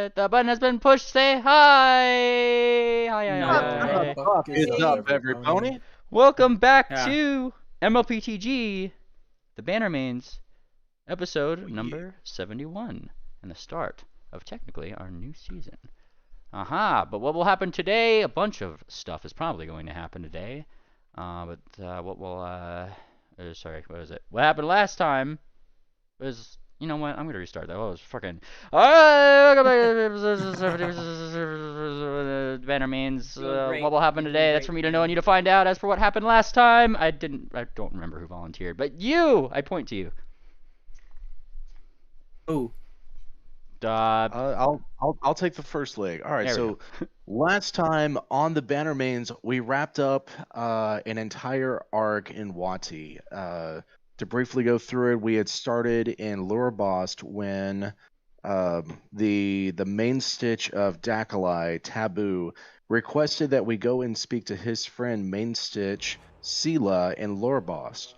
The button has been pushed. Say hi. Hi, hi, No, hi. What is up, everybody? Welcome back Yeah. to mlptg, the Bannermanes, episode Oh, yeah. number 71, and the start of technically our new season. But what will happen today? A bunch of stuff is probably going to happen today. What was it? What happened last time was, you know what? I'm gonna restart that. Oh, it was fucking. Welcome back to Bannermanes. What will happen today? That's for me to know and you to find out. As for what happened last time, I don't remember who volunteered, but you, I point to you. Oh, I'll take the first leg. All right, There we so last time on the Bannermanes, we wrapped up an entire arc in Wati. To briefly go through it, we had started in Lurebost when the main stitch of Dakalai, Taboo, requested that we go and speak to his friend main stitch Sela in Lurebost.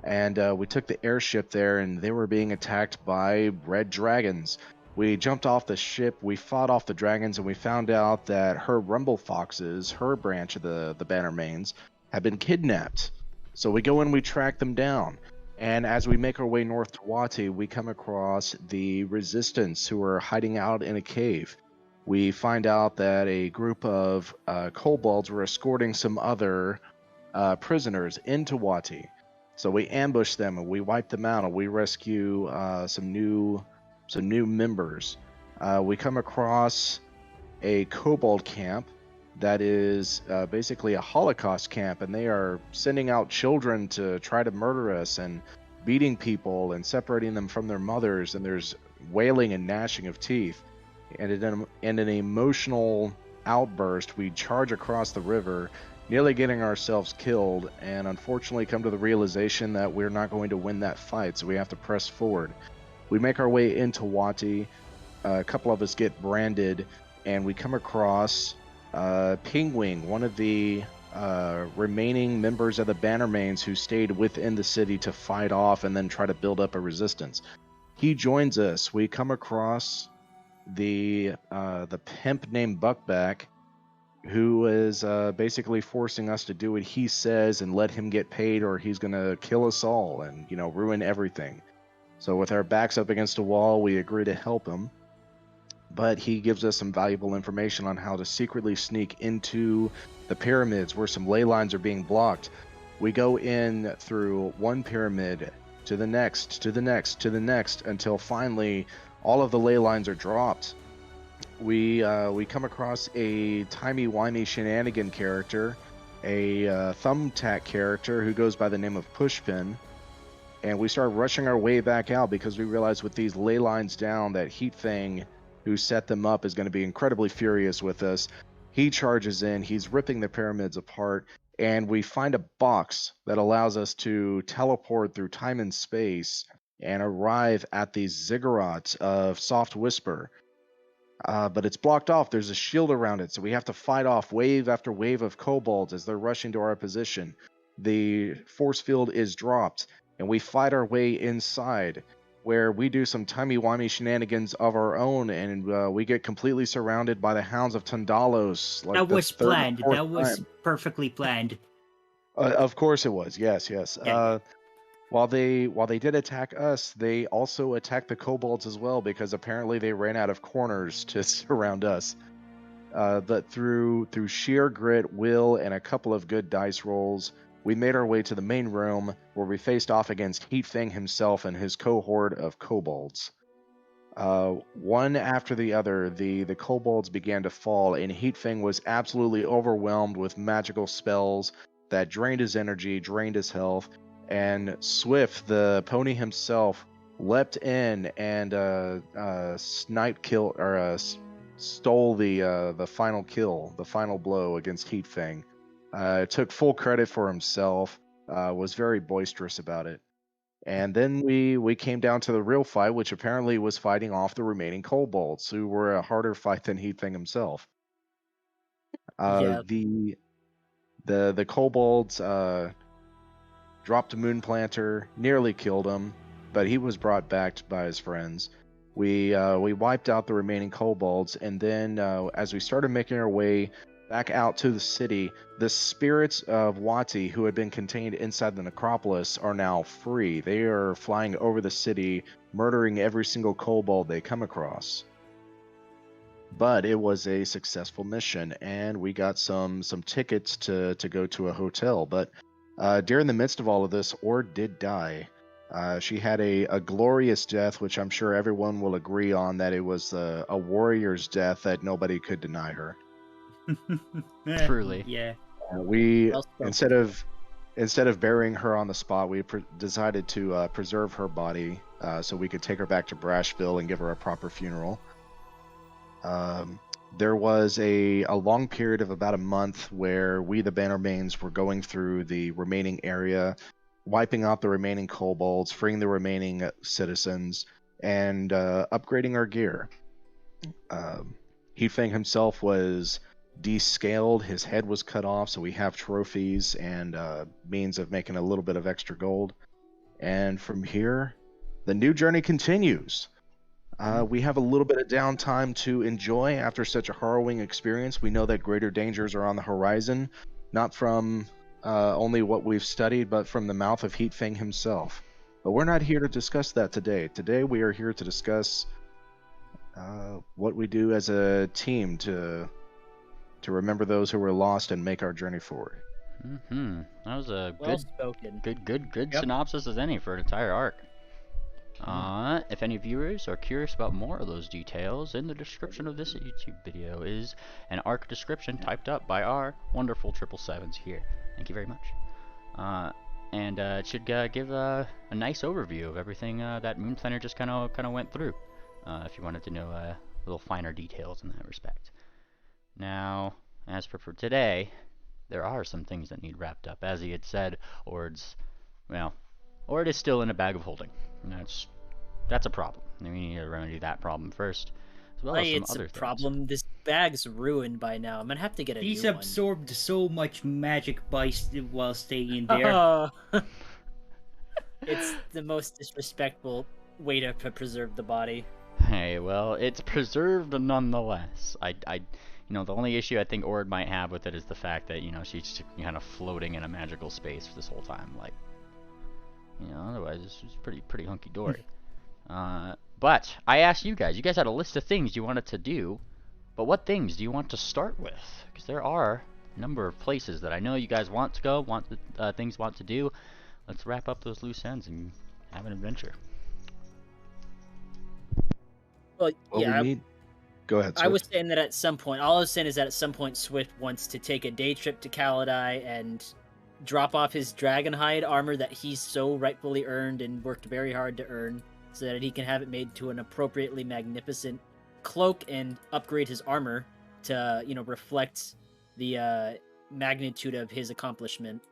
And we took the airship there, and they were being attacked by red dragons. We jumped off the ship, we fought off the dragons, and we found out that her Rumble Foxes, her branch of the Bannermanes, had been kidnapped. So we go and we track them down. And as we make our way north to Wati, we come across the Resistance, who are hiding out in a cave. We find out that a group of kobolds were escorting some other prisoners into Wati. So we ambush them and we wipe them out, and we rescue some new members. We come across a kobold camp that is basically a Holocaust camp, and they are sending out children to try to murder us and beating people and separating them from their mothers, and there's wailing and gnashing of teeth. And in an emotional outburst, we charge across the river, nearly getting ourselves killed, and unfortunately come to the realization that we're not going to win that fight, so we have to press forward. We make our way into Wati. A couple of us get branded, and we come across Pingwing, one of the remaining members of the Bannermanes who stayed within the city to fight off and then try to build up a resistance. He joins us. We come across the pimp named Buckback, who is basically forcing us to do what he says and let him get paid, or he's going to kill us all and, ruin everything. So with our backs up against a wall, we agree to help him, but he gives us some valuable information on how to secretly sneak into the pyramids where some ley lines are being blocked. We go in through one pyramid to the next, to the next, to the next, until finally all of the ley lines are dropped. We come across a timey-wimey shenanigan character, a thumbtack character who goes by the name of Pushpin, and we start rushing our way back out because we realize with these ley lines down that Heat Thing, who set them up, is going to be incredibly furious with us. He charges in, he's ripping the pyramids apart, and we find a box that allows us to teleport through time and space and arrive at the ziggurat of Soft Whisper. But it's blocked off. There's a shield around it, so we have to fight off wave after wave of kobolds as they're rushing to our position. The force field is dropped, and we fight our way inside, where we do some timey-wimey shenanigans of our own, and we get completely surrounded by the Hounds of Tundalos. that was planned. That was perfectly planned. Of course it was. Yes. Yeah. While they did attack us, they also attacked the kobolds as well, because apparently they ran out of corners to surround us. But through sheer grit, will, and a couple of good dice rolls, we made our way to the main room, where we faced off against Heat Fang himself and his cohort of kobolds. One after the other, the kobolds began to fall, and Heat Fang was absolutely overwhelmed with magical spells that drained his energy, drained his health, and Swift, the pony himself, leapt in and stole the final kill, the final blow against Heat Fang. Took full credit for himself, was very boisterous about it. And then we came down to the real fight, which apparently was fighting off the remaining kobolds, who were a harder fight than Heat Fang himself. Yep. The kobolds dropped a moon planter, nearly killed him, but he was brought back by his friends. We wiped out the remaining kobolds, and then as we started making our way back out to the city, the spirits of Wati, who had been contained inside the necropolis, are now free. They are flying over the city, murdering every single kobold they come across. But it was a successful mission, and we got some tickets to go to a hotel. But during the midst of all of this, Ord did die. She had a glorious death, which I'm sure everyone will agree on that it was a warrior's death that nobody could deny her. Truly. Yeah. We instead of burying her on the spot, we decided to preserve her body so we could take her back to Brashville and give her a proper funeral. There was a long period of about a month where we, the Bannermanes, were going through the remaining area, wiping out the remaining kobolds, freeing the remaining citizens, and upgrading our gear. Heatfang himself was descaled, his head was cut off, so we have trophies and means of making a little bit of extra gold. And from here, the new journey continues. We have a little bit of downtime to enjoy after such a harrowing experience. We know that greater dangers are on the horizon, not from only what we've studied, but from the mouth of Heatfang himself. But we're not here to discuss that today. Today we are here to discuss what we do as a team to remember those who were lost and make our journey forward. That was a Well spoken. good synopsis as any for an entire arc. If any viewers are curious about more of those details, in the description of this YouTube video is an arc description typed up by our wonderful 777s here. Thank you very much. And it should give a nice overview of everything that Moon Planner just kind of went through. If you wanted to know little finer details in that respect. Now, as for today, there are some things that need wrapped up. As he had said, Ord is still in a bag of holding. And that's a problem. We need to remedy that problem first, as well as some other things. Problem. This bag's ruined by now. I'm gonna have to get a new one. He's absorbed so much magic while staying in there. It's the most disrespectful way to preserve the body. Hey, well, it's preserved nonetheless. The only issue I think Ord might have with it is the fact that, she's just kind of floating in a magical space for this whole time. Like, otherwise it's pretty hunky-dory. But I asked you guys had a list of things you wanted to do, but what things do you want to start with? Because there are a number of places that I know you guys want to go, things want to do. Let's wrap up those loose ends and have an adventure. Well, yeah. Go ahead, Swift. I was saying that at some point, all I was saying is that at some point Swift wants to take a day trip to Kaladai and drop off his dragonhide armor that he's so rightfully earned and worked very hard to earn, so that he can have it made to an appropriately magnificent cloak and upgrade his armor to, reflect the magnitude of his accomplishment.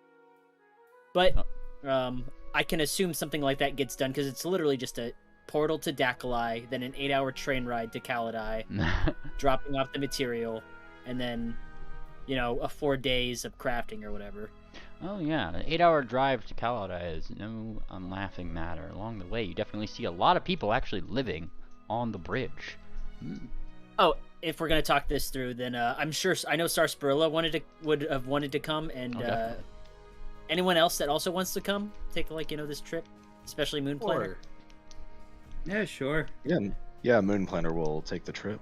But I can assume something like that gets done because it's literally just a portal to Dakalai, then an 8-hour train ride to Kaladai, dropping off the material, and then, a 4 days of crafting or whatever. Oh yeah, an 8-hour drive to Kaladai is no unlaughing matter. Along the way, you definitely see a lot of people actually living on the bridge. Oh, if we're gonna talk this through, then I know Sarsaparilla would have wanted to come, and anyone else that also wants to come, take this trip, especially Moon Planner. Yeah, sure. Yeah, Moon Planner will take the trip.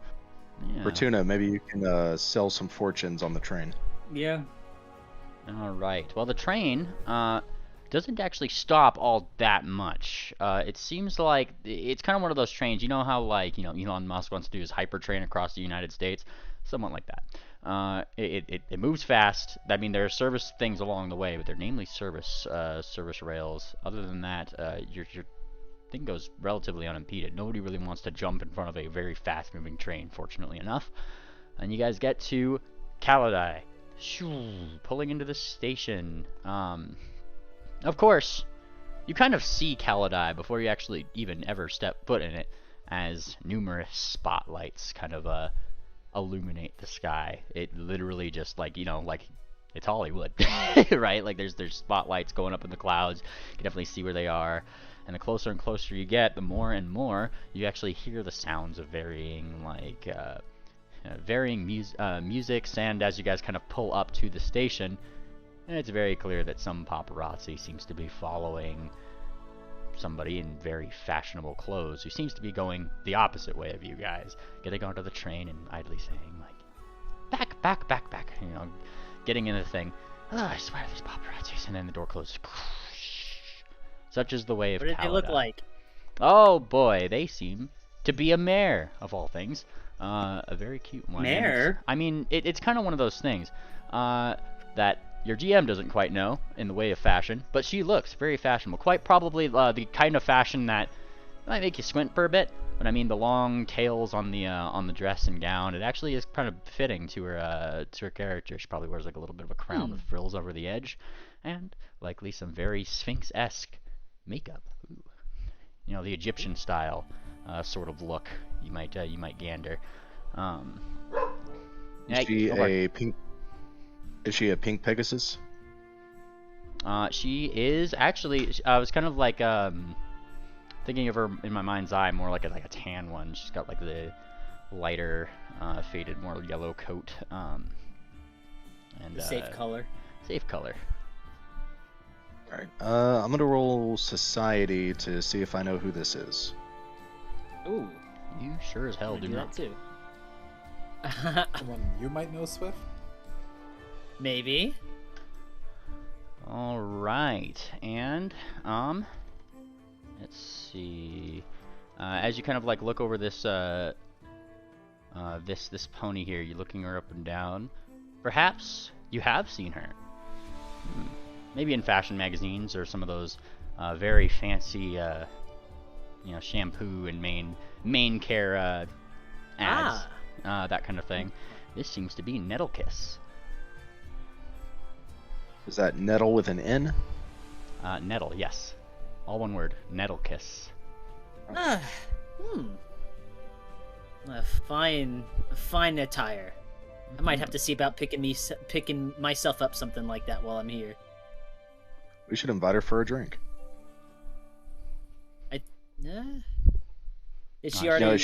Yeah. Fortuna, maybe you can sell some fortunes on the train. Yeah. Alright, well the train doesn't actually stop all that much. It seems like it's kind of one of those trains, how Elon Musk wants to do his hypertrain across the United States? Somewhat like that. It moves fast. I mean, there are service things along the way, but they're namely service rails. Other than that, your thing goes relatively unimpeded. Nobody really wants to jump in front of a very fast-moving train, fortunately enough. And you guys get to Kaladai. Pulling into the station. Of course, you kind of see Kaladai before you actually even ever step foot in it, as numerous spotlights kind of illuminate the sky. It literally just like it's Hollywood, right? Like there's spotlights going up in the clouds. You can definitely see where they are. And the closer and closer you get, the more and more you actually hear the sounds of varying, musics. And as you guys kind of pull up to the station, it's very clear that some paparazzi seems to be following somebody in very fashionable clothes who seems to be going the opposite way of you guys, getting onto the train and idly saying, like, back, you know, getting in the thing. Oh, I swear these paparazzis. And then the door closes. Such is the way of What did they look Kalada. like? Oh boy, they seem to be a mare, of all things. A very cute one. Mare? I mean, it's kind of one of those things that your GM doesn't quite know in the way of fashion, but she looks very fashionable. Quite probably the kind of fashion that might make you squint for a bit. But I mean, the long tails on the dress and gown, it actually is kind of fitting to her character. She probably wears like a little bit of a crown with frills over the edge, and likely some very Sphinx-esque makeup. Ooh. You know, the Egyptian style sort of look. You might gander. Is she a pink? Is she a pink Pegasus? She is actually. I was kind of like thinking of her in my mind's eye more like a tan one. She's got like the lighter, faded, more yellow coat. And Safe color. Safe color. All right. I'm gonna roll society to see if I know who this is. Ooh. You sure as hell I'm do gonna not. do that too. Someone you might know, Swift? Maybe. All right, and let's see. As you kind of like look over this this pony here, you're looking her up and down. Perhaps you have seen her. Maybe in fashion magazines or some of those very fancy, you know, shampoo and mane care ads, that kind of thing. This seems to be Nettlekiss. Is that Nettle with an N? Nettle, yes. All one word. Nettlekiss. A fine attire. I might have to see about picking myself up something like that while I'm here. We should invite her for a drink. Is she No, already? No,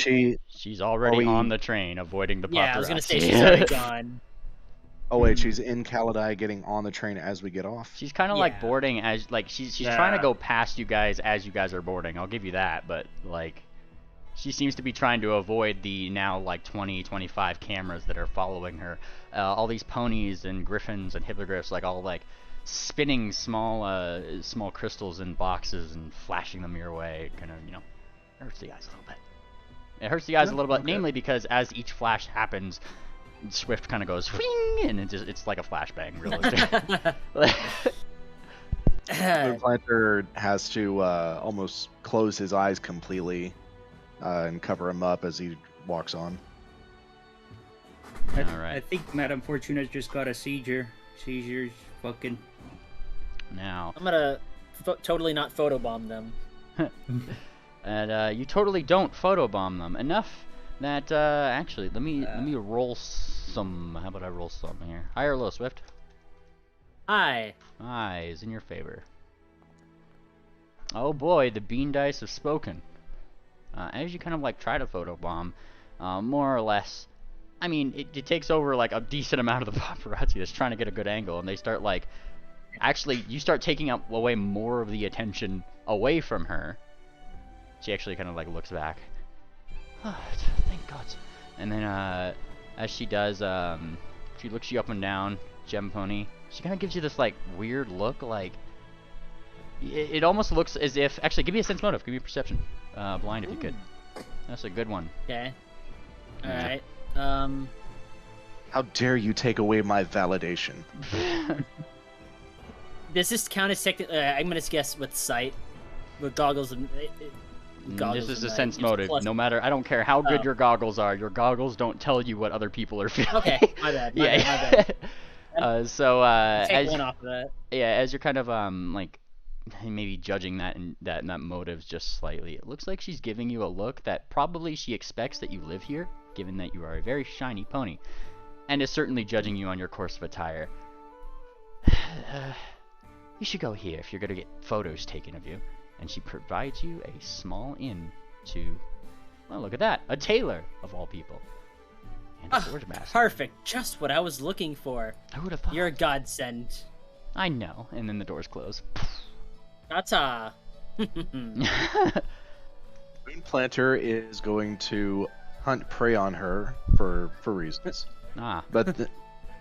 She's already on the train, avoiding the paparazzi. Yeah, I was gonna say she's already gone. Oh wait, she's in Kaladi getting on the train as we get off. She's kind of like Yeah. boarding as like she's trying to go past you guys as you guys are boarding. I'll give you that, but like she seems to be trying to avoid the now like 20-25 cameras that are following her. All these ponies and griffins and hippogriffs like all like spinning small crystals in boxes and flashing them your way. Kind of, you know, hurts the eyes a little bit. It hurts the eyes a little bit, okay. namely because as each flash happens, Swift kind of goes whing, and it's like a flashbang, really. Moonplanter has to almost close his eyes completely and cover him up as he walks on. All I right. think Madame Fortuna just got a seizure. Seizure's fucking. Now, I'm gonna totally not photobomb them. and you totally don't photobomb them enough that actually let me roll some. How about I roll some here? High or low, Swift? Hi. High is in your favor. Oh boy, the bean dice have spoken. As you kind of like try to photobomb, more or less. I mean, it takes over like a decent amount of the paparazzi that's trying to get a good angle, and they start like, actually, you start taking away more of the attention away from her. She actually kind of like looks back. Oh, thank God. And then as she does, she looks you up and down, Gem Pony. She kind of gives you this like weird look, like it almost looks as if. Actually, give me a sense motive. Give me a perception. Blind if you could. That's a good one. Okay. All Yeah. right. How dare you take away my validation? Does this count as technically? I'm gonna guess with sight, with goggles and. This is a sense it's motive. plus- No matter, I don't care how good Oh. your goggles are. Your goggles don't tell you what other people are feeling. Okay, my bad. My Yeah. bad. So Take as one off of that. yeah, as you're kind of like maybe judging that and that motives just slightly, it looks like she's giving you a look that probably she expects that you live here, given that you are a very shiny pony, and is certainly judging you on your course of attire. You should go here if you're gonna get photos taken of you. and she provides you a small inn to, well, look at that, a tailor of all people, and a forge master. Perfect, just what I was looking for. I would have thought. You're a godsend. I know. And then the doors close. Ta-ta. Moonplanter is going to hunt prey on her for reasons. But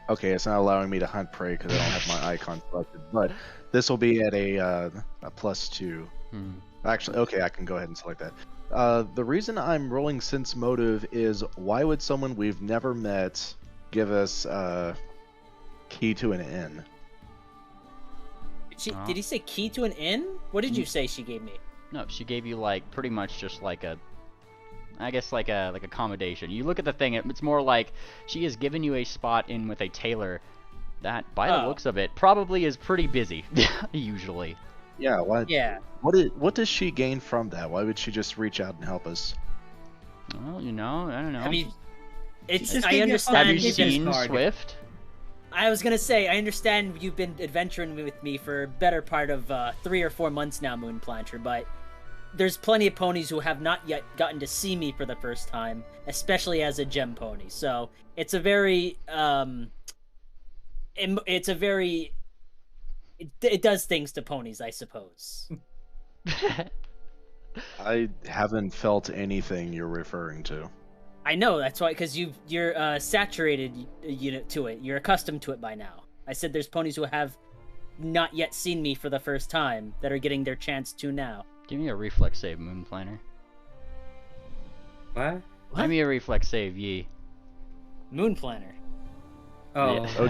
okay, it's not allowing me to hunt prey because I don't have my icon selected. But this will be at a +2. Actually, okay, I can go ahead and select that. The reason I'm rolling sense motive is why would someone we've never met give us key to an inn? Did he say key to an inn? What did you say she gave me? No, she gave you like pretty much just like a, I guess like accommodation. You look at the thing, it's more like she has given you a spot in with a tailor that, by the looks of it, probably is pretty busy usually. Yeah. Why? Yeah. What does she gain from that? Why would she just reach out and help us? Well, you know, I don't know. I mean, Just give I me a understand. Have you business seen card. Swift? I was gonna say, I understand you've been adventuring with me for a better part of 3 or 4 months now, Moonplanter, but there's plenty of ponies who have not yet gotten to see me for the first time, especially as a gem pony. So it's a very, it does things to ponies, I suppose. I haven't felt anything you're referring to. I know, that's why, because you're saturated to it. You're accustomed to it by now. I said there's ponies who have not yet seen me for the first time that are getting their chance to now. Give me a reflex save, Moonplanter. What? Give me a reflex save, Yi. Moonplanter. Oh. Yeah. Oh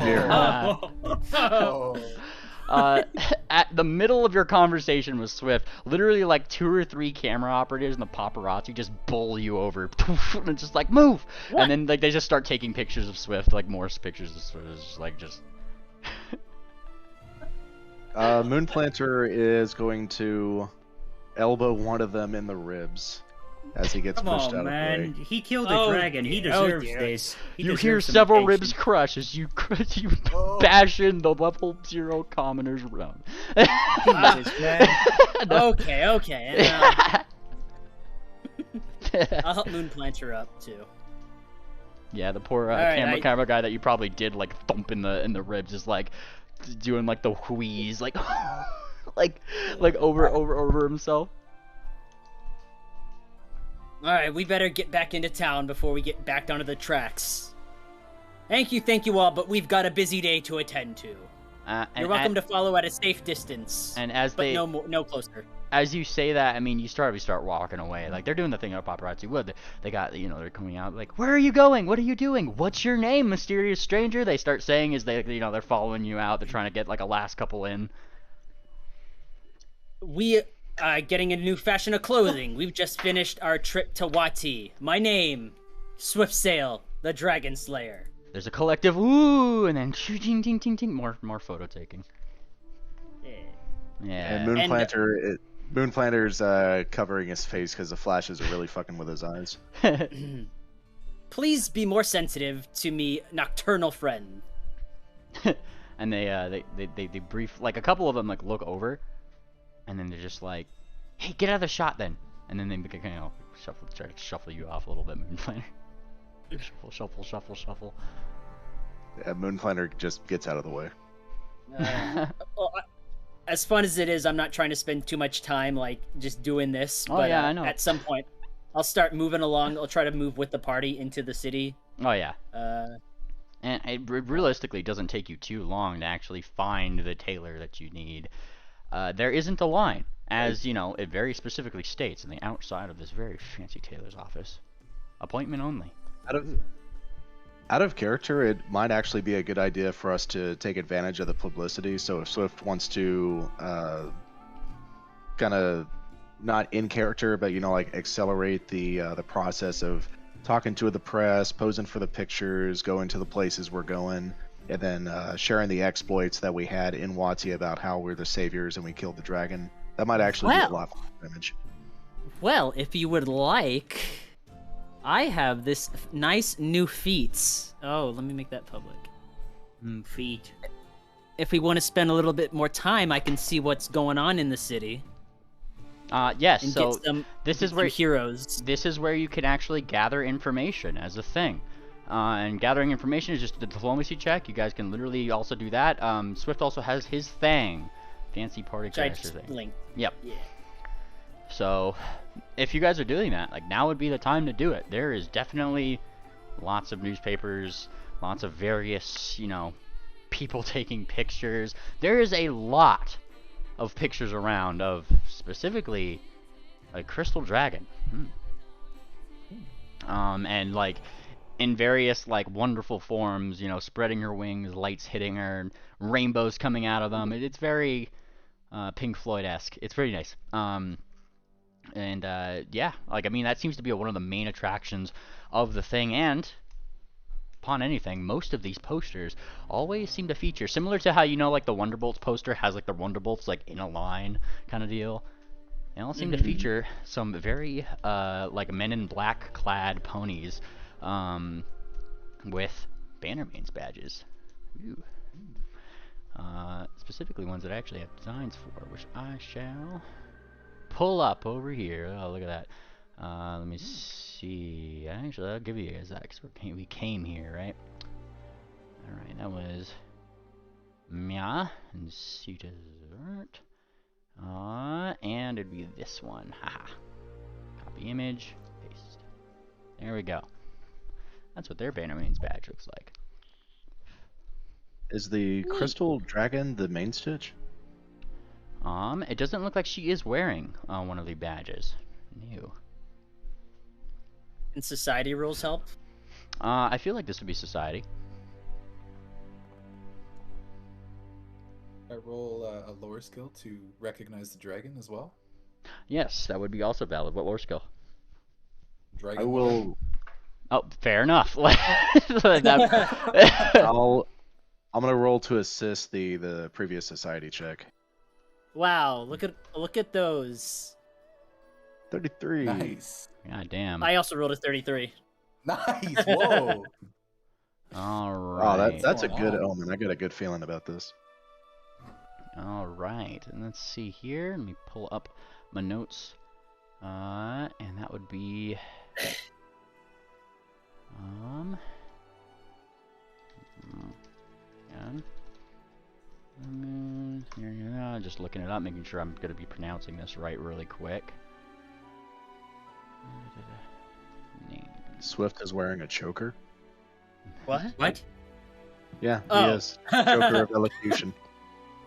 dear. At the middle of your conversation with Swift, literally like 2 or 3 camera operatives and the paparazzi just bowl you over, and it's just like move, What? and then like they just start taking pictures of Swift, like more pictures of Swift. It's just like Moonplanter is going to elbow one of them in the ribs as he gets Come pushed on, out man. of the way. He killed a Oh, dragon. He dear. Oh, deserves dear. this. He you deserves hear some several attention. ribs crush as you bash in the level 0 commoners round. Jesus, man. Okay. I'll help Moonplanter up too. Yeah, the poor Alright, camera guy that you probably did like thump in the ribs is like doing like the wheeze, like like over himself. Alright, we better get back into town before we get back onto the tracks. Thank you all, but we've got a busy day to attend to. You're welcome to follow at a safe distance. And as but no closer. As you say that, I mean, you start walking away. Like, they're doing the thing that paparazzi would. They got, they're coming out, like, where are you going? What are you doing? What's your name, mysterious stranger? They start saying as they, they're following you out. They're trying to get, like, a last couple in. We are getting a new fashion of clothing. We've just finished our trip to Wati. My name, Swift Sail, the Dragon Slayer. There's a collective, ooh, and then ting, ting, ting, ting, more photo taking. Yeah. And Moonplanter's covering his face because the flashes are really fucking with his eyes. Please be more sensitive to me, nocturnal friend. And they brief, like, a couple of them, like, look over, and then they're just like, hey, get out of the shot then. And then they try to shuffle you off a little bit, Moonplanter. Shuffle. Yeah, Moonplanter just gets out of the way. Well, as fun as it is, I'm not trying to spend too much time like just doing this. Oh, but yeah, I know. At some point, I'll start moving along. I'll try to move with the party into the city. Oh yeah. And it realistically doesn't take you too long to actually find the tailor that you need. There isn't a line, as it very specifically states on the outside of this very fancy tailor's office. Appointment only. Out of character, it might actually be a good idea for us to take advantage of the publicity. So if Swift wants to kind of not in character, but like accelerate the process of talking to the press, posing for the pictures, going to the places we're going, and then sharing the exploits that we had in Wati about how we're the saviors and we killed the dragon, that might actually be a lot more damage. well, if you would like, I have this nice new feats. Oh, let me make that public. Feet. If we want to spend a little bit more time, I can see what's going on in the city. Yes. and So get some this is some where heroes. this is where you can actually gather information as a thing. And gathering information is just a diplomacy check. You guys can literally also do that. Swift also has his thing, fancy party Which I crasher just thing. linked. Yep. Yeah. So, if you guys are doing that, like, now would be the time to do it. There is definitely lots of newspapers, lots of various, people taking pictures. There is a lot of pictures around of specifically a crystal dragon. And like in various like wonderful forms, spreading her wings, lights hitting her, and rainbows coming out of them. It's very Pink Floyd-esque. It's very nice. And yeah, like I mean that seems to be one of the main attractions of the thing. And upon anything, most of these posters always seem to feature, similar to how like the Wonderbolts poster has like the Wonderbolts like in a line kind of deal. They all seem to feature some very like Men in Black clad ponies with Bannermanes badges. Ooh. Specifically ones that I actually have designs for, which I shall pull up over here. Oh, look at that. Let me see. Actually, I'll give you guys that because we came here, right? Alright, that was Mia and Sita Zert. And it'd be this one. Haha. Copy image, paste. There we go. That's what their Bannermanes badge looks like. Is the crystal dragon the main stitch? It doesn't look like she is wearing one of the badges. New. And society rules help. I feel like this would be society. I roll a lore skill to recognize the dragon as well. Yes, that would be also valid. What lore skill? Dragon. I will. Oh, fair enough. I'm gonna roll to assist the previous society check. Wow, look at those. 33. Nice. God damn. I also rolled a 33. Nice. Whoa. All Oh, right. that's a going good on? omen. I got a good feeling about this. All right. And let's see here. Let me pull up my notes. And that would be just looking it up, making sure I'm going to be pronouncing this right really quick. Name. Swift is wearing a choker. What? What? Yeah, Oh. he is. Choker of elocution.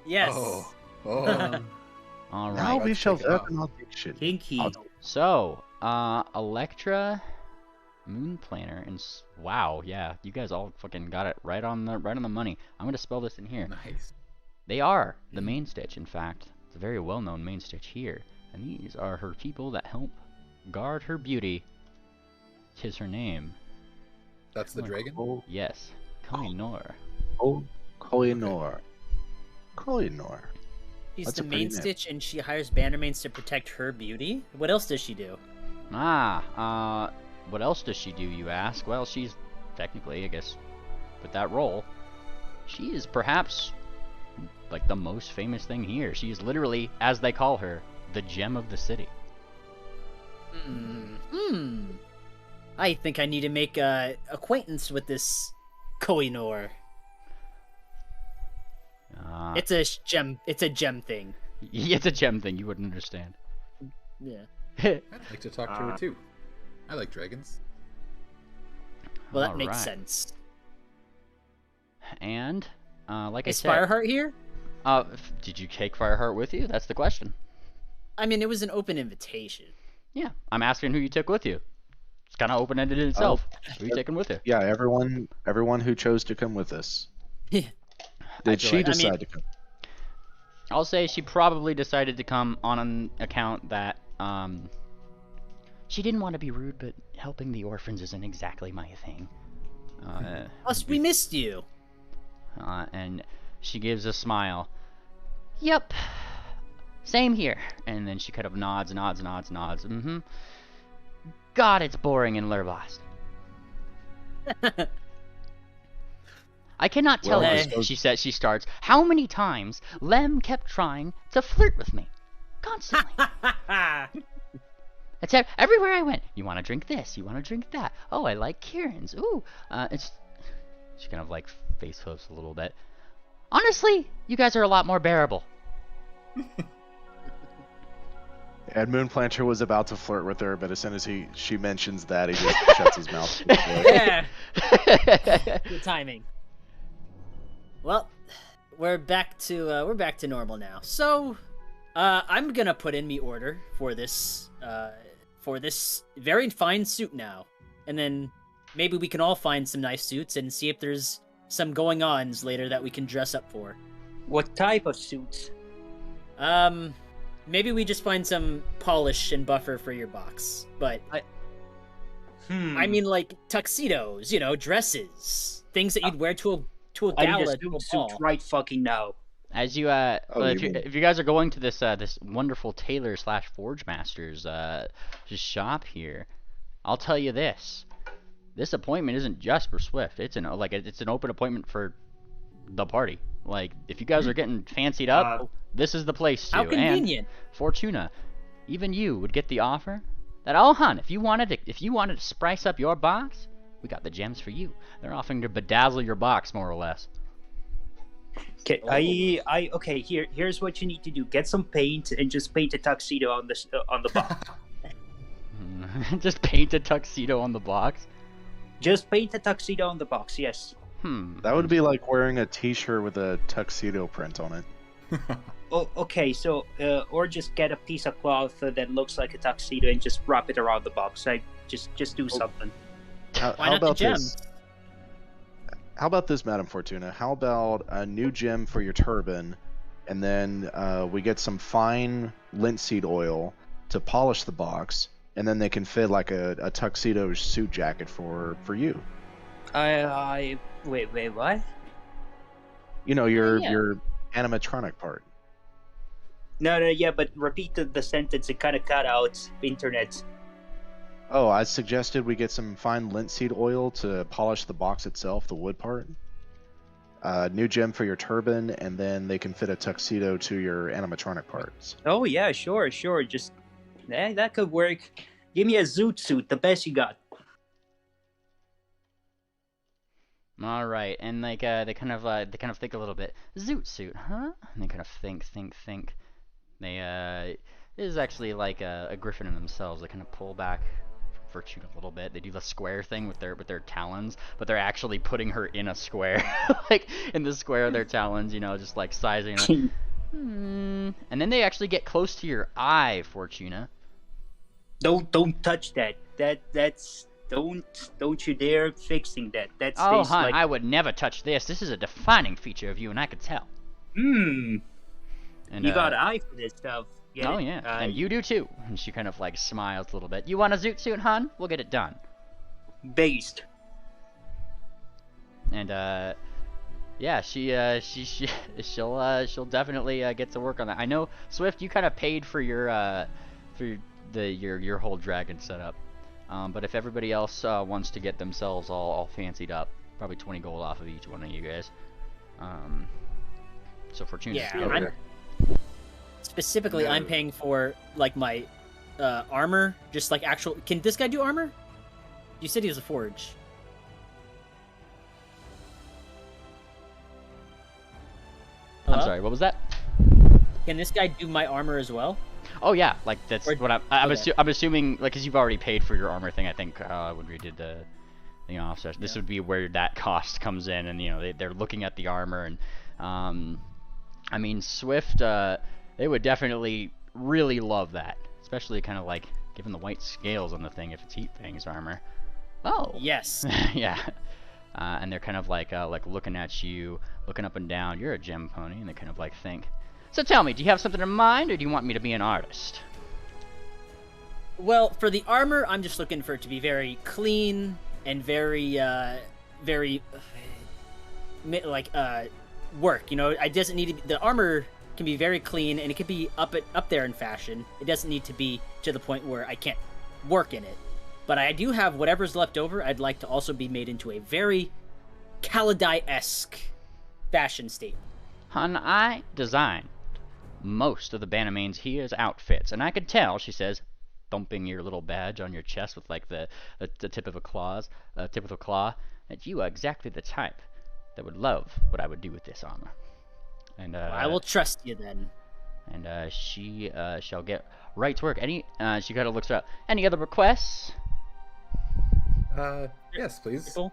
Yes. Oh. Oh. All Now right. we shall Take it off. open all these shit. Kinky. So, Electra, Moon Planner, and wow, yeah, you guys all fucking got it right on the money. I'm gonna spell this in here. Nice. They are the main stitch. In fact, it's a very well-known main stitch here, and these are her people that help guard her beauty. 'Tis her name. That's the dragon. Oh, Yes, Koinor. Koinor. Koinor. She's That's the a pretty main name. stitch, and she hires Bannermanes to protect her beauty. What else does she do? What else does she do, you ask? Well, she's technically, I guess, with that role, she is perhaps like the most famous thing here. She is literally, as they call her, the gem of the city. I think I need to make acquaintance with this Koinor. It's a gem. It's a gem thing. It's a gem thing. You wouldn't understand. Yeah. I'd like to talk to her too. I like dragons. Well, that All makes right. sense. And like I Is said, Fireheart here? did you take Fireheart with you? That's the question. I mean, it was an open invitation. Yeah, I'm asking who you took with you. It's kind of open-ended in itself. Who you taking with you? Yeah, everyone who chose to come with us. Yeah. Did feel she like- decide to come? I'll say she probably decided to come on an account that she didn't want to be rude, but helping the orphans isn't exactly my thing. Plus, we missed you. And she gives a smile. Yep. Same here. And then she kind of nods. Mm-hmm. God, it's boring in Lurbost. I cannot tell Well, you, she says. She starts. How many times Lem kept trying to flirt with me? God constantly. It's everywhere I went. You want to drink this? You want to drink that? Oh, I like Kieran's. Ooh, it's. She kind of like face hooves a little bit. Honestly, you guys are a lot more bearable. And Moonplanter was about to flirt with her, but as soon as she mentions that, he just shuts his mouth. Yeah. Good timing. Well, we're back to normal now. So, I'm gonna put in me order for this very fine suit now, and then maybe we can all find some nice suits and see if there's some going-ons later that we can dress up for. What type of suits? Maybe we just find some polish and buffer for your box, but I mean, like tuxedos, dresses, things that you'd wear to a I gala, need a to a suit ball. right fucking now. As you if you guys are going to this this wonderful tailor / forge master's just shop here, I'll tell you this: this appointment isn't just for Swift. It's an open appointment for the party. Like, if you guys are getting fancied up, this is the place to. How convenient! And Fortuna, even you would get the offer that, oh hun, if you wanted to spice up your box, we got the gems for you. They're offering to bedazzle your box, more or less. Okay, okay. Here's what you need to do: get some paint and just paint a tuxedo on the box. Just paint a tuxedo on the box. Just paint a tuxedo on the box. Yes. That would be like wearing a T-shirt with a tuxedo print on it. Oh, okay. So, or just get a piece of cloth that looks like a tuxedo and just wrap it around the box. Like, just do something. Why not the gems? How about this, Madam Fortuna? How about a new gem for your turban, and then we get some fine linseed oil to polish the box, and then they can fit like a tuxedo suit jacket for you. Wait, what? You know, your animatronic part. No, yeah, but repeat the sentence. It kind of cut out internet. Oh, I suggested we get some fine linseed oil to polish the box itself, the wood part. New gem for your turban, and then they can fit a tuxedo to your animatronic parts. Oh yeah, sure. Just that could work. Give me a zoot suit, the best you got. All right, and like they kind of think a little bit. Zoot suit, huh? And they kind of think. They it is actually like a griffin in themselves. They kind of pull back Fortune a little bit. They do the square thing with their talons, but they're actually putting her in a square, like in the square of their talons. Just like sizing her. And then they actually get close to your eye, Fortuna. Don't touch that. That's don't you dare fixing that. That's oh, hon, I would never touch this. This is a defining feature of you, and I could tell. And you got an eye for this stuff. Oh yeah, and you do too. And she kind of like smiles a little bit. You want a zoot suit, hon? We'll get it done. Based. And yeah, she'll definitely get to work on that. I know, Swift, you kind of paid for your your whole dragon setup. But if everybody else wants to get themselves all fancied up, probably 20 gold off of each one of you guys. So Fortuna's over there. Specifically, I'm paying for like my armor, just like actual. Can this guy do armor? You said he was a forge. I'm sorry, what was that? Can this guy do my armor as well? Oh yeah, like that's what I'm assuming, like, because you've already paid for your armor thing. I think when we did the offset, this would be where that cost comes in, and they're looking at the armor, and I mean, Swift, they would definitely really love that, especially kind of like given the white scales on the thing, if it's Heat Fang's armor. Oh yes. Yeah. And they're kind of like looking at you, looking up and down. You're a gem pony, and they kind of like think. So tell me, do you have something in mind, or do you want me to be an artist? Well, for the armor, I'm just looking for it to be very clean and very work. It doesn't need to be, the armor can be very clean, and it can be up there in fashion. It doesn't need to be to the point where I can't work in it. But I do have whatever's left over. I'd like to also be made into a very Kaladai-esque fashion statement. Hun, I designed most of the Bannermanes here's outfits. And I could tell, she says, thumping your little badge on your chest with like the tip of a claw, that you are exactly the type that would love what I would do with this armor. And Well, I will trust you then. And she shall get right to work. She kind of looks around. Any other requests? Yes, please. Triple?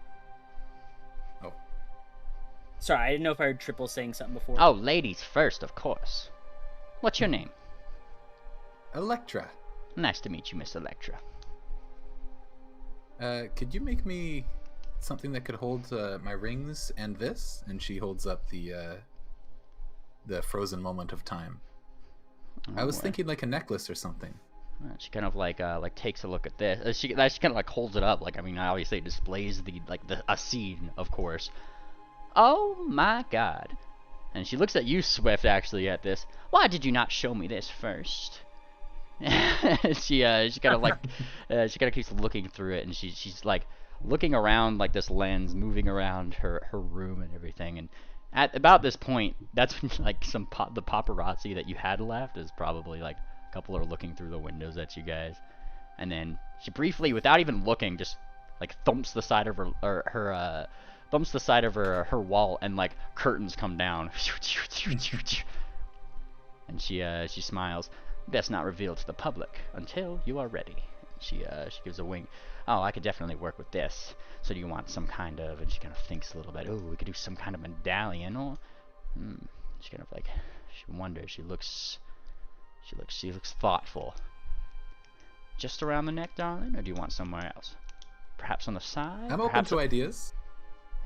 Oh. Sorry, I didn't know if I heard Triple saying something before. Oh, ladies first, of course. What's your name? Electra. Nice to meet you, Miss Electra. Could you make me something that could hold my rings and this? And she holds up the frozen moment of time. I was thinking like a necklace or something. She kind of like takes a look at this. She kind of like holds it up. Like, I mean, obviously it displays a scene, of course. Oh my God! And she looks at you, Swift, actually, at this. Why did you not show me this first? she kind of like she kind of keeps looking through it, and she's like looking around like this lens, moving around her room and everything. And at about this point, that's when like the paparazzi that you had left is probably like a couple are looking through the windows at you guys, and then she briefly, without even looking, just like thumps the side of her wall, and like curtains come down. And she smiles. Best not reveal to the public until you are ready. She gives a wink. Oh, I could definitely work with this. So do you want some kind of? And she kind of thinks a little bit. Oh, we could do some kind of medallion, or she kind of like she wonders. She looks thoughtful. Just around the neck, darling, or do you want somewhere else? Perhaps on the side. I'm open to ideas.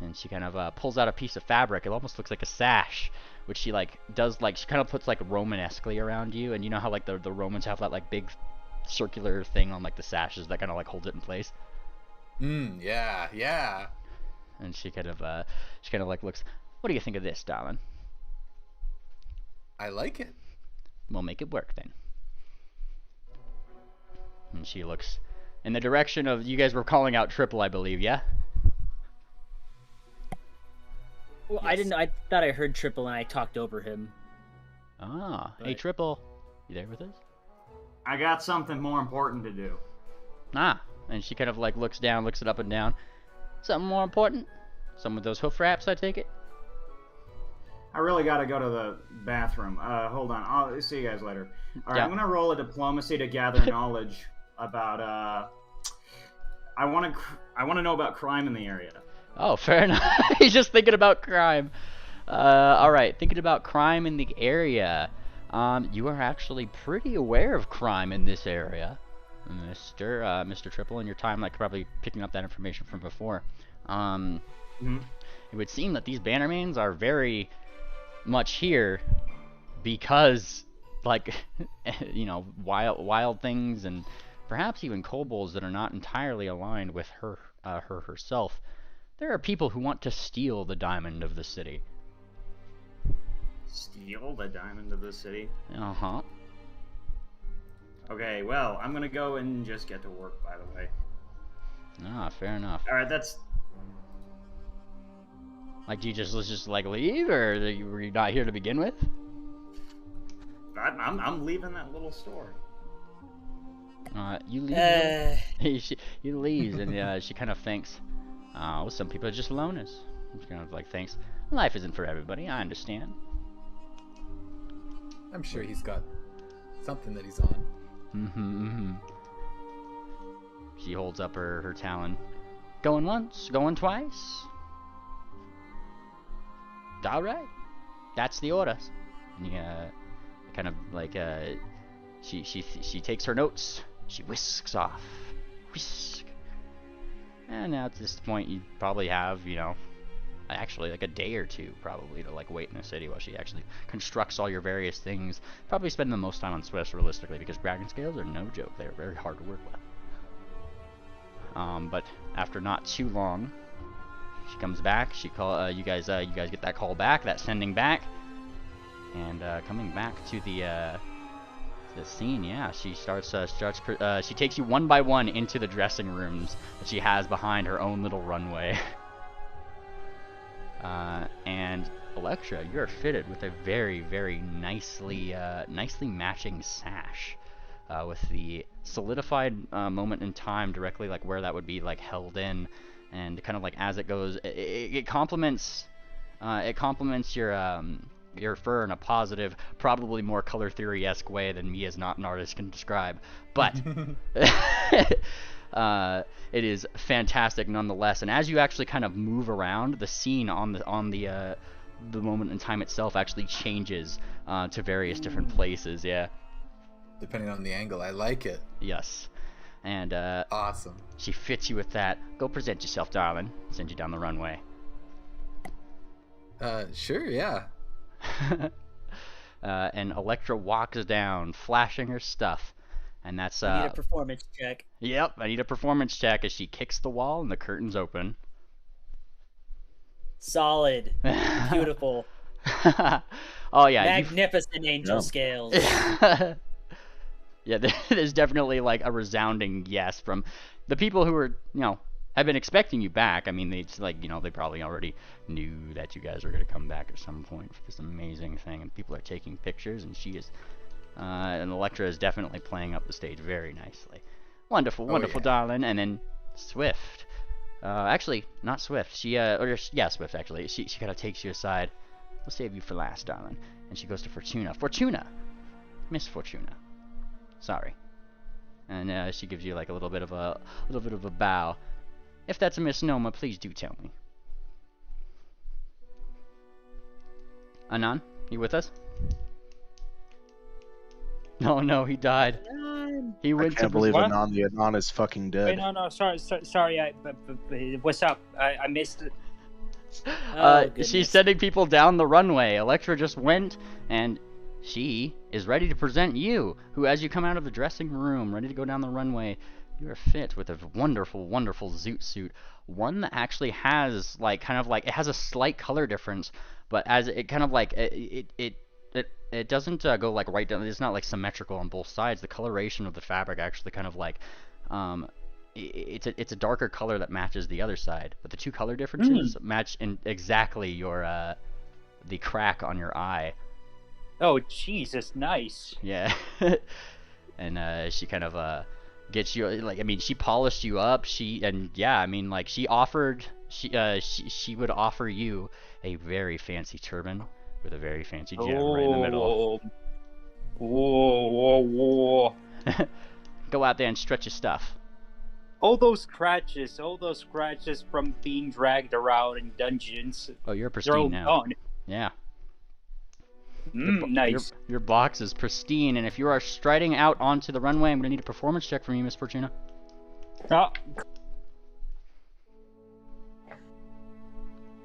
And she kind of pulls out a piece of fabric. It almost looks like a sash, which she like does like she kind of puts like Romanesquely around you. And you know how like the Romans have that like big circular thing on like the sashes that kind of like holds it in place. Yeah. And she kind of like looks. What do you think of this, darling? I like it. We'll make it work then. And she looks in the direction of you guys were calling out Triple, I believe. Yeah. Well, Yes. I thought I heard Triple and I talked over him. Ah, hey Right. Triple, you there with us? I got something more important to do. Ah, and she kind of like looks down, looks it up and down. Something more important? Some of those hoof wraps, I take it? I really got to go to the bathroom. Hold on. I'll see you guys later. All right, Yeah. I'm gonna roll a diplomacy to gather knowledge about. I want to know about crime in the area. Oh, fair enough. He's just thinking about crime. All right, thinking about crime in the area. You are actually pretty aware of crime in this area, Mr. Triple, in your time, like probably picking up that information from before. Mhm. It would seem that these Bannermanes are very much here because, like, you know, wild things and perhaps even kobolds that are not entirely aligned with her herself. There are people who want to steal the diamond of the city. Steal the diamond of the city. Uh-huh. Okay, well, I'm gonna go and just get to work. By the way. Ah, fair enough. All right, that's. Like, do you just like leave, or were you not here to begin with? I'm leaving that little store. You leave. He leaves, and she kind of thinks, "Oh, some people are just loners." She kind of like thinks, "Life isn't for everybody. I understand." I'm sure he's got something that he's on. Mm-hmm. She holds up her talon. Going once, going twice. All right, that's the order. And you kind of like she takes her notes. She whisks off, whisk. And now at this point, you probably have, you know, actually like a day or two probably to like wait in the city while she actually constructs all your various things. Probably spend the most time on Swiss realistically, because dragon scales are no joke. They're very hard to work with. But after not too long, she comes back. She you guys get that call back, that sending back, and coming back to the scene. Yeah, she she takes you one by one into the dressing rooms that she has behind her own little runway. And Electra, you are fitted with a very, very nicely matching sash, with the solidified moment in time directly like where that would be like held in, and kind of like as it goes, it complements your fur in a positive, probably more color theory-esque way than me as not an artist can describe. But it is fantastic nonetheless. And as you actually kind of move around, the scene on the moment in time itself actually changes to various different places. Yeah. Depending on the angle, I like it. Yes. And awesome. She fits you with that. Go present yourself, darling. Send you down the runway. Sure, yeah. And Electra walks down, flashing her stuff. And that's I need a performance check. Yep, I need a performance check as she kicks the wall and the curtains open. Solid. Beautiful. Oh yeah. Magnificent angel scales. Yeah, there's definitely like a resounding yes from the people who are, have been expecting you back. I mean, they probably already knew that you guys were going to come back at some point for this amazing thing, and people are taking pictures, and she is, and Electra is definitely playing up the stage very nicely. Wonderful, wonderful, darling. And then Swift, actually, not Swift, Swift, actually, she kind of takes you aside. We'll save you for last, darling. And she goes to Fortuna. Fortuna! Miss Fortuna. Sorry. And she gives you like a little bit of a bow. If that's a misnomer, please do tell me. Anan, you with us? No, he died. He went I can't believe Anan is fucking dead. Wait, no, sorry. What's up? I missed it. She's sending people down the runway. Electra just went, and she is ready to present you, who, as you come out of the dressing room, ready to go down the runway, you are fit with a wonderful, wonderful zoot suit. One that actually has, like, kind of like, it has a slight color difference, but as it kind of like, it doesn't go like right down, it's not like symmetrical on both sides. The coloration of the fabric actually kind of like, it's a darker color that matches the other side, but the two color differences match in exactly your, the crack on your eye. Oh, Jesus, nice. Yeah. And she kind of gets you, like, I mean, she polished you up. She would offer you a very fancy turban with a very fancy gem right in the middle. Whoa. Go out there and stretch your stuff. All those scratches from being dragged around in dungeons. Oh, you're pristine now. Gone. Yeah. Nice. Your box is pristine, and if you are striding out onto the runway, I'm going to need a performance check from you, Miss Fortuna. Oh.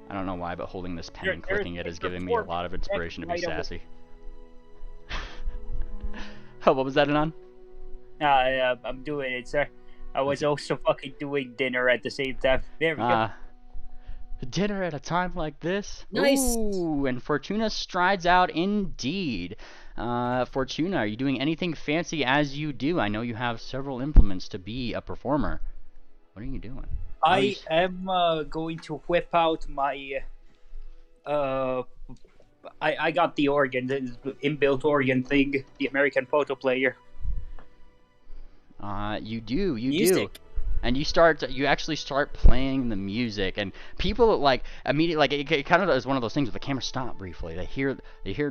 I don't know why, but holding this pen and clicking it is giving me a lot of inspiration to be sassy. Oh, what was that, Anan? I'm doing it, sir. I was also fucking doing dinner at the same time. There we go. Dinner at a time like this? Nice. Ooh, and Fortuna strides out indeed. Fortuna, are you doing anything fancy as you do? I know you have several implements to be a performer. What are you doing? I am going to whip out my... I got the organ, the inbuilt organ thing, the American photo player. You do. Music. And you actually start playing the music, and people like immediately, like it kind of is one of those things where the camera stop briefly. They hear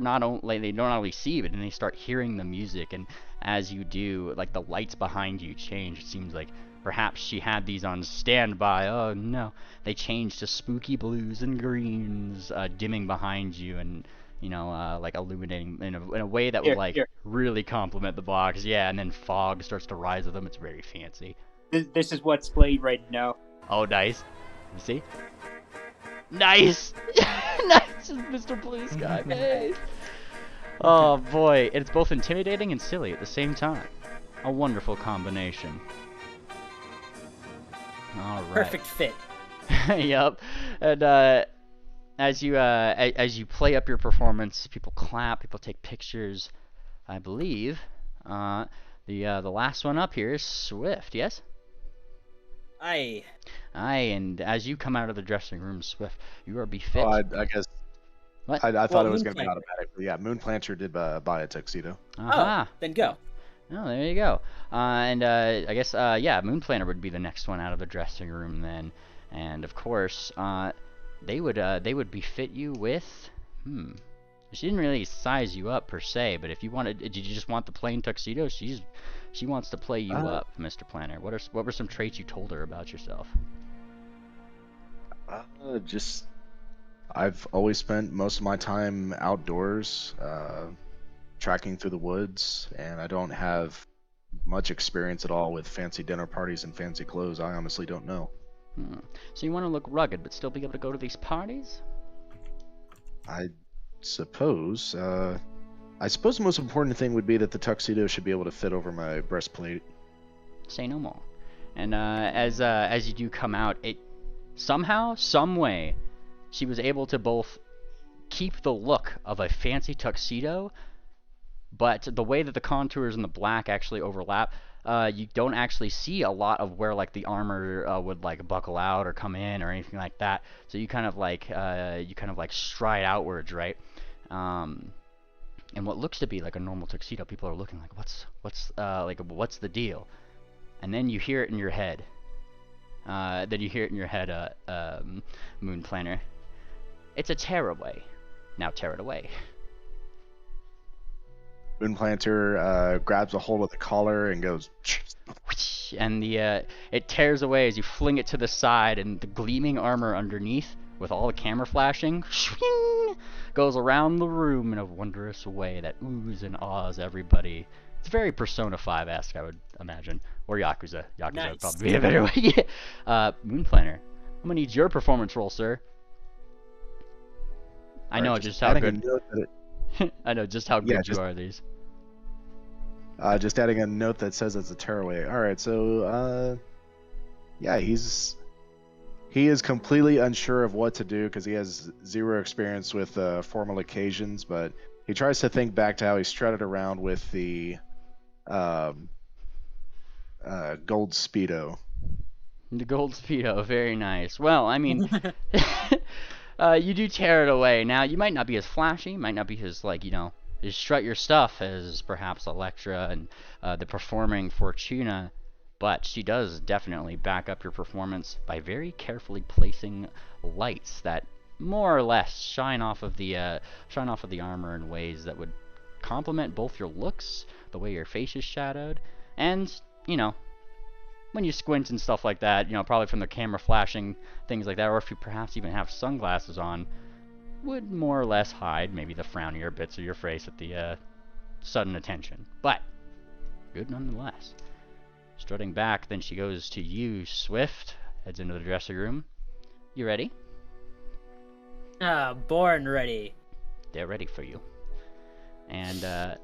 not only see, but then they start hearing the music, and as you do, like the lights behind you change. It seems like perhaps she had these on standby. Oh no, they change to spooky blues and greens, dimming behind you, and like illuminating in a way that would really complement the box. Yeah, and then fog starts to rise with them. It's very fancy. This is what's played right now. Oh, nice. You see? Nice! Nice, Mr. Blue Sky, man. Oh, boy. It's both intimidating and silly at the same time. A wonderful combination. All right. Perfect fit. Yep. And as you play up your performance, people clap, people take pictures. I believe the last one up here is Swift, yes? Aye, and as you come out of the dressing room, Swift, you are befit. Oh, I guess What? I thought Well, it was Moon going to be Planter. automatic. But yeah, Moon Planter did buy a tuxedo. Aha. Then go. Oh, there you go. I guess, yeah, Moon Planter would be the next one out of the dressing room then. And of course, they would befit you with, She didn't really size you up per se, but if you wanted, did you just want the plain tuxedo? She wants to play you up, Mr. Planner. What were some traits you told her about yourself? Just I've always spent most of my time outdoors, tracking through the woods, and I don't have much experience at all with fancy dinner parties and fancy clothes. I honestly don't know. So you want to look rugged, but still be able to go to these parties? I suppose. I suppose the most important thing would be that the tuxedo should be able to fit over my breastplate. Say no more. And as you do come out, it somehow, some way, she was able to both keep the look of a fancy tuxedo, but the way that the contours and the black actually overlap, you don't actually see a lot of where like the armor would like buckle out or come in or anything like that. So you kind of like stride outwards, right? And what looks to be like a normal tuxedo, people are looking like, what's the deal? And then you hear it in your head. Moon Planner. It's a tearaway. Now tear it away. Moon Planter grabs a hold of the collar and goes. And it tears away as you fling it to the side, and the gleaming armor underneath, with all the camera flashing, goes around the room in a wondrous way that oohs and ahs everybody. It's very Persona 5-esque, I would imagine, or Yakuza. Yakuza Nice. would probably be a better way. Moon Planner, I'm gonna need your performance roll, sir. I know just how good. I know just how good you are at these. Just adding a note that says it's a tearaway. All right, so yeah, he is completely unsure of what to do because he has zero experience with formal occasions, but he tries to think back to how he strutted around with the gold Speedo. The gold Speedo, very nice. Well, I mean, you do tear it away. Now, you might not be as flashy, might not be as, as strut your stuff as perhaps Electra and the performing Fortuna, but she does definitely back up your performance by very carefully placing lights that more or less shine off of the armor in ways that would complement both your looks, the way your face is shadowed, and when you squint and stuff like that, probably from the camera flashing, things like that, or if you perhaps even have sunglasses on, would more or less hide maybe the frownier bits of your face at the sudden attention. But good nonetheless. Strutting back, then she goes to you, Swift, heads into the dressing room. You ready? Born ready. They're ready for you. And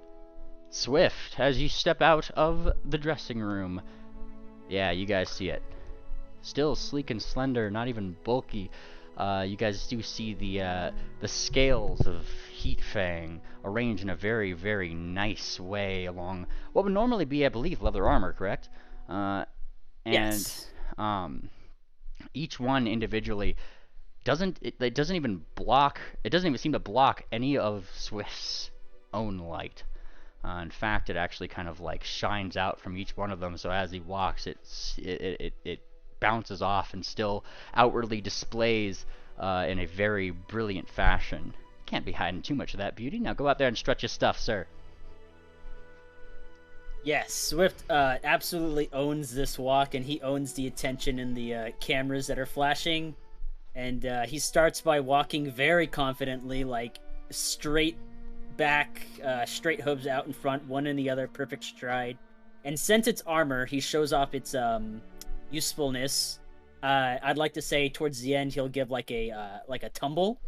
Swift, as you step out of the dressing room, yeah, you guys see it. Still sleek and slender, not even bulky. You guys do see the scales of Heat Fang arranged in a very, very nice way along what would normally be, I believe, leather armor, correct? Yes. And each one individually doesn't even seem to block any of Swift's own light. In fact, it actually kind of like shines out from each one of them, so as he walks, it bounces off and still outwardly displays in a very brilliant fashion. Can't be hiding too much of that beauty. Now go out there and strut your stuff, sir. Yes, Swift absolutely owns this walk, and he owns the attention and the cameras that are flashing. And he starts by walking very confidently, like straight back, straight hooves out in front, one in the other, perfect stride. And since it's armor, he shows off its usefulness. I'd like to say towards the end he'll give like a tumble.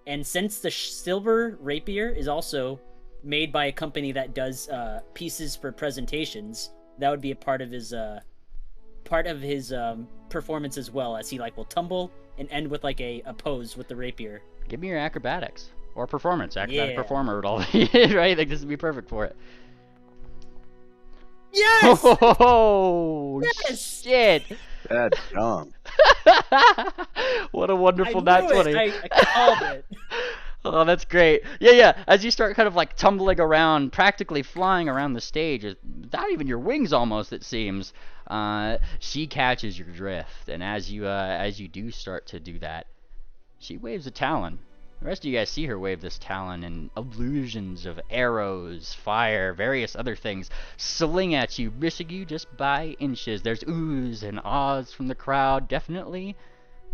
And since the silver rapier is also made by a company that does pieces for presentations, that would be a part of his performance as well, as he will tumble and end with a pose with the rapier. Give me your acrobatics or performance. Acrobatic Yeah. performer would all be right. Like this would be perfect for it. Yes! Oh Yes! shit! That's dumb. What a wonderful I nat knew 20. it. I called it. Oh, that's great. Yeah, yeah. As you start kind of like tumbling around, practically flying around the stage, without even your wings, almost it seems. She catches your drift, and as you do start to do that, she waves a talon. The rest of you guys see her wave this talon, and illusions of arrows, fire, various other things sling at you, missing you just by inches. There's oohs and ahs from the crowd. Definitely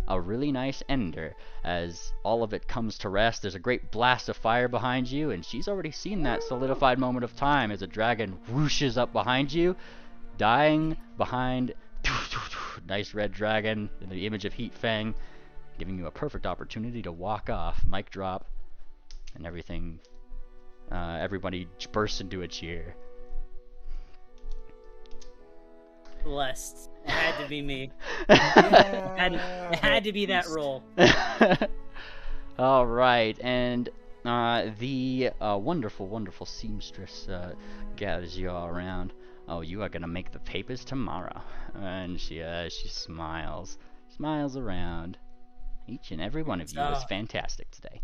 a really nice ender as all of it comes to rest. There's a great blast of fire behind you, and she's already seen that solidified moment of time as a dragon whooshes up behind you, dying behind nice red dragon in the image of Heat Fang, giving you a perfect opportunity to walk off. Mic drop, and everything. Everybody bursts into a cheer. Blessed. It had to be me. It had to be that role. All right, and the wonderful, wonderful seamstress gathers you all around. Oh, you are gonna make the papers tomorrow, and she smiles around. Each and every one of you is fantastic today.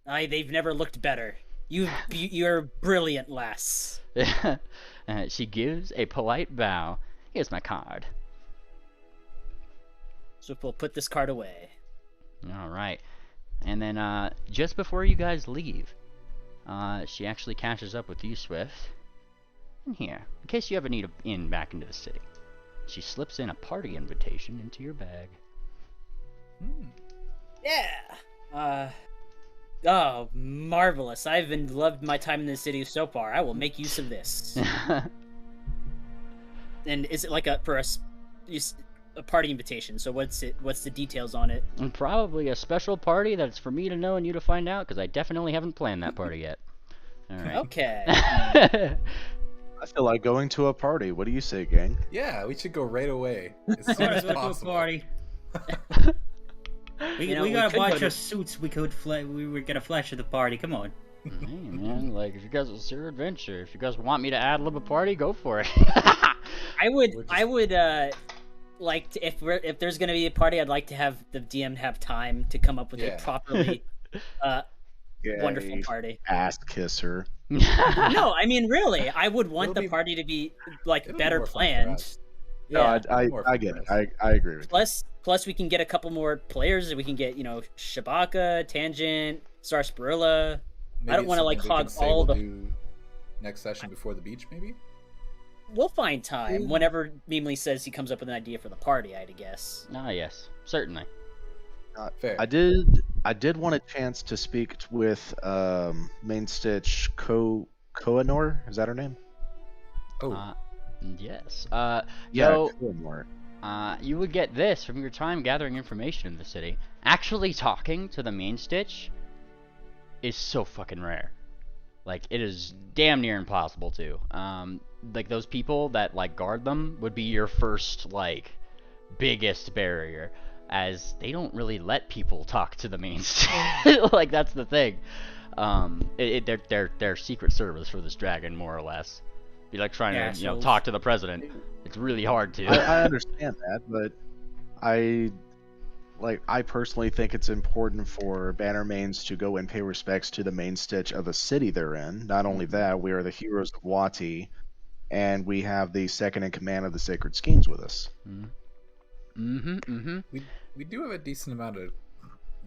They've never looked better. You're brilliant, lass. She gives a polite bow. Here's my card. So we'll put this card away. All right. And then just before you guys leave, she actually catches up with you, Swift. And here, in case you ever need an in back into the city, she slips in a party invitation into your bag. Yeah. Oh, marvelous. I've loved my time in the city so far. I will make use of this. And is it like a party invitation? So what's the details on it? And probably a special party that's for me to know and you to find out, because I definitely haven't planned that party yet. All right. Okay. I feel like going to a party. What do you say, gang? Yeah, we should go right away. As soon as possible. party. We got a bunch of suits we were gonna flash at the party. Come on. Hey man, like if you guys, it's your adventure. If you guys want me to ad lib a party, go for it. I would like to, if there's gonna be a party, I'd like to have the DM have time to come up with a properly wonderful party. Ass kisser. No, I mean really, I would want the party to be like better planned. Yeah, no, I get it. I agree with you. Plus, we can get a couple more players. We can get, Shabaka, Tangent, Sarsaparilla. I don't want to hog all the. Do next session before the beach, maybe. We'll find time whenever Meemly says he comes up with an idea for the party. I'd guess. Ah, yes, certainly. Fair. I did want a chance to speak with Main Stitch Koanor. Is that her name? Oh. Yes. Yeah, so, Koanor. you would get this from your time gathering information in the city. Actually talking to the Main Stitch is so fucking rare. Like, it is damn near impossible to. Like, those people that, guard them would be your first, biggest barrier, as they don't really let people talk to the Main Stitch. Like, that's the thing. They're Secret Service for this dragon, more or less. Be like trying to, talk to the president. It's really hard to. I understand that, but I personally think it's important for Bannermanes to go and pay respects to the Main Stitch of the city they're in. Not only that, we are the heroes of Wati, and we have the second in command of the Sacred Schemes with us. We do have a decent amount of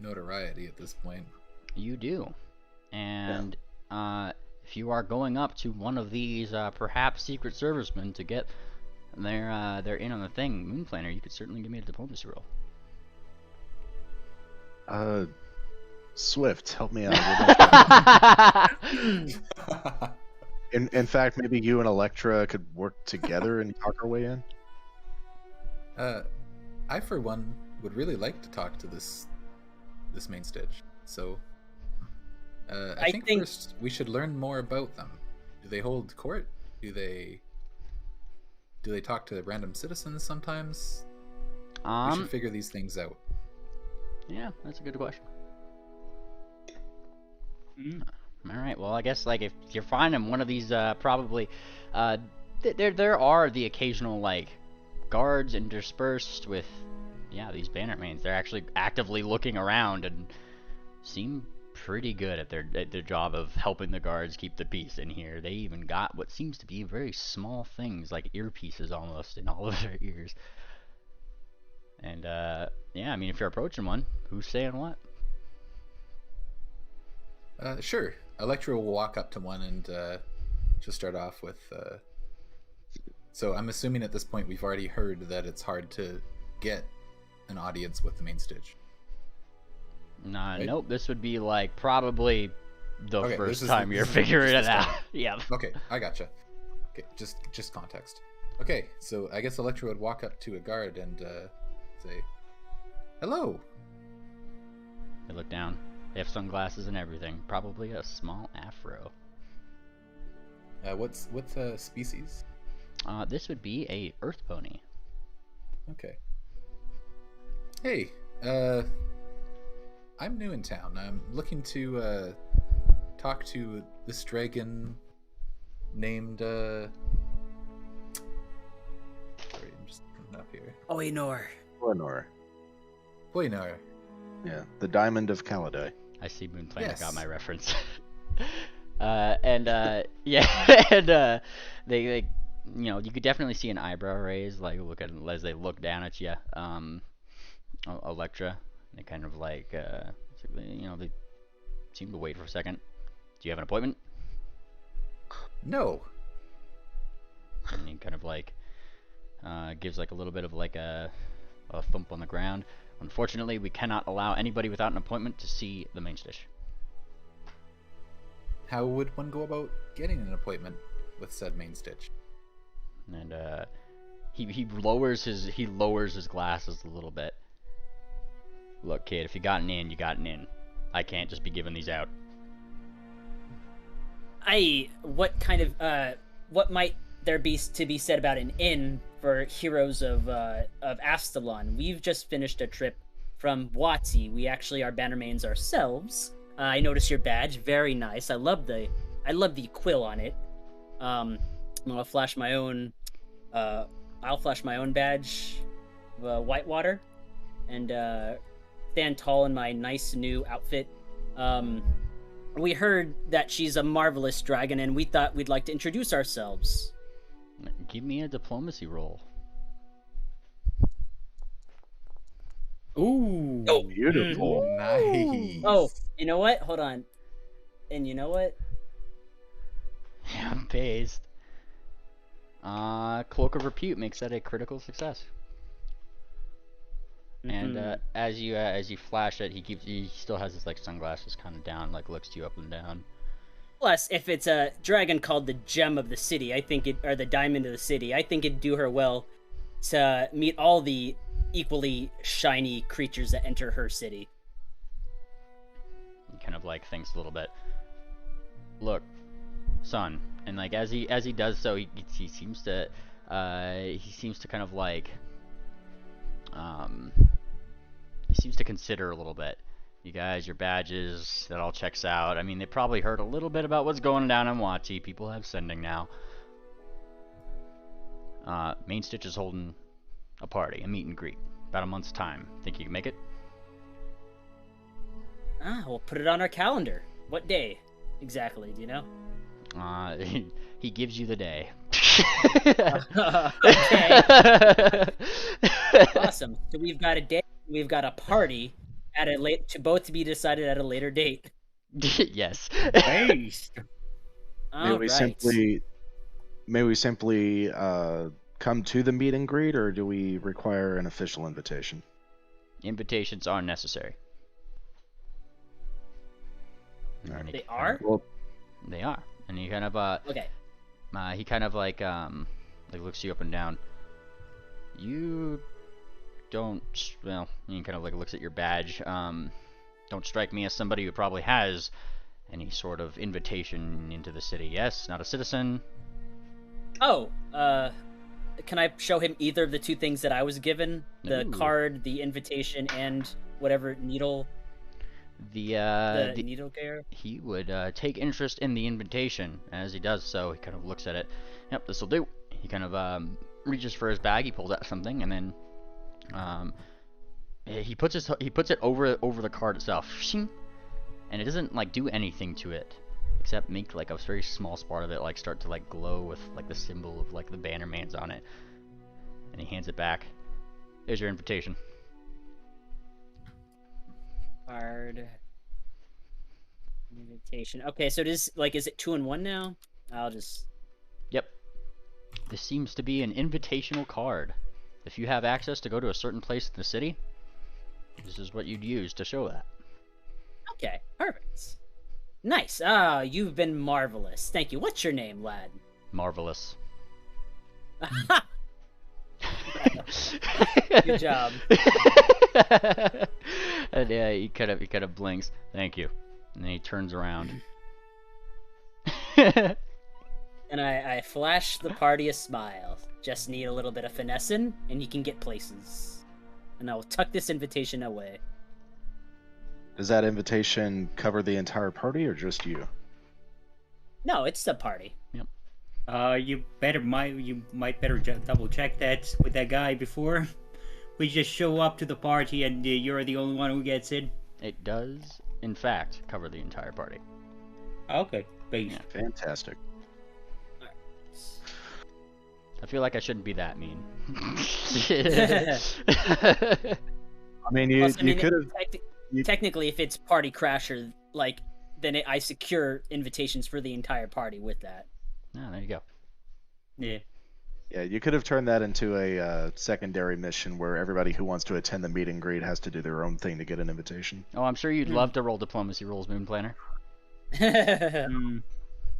notoriety at this point. You do, and if you are going up to one of these perhaps Secret Servicemen to get their in on the thing, Moon Planner, you could certainly give me a diplomacy roll. Swift, help me out. In fact, maybe you and Electra could work together and talk our way in. I for one would really like to talk to this Main Stitch. So I think first we should learn more about them. Do they hold court? Do they talk to random citizens sometimes? We should figure these things out. Yeah, that's a good question. All right. Well, I guess if you're finding one of these, probably there are the occasional guards interspersed with these Bannermanes. They're actually actively looking around and seem pretty good at their job of helping the guards keep the peace in here. They even got what seems to be very small things, like earpieces almost, in all of their ears. And, yeah, I mean, if you're approaching one, who's saying what? Sure. Electra will walk up to one and just start off with... So I'm assuming at this point we've already heard that it's hard to get an audience with the main stage. Right? Nope, this would be, like, probably the Okay, first time you're figuring it out. Yeah. Okay, I gotcha. Okay, just context. Okay, so I guess Electra would walk up to a guard and say, "Hello." They look down. They have sunglasses and everything. Probably a small afro. What's species? This would be a earth pony. Okay. Hey, I'm new in town. I'm looking to talk to this dragon named sorry, I'm just coming up here. Oinor. Eleanor. Boynar. Yeah, the Diamond of Kaladay. I see Moon Planet Yes. got my reference. Yeah, and they you know, you could definitely see an eyebrow raise, like as they look down at you, Electra. They kind of like, you know, they seem to wait for a second. Do you have an appointment? No. And he kind of like gives like a little bit of like a thump on the ground. Unfortunately, we cannot allow anybody without an appointment to see the main stage. How would one go about getting an appointment with said main stitch? And he lowers his glasses a little bit. Look, kid, if you got an in, you got an in. I can't just be giving these out. What kind of what might there be to be said about an inn for heroes of Astalon? We've just finished a trip from Wati. We actually are Bannermanes ourselves. I noticed your badge, very nice. I love the quill on it. I'll flash my own badge, Whitewater, and stand tall in my nice new outfit. We heard that she's a marvelous dragon, and we thought we'd like to introduce ourselves. Give me a diplomacy roll. Ooh. Oh, beautiful. Nice. Oh, you know what? Hold on. And you know what? Yeah, I'm phased. Cloak of Repute makes that a critical success. And as you flash it, he still has his like sunglasses kind of down, like looks to you up and down. Plus, if it's a dragon called the Gem of the City, or the Diamond of the City, I think it'd do her well to meet all the equally shiny creatures that enter her city. He kind of like thinks a little bit. Look, son, and like as he does so, he seems to kind of like he seems to consider a little bit. You guys, your badges, that all checks out. I mean, they probably heard a little bit about what's going down in Wati. People have sending now. Main Stitch is holding a party, a meet and greet, about a month's time. Think you can make it? We'll put it on our calendar. What day exactly? Do you know? He gives you the day. Okay. Awesome. So we've got a day. We've got a party at a to be decided at a later date. Yes. Nice. May we simply come to the meet and greet, or do we require an official invitation? Invitations are necessary. They are? Well, They are. And he kind of Okay. he kind of like looks you up and down. You don't, well, he kind of like looks at your badge. Don't strike me as somebody who probably has any sort of invitation into the city. Yes, not a citizen. Oh, can I show him either of the two things that I was given? The Ooh. card, the invitation, and whatever needle, the The needle gear? he would take interest in the invitation. As he does so, he kind of looks at it. Yep, this will do. He kind of reaches for his bag. He pulls out something, and then he puts it over the card itself. Shing. and it doesn't like do anything to it except make like a very small spot of it like start to like glow with like the symbol of like the Bannermanes on it. And he hands it back. Here's your invitation. Card. Invitation. Okay, so it is like, is it 2 in 1 now? I'll just. Yep. This seems to be an invitational card. If you have access to go to a certain place in the city, this is what you'd use to show that. Okay, perfect. Nice. Ah, you've been marvelous. Thank you. What's your name, lad? Marvelous. Good job. And yeah, he kind of blinks. Thank you. And then he turns around. And I flash the party a smile. Just need a little bit of finessing, and you can get places. And I will tuck this invitation away. Does that invitation cover the entire party or just you? No, it's the party. Yep. You might better double check that with that guy before we just show up to the party and you're the only one who gets in. It does, in fact, cover the entire party. Okay, great. Yeah. Fantastic. I feel like I shouldn't be that mean. I mean, you could have. Technically, if it's Party Crasher, like, then I secure invitations for the entire party with that. Oh, there you go. Yeah. Yeah, you could have turned that into a secondary mission where everybody who wants to attend the meet and greet has to do their own thing to get an invitation. Oh, I'm sure you'd love to roll diplomacy rolls, Moon Planner.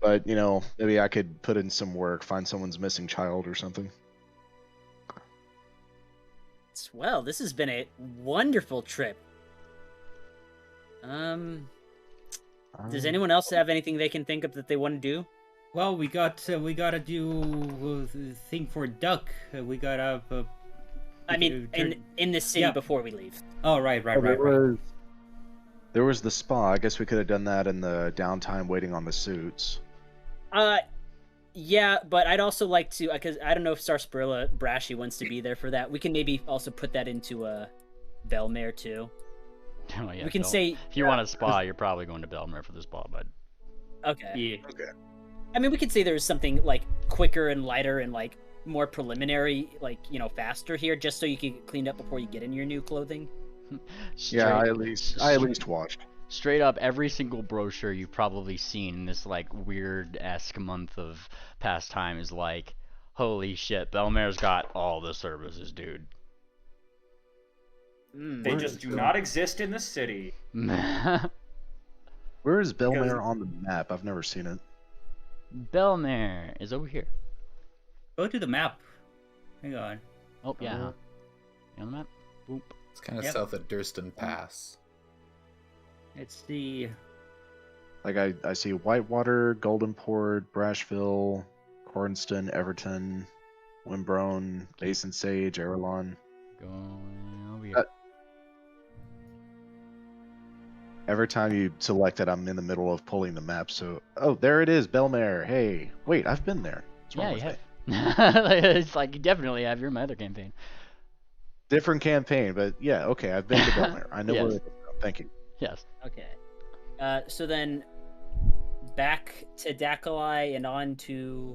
But, you know, maybe I could put in some work, find someone's missing child or something. Well, this has been a wonderful trip. Does anyone else have anything they can think of that they want to do? Well, we gotta do thing for Duck. We gotta. I mean, in the city before we leave. Oh, right. There was the spa. I guess we could have done that in the downtime waiting on the suits. Yeah, but I'd also like to, because I don't know if Sarsaparilla Brashy wants to be there for that. We can maybe also put that into Belmare too. Oh, yeah, we can say if you want a spa, you're probably going to Belmare for the spa, bud. Okay. Yeah. Okay. I mean, we could say there's something like quicker and lighter and like more preliminary, like, you know, faster here, just so you can get cleaned up before you get in your new clothing. Yeah, I at least watched. Straight up, every single brochure you've probably seen in this like weird-esque month of pastime is like, holy shit, Belmare's got all the services, dude. They just do not exist in the city. Where is Belmare on the map? I've never seen it. Belmare is over here. Go to the map. Hang on. Oh, yeah. Huh? You on the map? Boop. It's kind of south of Durston Pass. It's the... Like, I see Whitewater, Goldenport, Brashville, Cornston, Everton, Wimbrone, Basin Sage, Airlawn. Going over here. Every time you select it, I'm in the middle of pulling the map, so... Oh, there it is, Belmare. Hey. Wait, I've been there. What's wrong Yeah, with you me? have. It's like, you definitely have. You're in my other campaign. Different campaign, but yeah, okay, I've been to Belmare. I know Yes. where it is. Thank you. Yes. Okay. So then back to Dakalai and on to...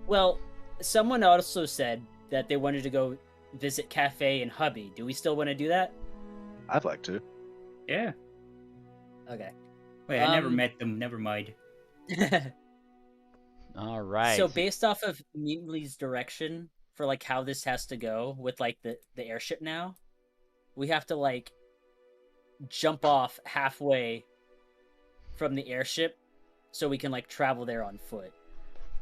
Well, someone also said that they wanted to go visit Cafe and Hubby. Do we still want to do that? I'd like to. Yeah. Okay. Wait, I never met them. Never mind. All right. So based off of Neatly's direction for like how this has to go with like the airship now, we have to like jump off halfway from the airship so we can like travel there on foot.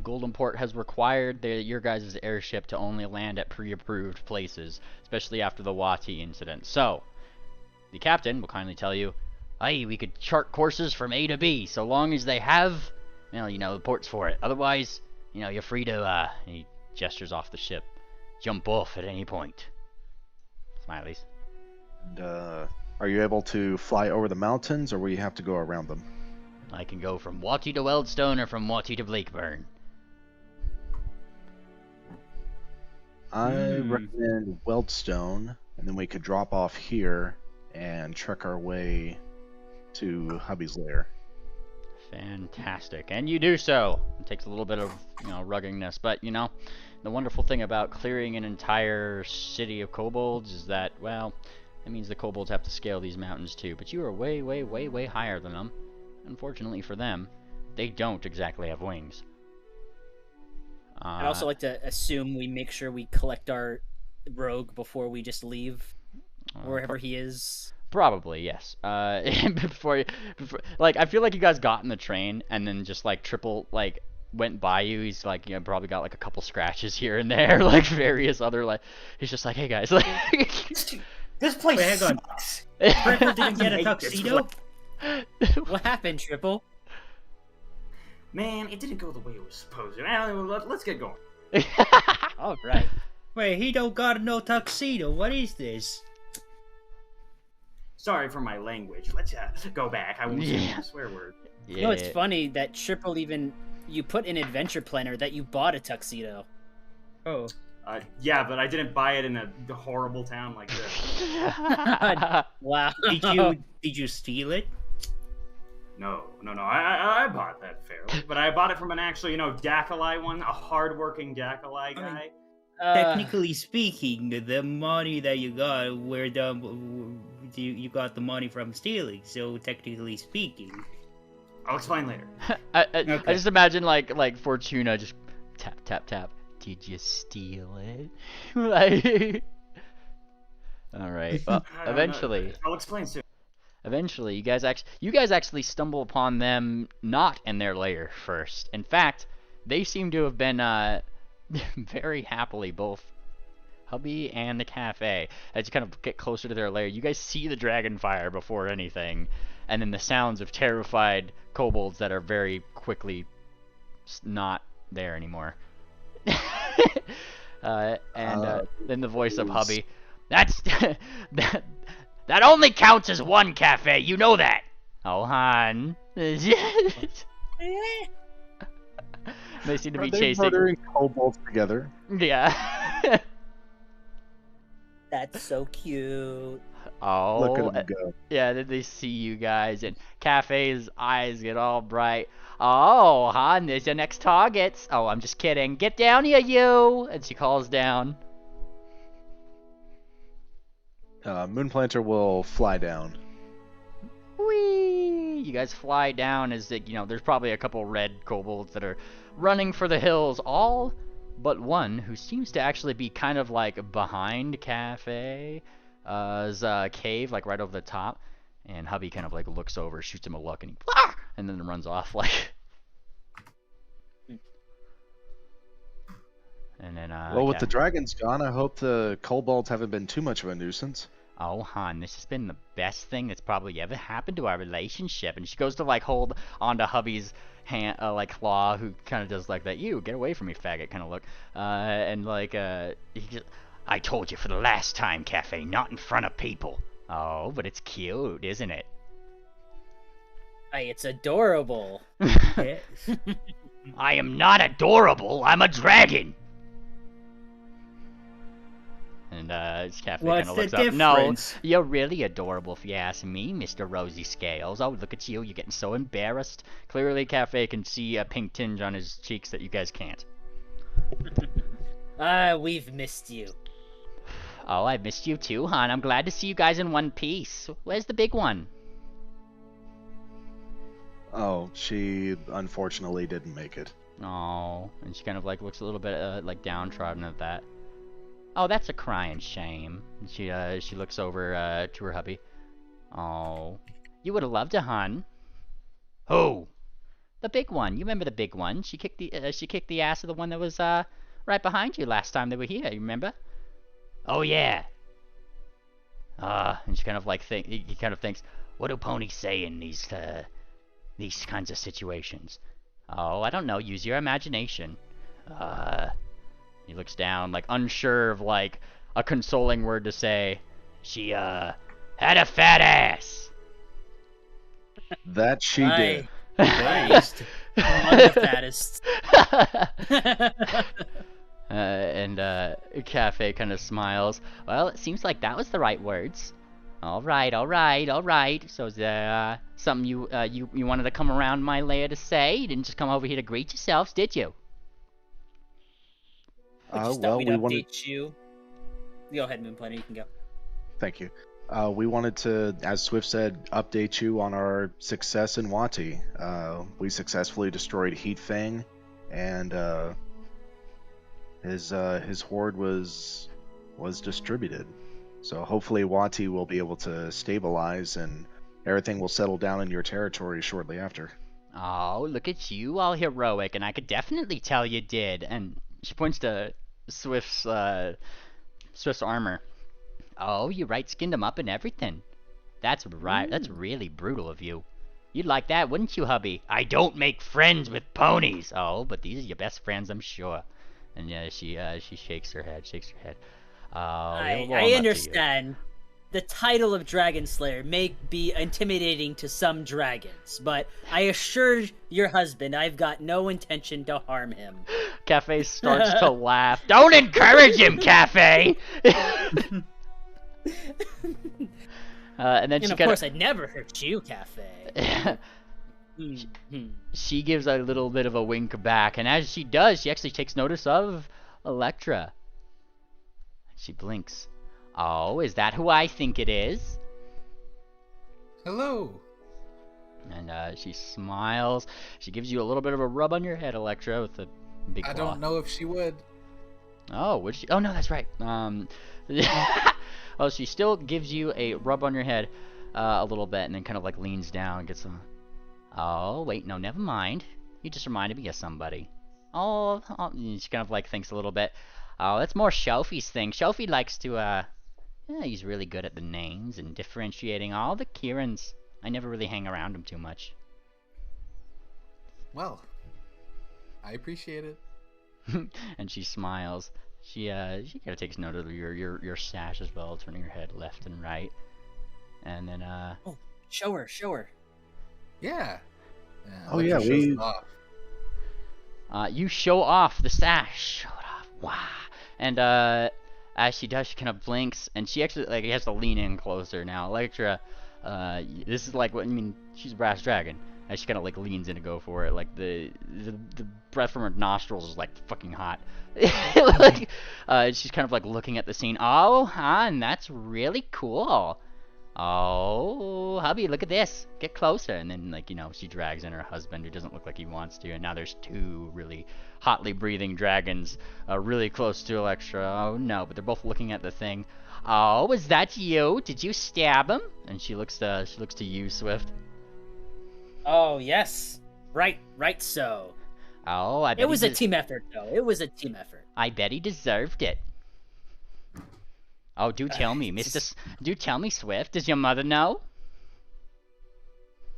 Goldenport has required your guys' airship to only land at pre-approved places, especially after the Wati incident. So, the captain will kindly tell you, hey, we could chart courses from A to B, so long as they have, well, you know, the ports for it. Otherwise, you know, you're free to, he gestures off the ship, jump off at any point. Smileys. And, are you able to fly over the mountains, or will you have to go around them? I can go from Wati to Weldstone or from Wati to Blakeburn. I recommend Weldstone, and then we could drop off here and trek our way to hubby's lair. Fantastic, and you do so. It takes a little bit of, ruggingness, but the wonderful thing about clearing an entire city of kobolds is that, well, it means the kobolds have to scale these mountains too. But you are way, way, way, way higher than them. Unfortunately for them, they don't exactly have wings. I'd also like to assume we make sure we collect our rogue before we just leave wherever he is. Probably, yes. Before, I feel like you guys got in the train and then just triple went by you. He's probably got a couple scratches here and there, various other he's just hey guys, This place Wait, hang on. sucks. Triple didn't get a tuxedo? What happened, Triple? Man, it didn't go the way it was supposed to. Let's get going. All right. Wait, he don't got no tuxedo. What is this? Sorry for my language. Let's go back. I won't say a swear word. You know, it's funny that Triple you put in Adventure Planner that you bought a tuxedo. Oh. Yeah, but I didn't buy it in a horrible town like this. Wow. Did you steal it? No. I bought that fairly, but I bought it from an actual, Dakalai one, a hardworking Dakalai guy. Technically speaking, the money that you got, you got the money from stealing. So technically speaking, I'll explain later. I just imagine Fortuna just tap tap tap. Did you steal it? All right. Well, eventually. I'll explain soon. Eventually, you guys actually stumble upon them not in their lair first. In fact, they seem to have been very happily, both hubby and the cafe, as you kind of get closer to their lair. You guys see the dragon fire before anything, and then the sounds of terrified kobolds that are very quickly not there anymore. Then the voice of hubby. That's that only counts as one cafe. You know that. Oh, hon. They seem to be chasing. Murdering kobolds together. Yeah. That's so cute. Oh, Look at them go. Yeah, then they see you guys, and Cafe's eyes get all bright. Oh, hon, there's your next targets. Oh, I'm just kidding. Get down here, you! And she calls down. Moonplanter will fly down. Whee! You guys fly down as there's probably a couple red kobolds that are running for the hills, all but one who seems to actually be kind of behind Cafe's cave, right over the top. And hubby kind of looks over, shoots him a look, and then runs off And then well, with the dragons gone, I hope the kobolds haven't been too much of a nuisance. Oh, hon, this has been the best thing that's probably ever happened to our relationship. And she goes to hold onto hubby's hand, claw, who kind of does that. You get away from me, faggot, kind of look. He just, I told you for the last time, Cafe, not in front of people. Oh, but it's cute, isn't it? Hey, it's adorable. I am not adorable. I'm a dragon. And Cafe kind of looks up. No, you're really adorable if you ask me, Mr. Rosy Scales. Oh, look at you. You're getting so embarrassed. Clearly, Cafe can see a pink tinge on his cheeks that you guys can't. We've missed you. Oh, I missed you too, hon. I'm glad to see you guys in one piece. Where's the big one? Oh, she unfortunately didn't make it. Oh, and she kind of looks a little bit downtrodden at that. Oh, that's a crying shame. And she looks over to her hubby. Oh, you would have loved a hon. Who? The big one. You remember the big one? She kicked the ass of the one that was right behind you last time they were here. You remember? Oh yeah. And she kind of he kind of thinks, what do ponies say in these kinds of situations? Oh, I don't know. Use your imagination. He looks down, unsure of a consoling word to say. She had a fat ass. That she did. Nice. I'm the fattest. And Cafe kind of smiles. Well, it seems like that was the right words. All right. So Something you wanted to come around my lair to say? You didn't just come over here to greet yourselves, did you? We just thought Well, we'd we update wanted. you. Go ahead, Moonplanet. You can go. Thank you. We wanted to, as Swift said, update you on our success in Wati. We successfully destroyed Heat Fang, and his horde was distributed. So hopefully Wati will be able to stabilize, and everything will settle down in your territory shortly after. Oh, look at you, all heroic, and I could definitely tell you did. And she points to Swift's armor. Oh, you right skinned him up and everything. That's right. That's really brutal of you. You'd like that, wouldn't you, hubby? I don't make friends with ponies. Oh, but these are your best friends, I'm sure. And yeah, she shakes her head. Oh, I understand. The title of Dragon Slayer may be intimidating to some dragons, but I assure your husband I've got no intention to harm him. Cafe starts to laugh. Don't encourage him, Cafe! And then of course, I'd never hurt you, Cafe. She gives a little bit of a wink back, and as she does, she actually takes notice of Electra. She blinks. Oh, is that who I think it is? Hello. And she smiles. She gives you a little bit of a rub on your head, Electra, with a big claw. I don't know if she would. Oh, would she? Oh, no, that's right. Oh, she still gives you a rub on your head a little bit, and then kind of like leans down and gets some... Oh, wait, no, never mind. You just reminded me of somebody. Oh, she kind of like thinks a little bit. Oh, that's more Shofi's thing. Shofi likes to, yeah, he's really good at the names and differentiating all the Kirans. I never really hang around him too much. Well, I appreciate it. And she smiles. She kind of takes note of your sash as well, turning her head left and right. And then, Oh, show her. Yeah. Oh, yeah, shows it off. You show off the sash. Show it off. Wow. And as she does, she kind of blinks, and she actually like has to lean in closer now. Electra, this is like what I mean. She's a brass dragon. As she kind of like leans in to go for it, like the breath from her nostrils is like fucking hot. Like, she's kind of like looking at the scene. Oh, and that's really cool. Oh, hubby, look at this. Get closer. And then, like, you know, she drags in her husband who doesn't look like he wants to. And now there's two really hotly breathing dragons really close to Electra. Oh, no, but they're both looking at the thing. Oh, is that you? Did you stab him? And she looks to you, Swift. Oh, yes. Right so. Oh, I bet it was a team effort, though. It was a team effort. I bet he deserved it. Oh, do tell me, do tell me, Swift. Does your mother know?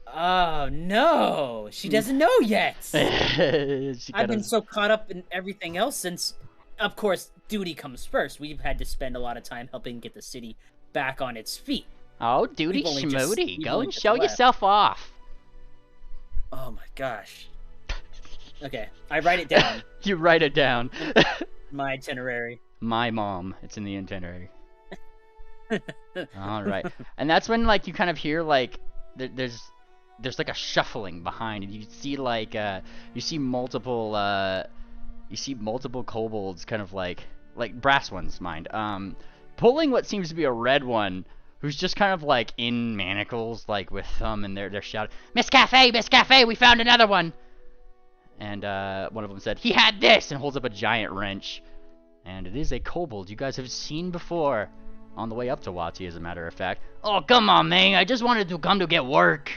Oh, no. She doesn't know yet. I've been of... so caught up in everything else since, of course, duty comes first. We've had to spend a lot of time helping get the city back on its feet. Oh, duty schmoody. Go and show yourself off. Oh, my gosh. Okay, I write it down. You write it down. My itinerary. My mom. It's in the itinerary. All right, and that's when like you kind of hear like there's like a shuffling behind, and you see like you see multiple kobolds, kind of like brass ones, mind, pulling what seems to be a red one, who's just kind of like in manacles, like with them, and they're shouting, Miss Cafe, we found another one. And one of them said, he had this, and holds up a giant wrench, and it is a kobold you guys have seen before. On the way up to Wati, as a matter of fact. Oh, come on, man. I just wanted to come to get work.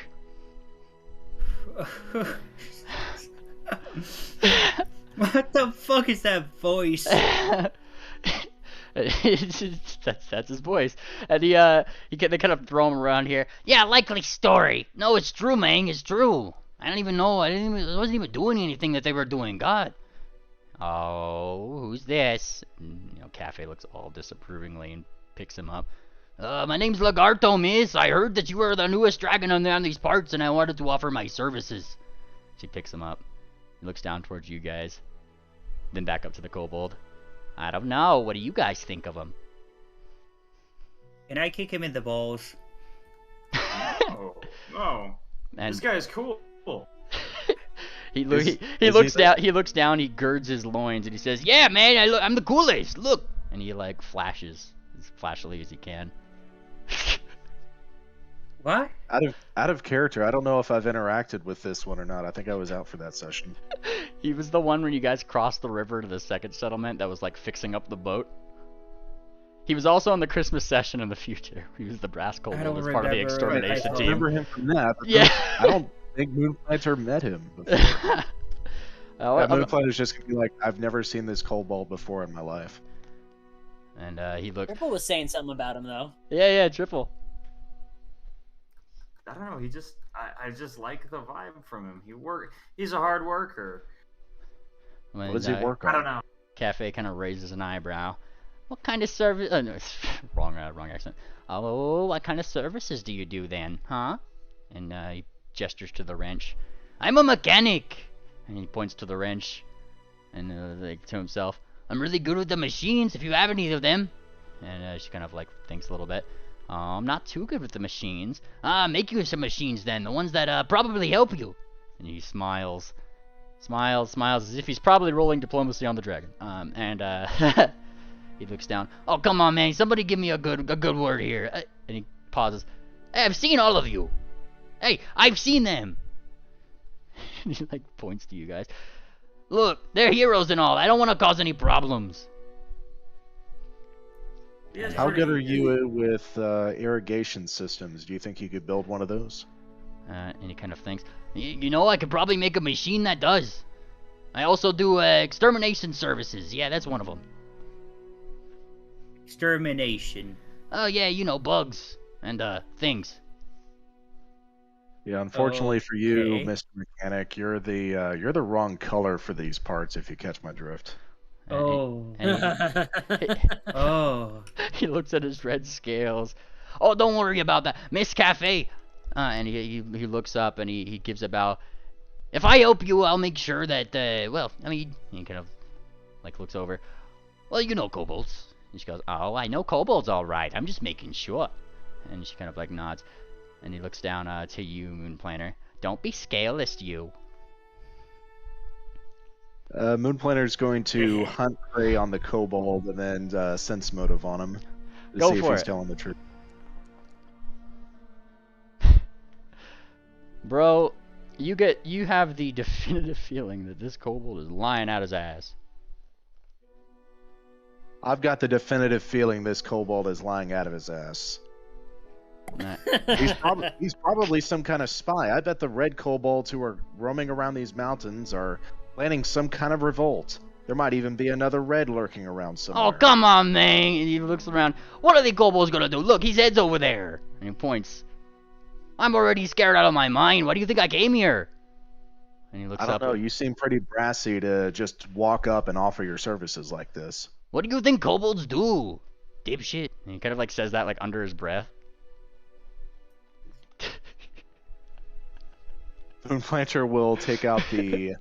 What the fuck is that voice? That's his voice. And they kind of throw him around here. Yeah, likely story. No, it's true, man. It's true. I don't even know. I wasn't even doing anything that they were doing. God. Oh, who's this? And, you know, Cafe looks all disapprovingly and picks him up. My name's Lagarto, miss. I heard that you were the newest dragon on these parts, and I wanted to offer my services. She picks him up. He looks down towards you guys. Then back up to the kobold. I don't know. What do you guys think of him? Can I kick him in the balls? Oh. And This guy's cool. he Is looks he down. He looks down. He girds his loins and he says, "Yeah, man, I'm the coolest. Look!" And he like flashes as flashily as he can. What? Out of character, I don't know if I've interacted with this one or not. I think I was out for that session. He was the one when you guys crossed the river to the second settlement that was like fixing up the boat. He was also on the Christmas session in the future. He was the brass kobold don't as part of the remember. extermination I I team. remember him from that. But Yeah. I don't think Moonplanter met him before. Moonplanter's just gonna be like, I've never seen this kobold before in my life. And he looked. Triple was saying something about him though. Yeah, Triple. I don't know. He just, I just like the vibe from him. He's a hard worker. When, What does he work on? I don't know. Cafe kind of raises an eyebrow. What kind of service? No, wrong accent. Oh, what kind of services do you do then, huh? And he gestures to the wrench. I'm a mechanic. And he points to the wrench, and like to himself, I'm really good with the machines. If you have any of them. And she kind of like thinks a little bit. I'm not too good with the machines. Make you some machines then, the ones that probably help you. And he smiles as if he's probably rolling diplomacy on the dragon. He looks down. Oh, come on, man! Somebody give me a good word here. And he pauses. Hey, I've seen all of you. Hey, I've seen them. And he like points to you guys. Look, they're heroes and all. I don't want to cause any problems. How good are you with irrigation systems? Do you think you could build one of those? And he kind of thinks, you know, I could probably make a machine that does. I also do extermination services. Yeah, that's one of them. Extermination. Oh yeah, you know, bugs and things. Yeah, unfortunately for you, Okay. Mr. Mechanic, you're the wrong color for these parts. If you catch my drift. Oh. And Oh. he looks at his red scales. Oh, don't worry about that, Miss Cafe. And he looks up and he gives a bow. If I help you, I'll make sure that well, I mean, he kind of like looks over. Well, you know kobolds. And she goes, oh, I know kobolds all right. I'm just making sure. And she kind of like nods. And he looks down to you, Moonplanter. Don't be scaleless, you. Moonplanter's going to hunt prey on the kobold and then sense motive on him to Go see if for he's it. telling the truth. Bro, you have the definitive feeling that this kobold is lying out his ass. I've got the definitive feeling this kobold is lying out of his ass. Nah. He's probably some kind of spy. I bet the red kobolds who are roaming around these mountains are planning some kind of revolt. There might even be another red lurking around somewhere. Oh, come on, man. And he looks around. What are the kobolds gonna do? Look, his head's over there. And he points. I'm already scared out of my mind. Why do you think I came here? And he looks I don't up. know. You seem pretty brassy to just walk up and offer your services like this. What do you think kobolds do? Dipshit. And he kind of like says that like under his breath. Moonplanter will take out the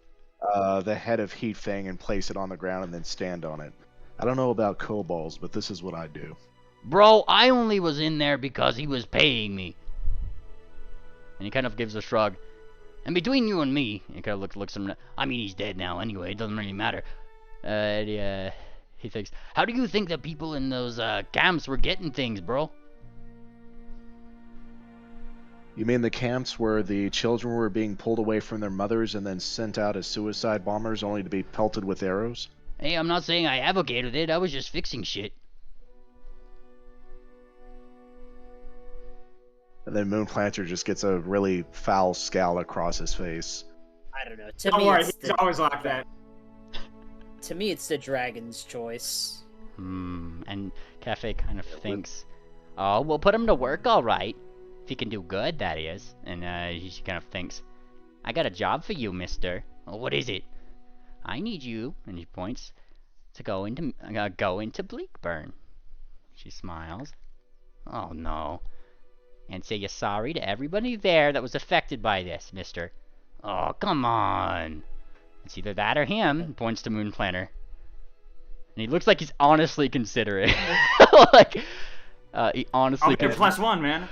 head of Heatfang and place it on the ground and then stand on it. I don't know about kobolds, but this is what I do. Bro, I only was in there because he was paying me. And he kind of gives a shrug. And between you and me, he kind of looks at him. I mean, he's dead now anyway. It doesn't really matter. He thinks, how do you think the people in those camps were getting things, bro? You mean the camps where the children were being pulled away from their mothers and then sent out as suicide bombers only to be pelted with arrows? Hey, I'm not saying I advocated it. I was just fixing shit. And then Moonplanter just gets a really foul scowl across his face. I don't know. To Don't me, worry, it's he's always like that. to me, it's the dragon's choice. And Cafe kind of thinks, oh, we'll put him to work all right. If he can do good, that is. And she kind of thinks, I got a job for you, mister. Oh, what is it? I need you, and he points, to go into Bleakburn. She smiles. Oh, no. And say you're sorry to everybody there that was affected by this, mister. Oh, come on. It's either that or him, points to Moonplanter. And he looks like he's honestly considering. Like, he honestly I'll get +1, man.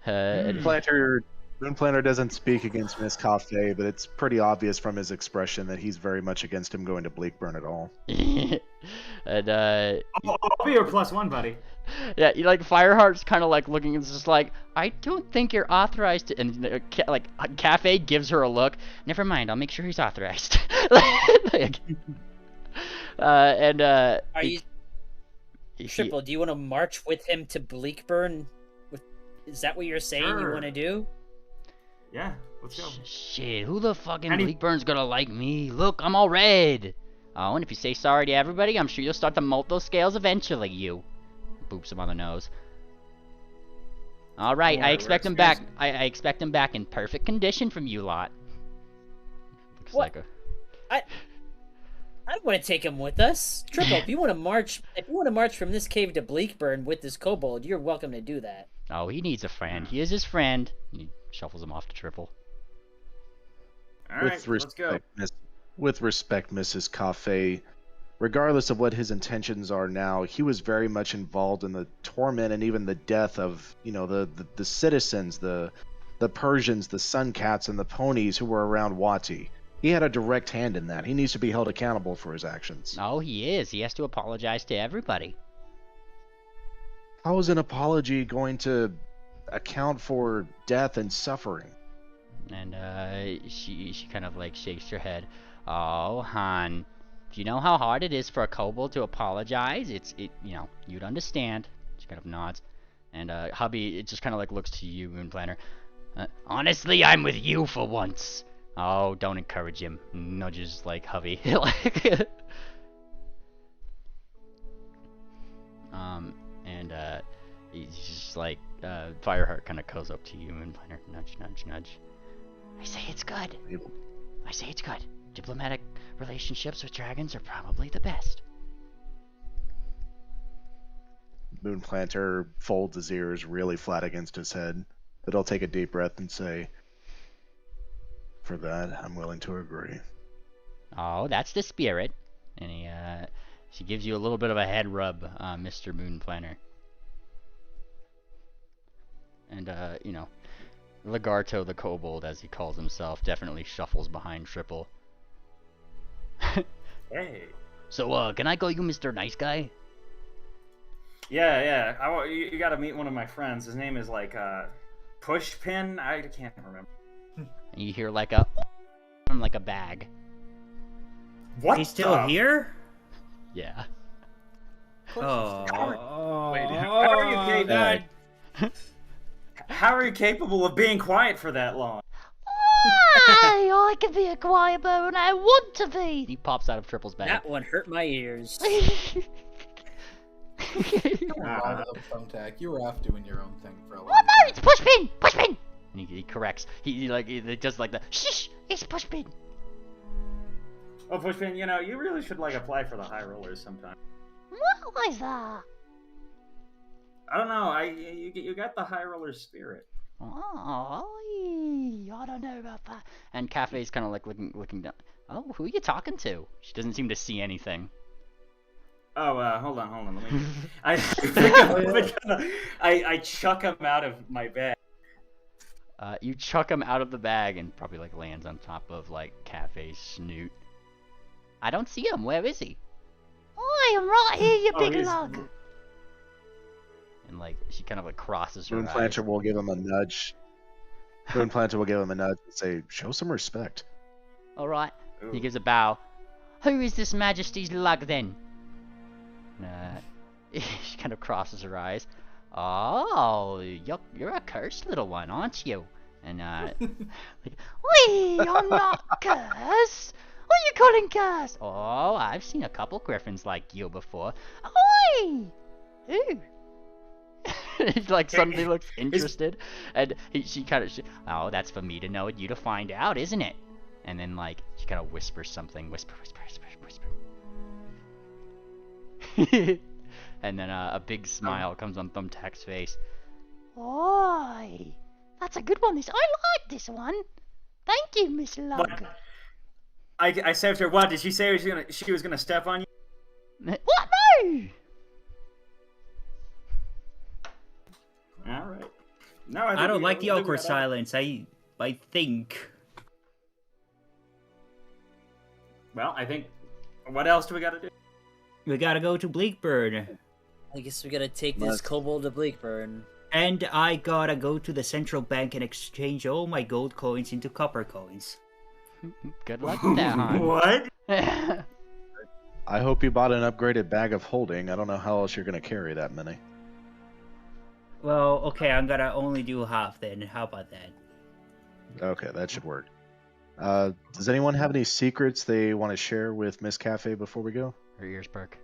and Moonplanter Moonplanter doesn't speak against Miss Cafe, but it's pretty obvious from his expression that he's very much against him going to Bleakburn at all. And I'll be your +1, buddy. yeah, you like Fireheart's kind of like looking. It's just like, I don't think you're authorized to. And like Cafe gives her a look. Never mind, I'll make sure he's authorized. Like, Are you he- Triple? Do you want to march with him to Bleakburn? Is that what you're saying you Sure. want to do? Yeah, let's go. Shit, who the fucking Any- Bleakburn's gonna like me? Look, I'm all red. Oh, and if you say sorry to everybody, I'm sure you'll start to molt those scales eventually, you. Boops him on the nose. Alright, I Alright, expect we're him back. I expect him back in perfect condition from you lot. Looks What? like a... I don't want to take him with us. Triple, if you want to march from this cave to Bleakburn with this kobold, you're welcome to do that. Oh, he needs a friend. He is his friend. He shuffles him off to Triple. All right, let's go. With respect, Mrs. Cafe, regardless of what his intentions are now, he was very much involved in the torment and even the death of, the citizens, the Persians, the Sun Cats, and the ponies who were around Wati. He had a direct hand in that. He needs to be held accountable for his actions. Oh, he is. He has to apologize to everybody. How is an apology going to account for death and suffering? And she kind of like shakes her head. Oh, hon, do you know how hard it is for a kobold to apologize? You'd understand. She kind of nods. And hubby, it just kind of like looks to you, Moonplanter. Honestly, I'm with you for once. Oh, don't encourage him. Nudges like hubby. He's just like Fireheart kind of goes up to you, Moonplanter. Nudge, nudge, nudge. I say it's good. I say it's good. Diplomatic relationships with dragons are probably the best. Moonplanter folds his ears really flat against his head, but he'll take a deep breath and say, "For that, I'm willing to agree." Oh, that's the spirit. And she gives you a little bit of a head rub, Mr. Moonplanter. And Lagarto the Kobold, as he calls himself, definitely shuffles behind Triple. Hey. So, can I call you Mr. Nice Guy? Yeah. You got to meet one of my friends. His name is like Pushpin. I can't remember. And you hear like a from like a bag. What? He's still here? Yeah. Oh. How are you capable? How are you capable of being quiet for that long? I can be a quiet bird when I want to be. He pops out of Triple's bag. That one hurt my ears. Thumbtack, you were off doing your own thing for a long Oh time. no, it's Pushpin! Pushpin! And he corrects. He does like the shh. It's Pushpin. Oh, Pushpin, you really should apply for the high rollers sometime. What was that? I don't know. You got the high roller spirit. Oh, I don't know about that. And Cafe's kind of like looking down. Oh, who are you talking to? She doesn't seem to see anything. Oh, hold on. Let me. I chuck him out of my bed. You chuck him out of the bag and probably like lands on top of like Cafe's snoot. I don't see him. Where is he? I am right here, you big lug. And like she kind of like crosses her eyes. Moonplanter will give him a nudge. Moonplanter will give him a nudge and say, "Show some respect." All right. Ooh. He gives a bow. Who is this Majesty's lug then? She kind of crosses her eyes. Oh, you're a cursed little one, aren't you? And like, I'm not cursed. What are you calling cursed? Oh, I've seen a couple griffins like you before. Oi! Ooh. He like suddenly looks interested, and she kind of, oh, that's for me to know, you to find out, isn't it? And then like she kind of whispers something, whisper. And then a big smile comes on Thumbtack's face. Oi, that's a good one. I like this one. Thank you, Miss Lug. What? I said to her, what? Did she say she was gonna step on you? What? No. All right. No, I don't like the I think we awkward got all- silence. I think. Well, I think. What else do we got to do? We gotta go to Bleakburn. I guess we gotta take this Must- kobold to Bleakburn. And I gotta go to the central bank and exchange all my gold coins into copper coins. Good luck with that, hon. What? I hope you bought an upgraded bag of holding. I don't know how else you're going to carry that many. Well, okay, I'm gonna only do half then. How about that? Okay, that should work. Does anyone have any secrets they want to share with Miss Cafe before we go? Her ears perk.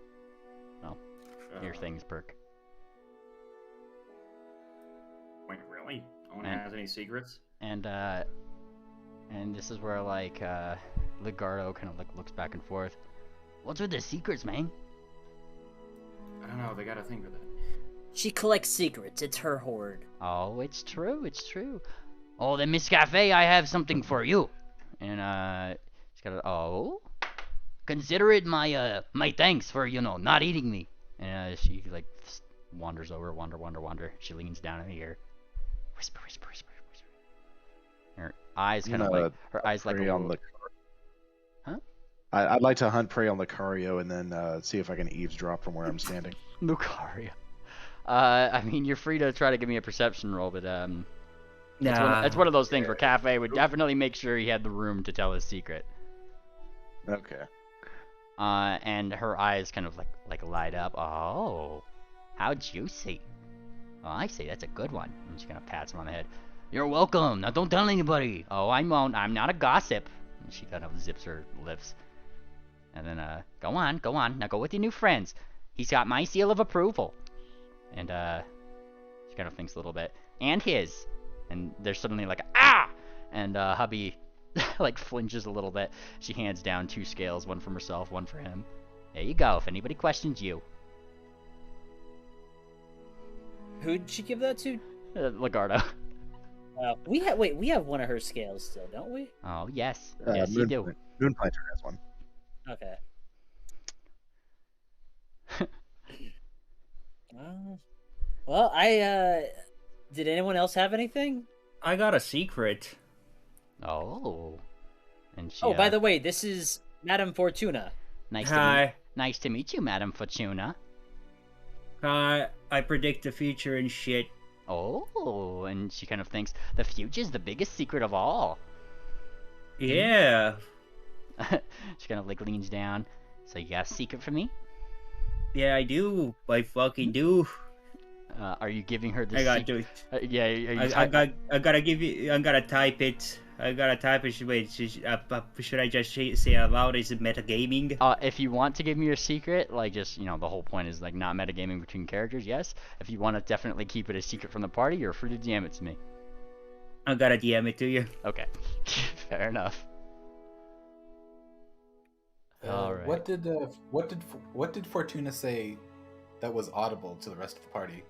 Ear things perk. Wait, really? No one And- has any secrets? And this is where like Legardo kind of like looks back and forth. What's with the secrets, man? I don't know. They got to think of that. She collects secrets. It's her hoard. Oh, it's true, it's true. Oh, then Miss Cafe, I have something for you. And she's got a, oh, consider it my my thanks for not eating me. And she like wanders over, wander. She leans down in the ear, whisper. Her eyes kind of like her eyes like a Prey on little... the... I'd like to hunt prey on Lucario and then see if I can eavesdrop from where I'm standing. Lucario. I mean, you're free to try to give me a perception roll, but it's one of those things where Cafe would definitely make sure he had the room to tell his secret. Okay. And her eyes kind of like light up. Oh, how juicy. Oh, I see. That's a good one. And she kind of pats him on the head. You're welcome. Now don't tell anybody. Oh, I won't. I'm not a gossip. And she kind of zips her lips. And then, go on. Now go with your new friends. He's got my seal of approval. And, she kind of thinks a little bit. And his. And there's suddenly like, ah! And, hubby, like, flinches a little bit. She hands down 2 scales, one for herself, one for him. There you go, if anybody questions you. Who'd she give that to? Legardo. We have one of her scales still, don't we? Oh, yes. Yes, you do. Moonplanter has one. Okay. Well, did anyone else have anything? I got a secret. Oh. And she, By the way, this is Madame Fortuna. Hi. Nice to meet you, Madame Fortuna. I predict the future and shit. Oh, and she kind of thinks, the future's the biggest secret of all. Yeah. She kind of like leans down. So you got a secret for me? Yeah, I do. I fucking do. Are you giving her the I gotta secret? do it. Yeah, are you I gotta give you. I gotta type it. I gotta type it. Wait, should I just say out loud? Is it metagaming? If you want to give me your secret, like just, the whole point is like not metagaming between characters, yes. If you want to definitely keep it a secret from the party, you're free to DM it to me. I gotta DM it to you. Okay. Fair enough. All right. What did Fortuna say that was audible to the rest of the party?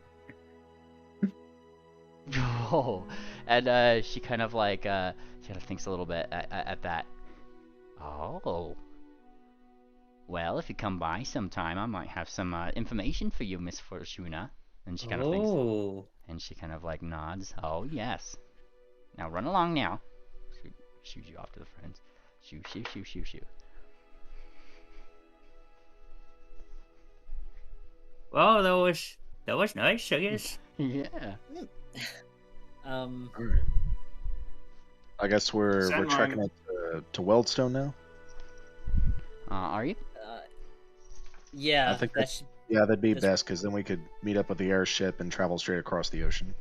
Oh, and she kind of like thinks a little bit at that. Oh. Well, if you come by sometime, I might have some information for you, Miss Fortuna. And she kind of thinks, and she kind of like nods. Oh yes. Now run along now. Shoot you off to the friends. Shoo. Well, that was nice, I guess. Yeah. Alright. I guess we're Send trekking mine. it to Weldstone now. Are you? Yeah, I think that should... Yeah, that'd be This- best because then we could meet up with the airship and travel straight across the ocean.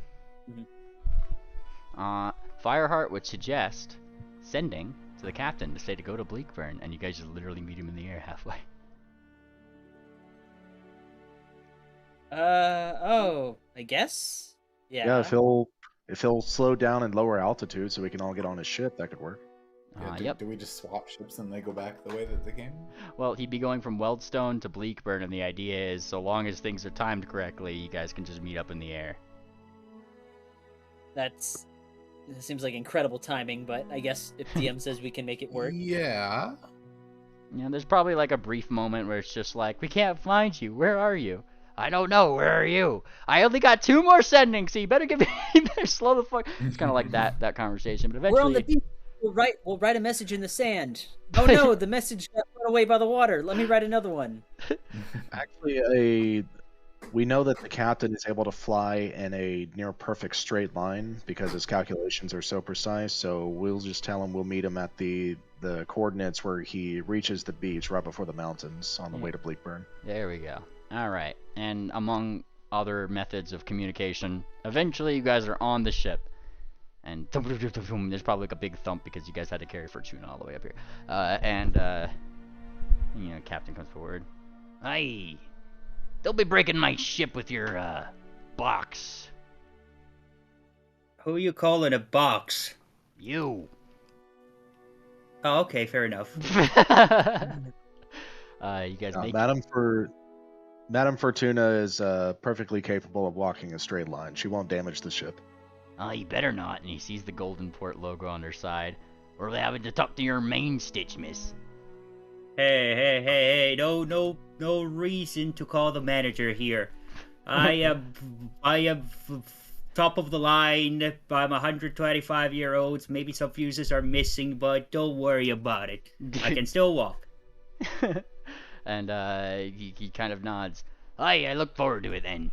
Fireheart would suggest sending to the captain to say to go to Bleakburn, and you guys just literally meet him in the air halfway. I guess. Yeah, if he'll slow down and lower altitude so we can all get on his ship, that could work. Yeah, Yep. Do we just swap ships and they go back the way that they came? Well, he'd be going from Weldstone to Bleakburn, and the idea is, so long as things are timed correctly, you guys can just meet up in the air. That seems like incredible timing, but I guess if DM says we can make it work. Yeah. There's probably like a brief moment where it's just like, we can't find you. Where are you? I don't know. Where are you? I only got 2 more sendings, so you better give me. You better slow the fuck. It's kind of like that conversation, but We're on the eventually. beach. We'll write a message in the sand. Oh no, the message got put away by the water. Let me write another one. Actually, we know that the captain is able to fly in a near perfect straight line because his calculations are so precise. So we'll just tell him we'll meet him at the coordinates where he reaches the beach right before the mountains on the way to Bleakburn. There we go. All right. And among other methods of communication, eventually you guys are on the ship. And there's probably like a big thump because you guys had to carry Fortuna all the way up here. Captain comes forward. Aye. Don't be breaking my ship with your, box. Who you calling a box? You. Oh, okay, fair enough. You guys make... Madame Fortuna is perfectly capable of walking a straight line. She won't damage the ship. Oh, you better not. And he sees the Golden Port logo on their side. Or they having to talk to your main stitch, miss. Hey, no reason to call the manager here. I am top of the line. I'm 125-year-old. Maybe some fuses are missing, but don't worry about it. I can still walk. And he kind of nods. Aye, I look forward to it then.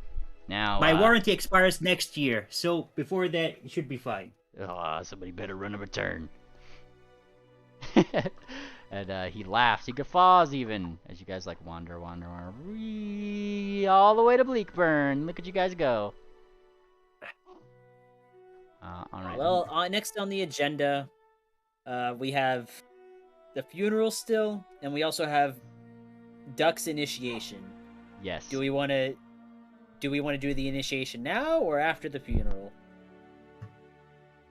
Now My warranty expires next year, so before that, it should be fine. Somebody better run a return. And he laughs. He guffaws even as you guys like wander all the way to Bleakburn. Look at you guys go. All right. Well, next on the agenda, we have the funeral still, and we also have Duck's initiation. Yes. Do we want to do the initiation now or after the funeral?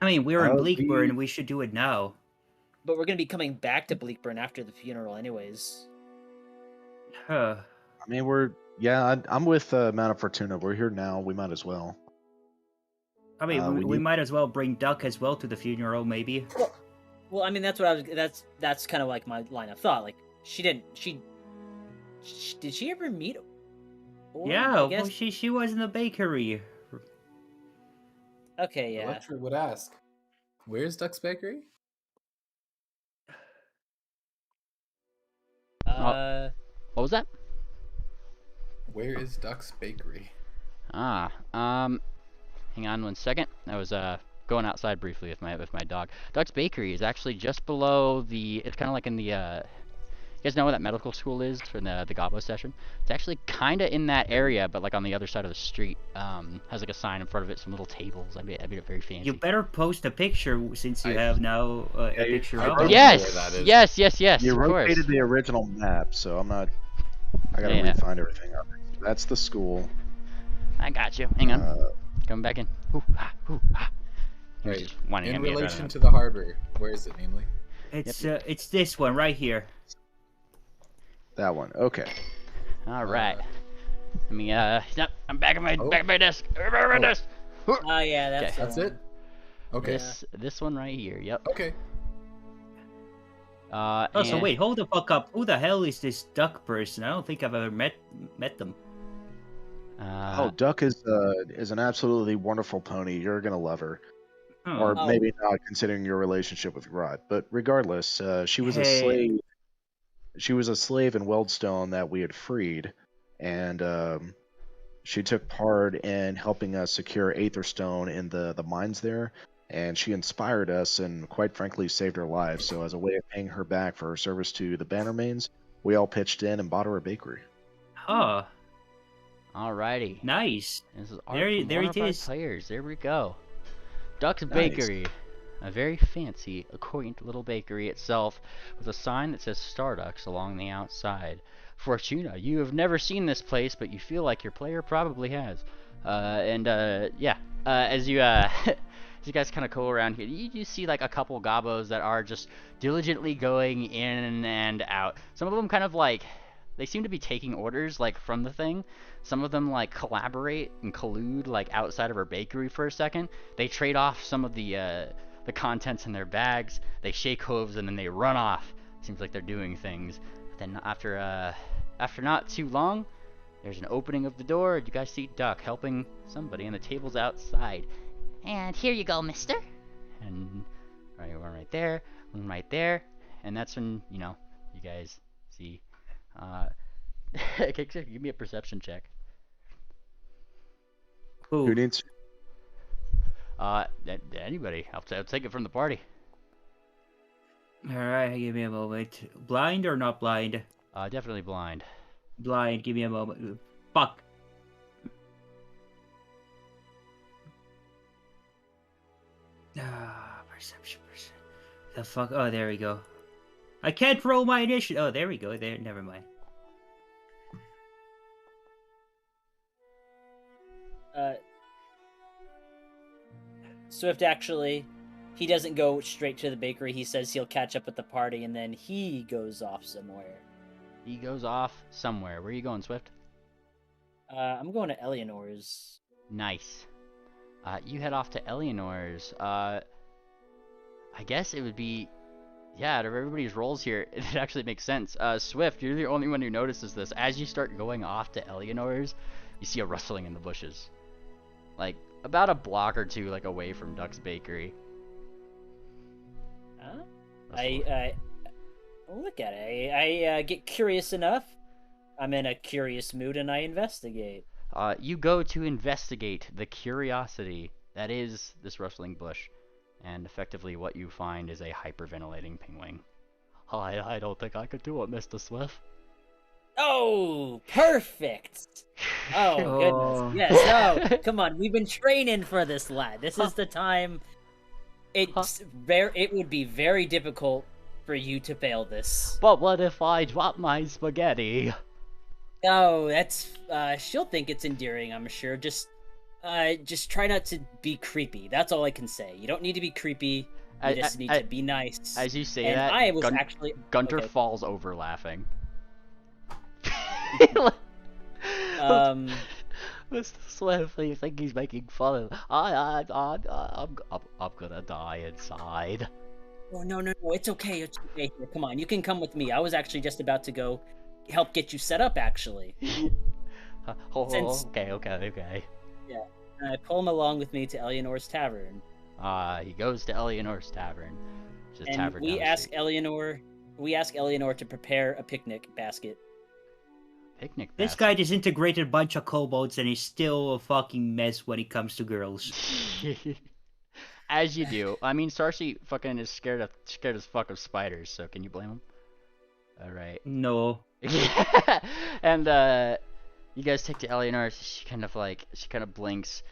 I mean, we're in Bleakburn, we should do it now. But we're going to be coming back to Bleakburn after the funeral anyways. Huh. I mean, I'm with Madame Fortuna. We're here now. We might as well. I mean, we might as well bring Duck as well to the funeral, maybe. Well, I mean, that's what that's kind of like my line of thought. Like, did she ever meet? Yeah, well, she was in the bakery. Okay, yeah. Electra would ask, "Where's Duck's Bakery?" What was that? Where is Duck's Bakery? Hang on 1 second. I was going outside briefly with my dog. Duck's Bakery is actually just below the. It's kind of like in the. You guys know where that medical school is for the Gabo session? It's actually kind of in that area, but like on the other side of the street. Has like a sign in front of it, some little tables. I made it very fancy. You better post a picture since you have now a picture up. Yes. You of rotated course. the original map, so I'm not. I gotta re-find everything. That's the school. I got you. Hang on. Coming back in. Right. In In relation to the harbor, where is it, namely? It's this one right here. That one. Okay. All right. Let me. I'm back at my desk. Desk. Oh yeah, That's it. Okay. This one right here. Yep. Okay. So wait, hold the fuck up. Who the hell is this Duck person? I don't think I've ever met them. Duck is an absolutely wonderful pony. You're gonna love her, or maybe not, considering your relationship with Rod. But regardless, she was a slave. She was a slave in Weldstone that we had freed, and she took part in helping us secure Aetherstone in the mines there. And she inspired us and, quite frankly, saved our lives. So as a way of paying her back for her service to the Bannermanes, we all pitched in and bought her a bakery. Huh. Alrighty. Nice. This is There it is. Players. There we go. Duck's Nice. Bakery. A very fancy, quaint little bakery itself with a sign that says Starducks along the outside. Fortuna, you have never seen this place, but you feel like your player probably has. As you as you guys kind of go around here, you do see like a couple Gabos that are just diligently going in and out. Some of them kind of like, they seem to be taking orders like from the thing. Some of them like collaborate and collude like outside of our bakery for a second. They trade off some of the contents in their bags. They shake hooves and then they run off. Seems like they're doing things. But then after not too long, There's an opening of the door. You guys see Duck helping somebody, and the table's outside. And here you go, mister. And right, one right there, one right there. And that's when, you know, you guys see. Okay, give me a perception check. Who needs? Anybody. I'll take it from the party. Alright, give me a moment. Blind or not blind? Definitely blind. Blind, give me a moment. Fuck. Perception. The fuck? Oh, there we go. I can't roll my initiative. Oh, there we go. There, never mind. Swift actually, he doesn't go straight to the bakery. He says he'll catch up at the party, and then he goes off somewhere. He goes off somewhere. Where are you going, Swift? I'm going to Eleanor's. Nice. You head off to Eleanor's. I guess it would be... Yeah, out of everybody's roles here, it actually makes sense. Swift, you're the only one who notices this. As you start going off to Eleanor's, you see a rustling in the bushes. Like, about a block or two, like, away from Duck's Bakery. I look at it. I get curious enough. I'm in a curious mood, and I investigate. You go to investigate the curiosity that is this rustling bush. And effectively what you find is a hyperventilating penguin. I don't think I could do it, Mr. Swift. Oh, perfect! Oh, goodness. Yes, no. Come on, we've been training for this, lad. This is the time. It would be very difficult for you to fail this. But what if I drop my spaghetti? Oh, that's... she'll think it's endearing, I'm sure. Just try not to be creepy. That's all I can say. You don't need to be creepy. You just need to be nice. As you say and that, I was actually... Gunter okay. falls over laughing. Mr. Swift, you think he's making fun of... I'm gonna die inside. Oh, no, it's okay. It's okay. Here, come on, you can come with me. I was actually just about to go help get you set up, actually. Okay. Yeah, and I pull him along with me to Eleanor's tavern. He goes to Eleanor's tavern. Which is And tavern we down the ask street. Eleanor to prepare a picnic basket. Picnic This basket. guy disintegrated a bunch of kobolds and he's still a fucking mess when it comes to girls. As you do. I mean, Sarcy fucking is scared as fuck of spiders, so can you blame him? Alright. No. And, you guys take to Eleanor, she kind of blinks.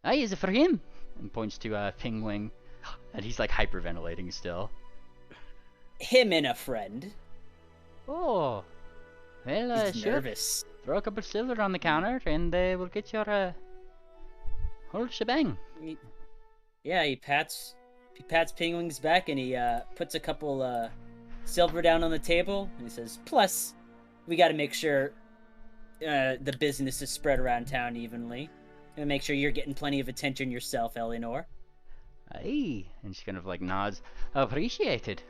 Hey, is it for him? And points to, Pingwing. And he's, like, hyperventilating still. Him and a friend. Oh. Well, He's sure. nervous. Throw a couple of silver on the counter, and we'll get your, whole shebang. Yeah, he pats Penguin's back, and he puts a couple silver down on the table, and he says, "Plus, we got to make sure the business is spread around town evenly, and make sure you're getting plenty of attention yourself, Eleanor." Aye, and she kind of like nods. Appreciated.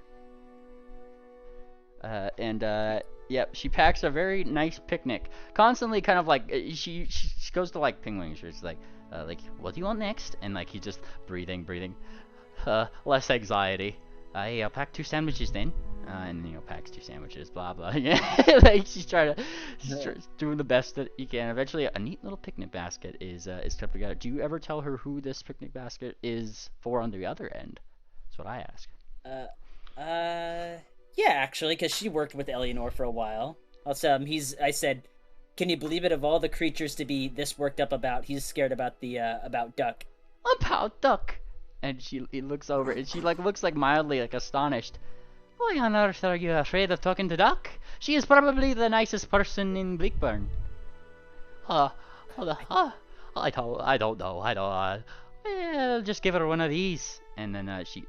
Yep, she packs a very nice picnic. Constantly, kind of like she goes to like Penguin. She's like, what do you want next? And like he's just breathing. Less anxiety. I'll pack 2 sandwiches then. And packs 2 sandwiches. Blah blah. Yeah, like she's doing the best that you can. Eventually, a neat little picnic basket is kept together. Do you ever tell her who this picnic basket is for on the other end? That's what I ask. Yeah, actually, because she worked with Eleanor for a while. I said, can you believe it? Of all the creatures to be this worked up about, he's scared about about Duck. About Duck. And he looks over and she looks mildly astonished. Why on earth are you afraid of talking to Duck? She is probably the nicest person in Bleakburn. I don't know. Well, just give her one of these. And then she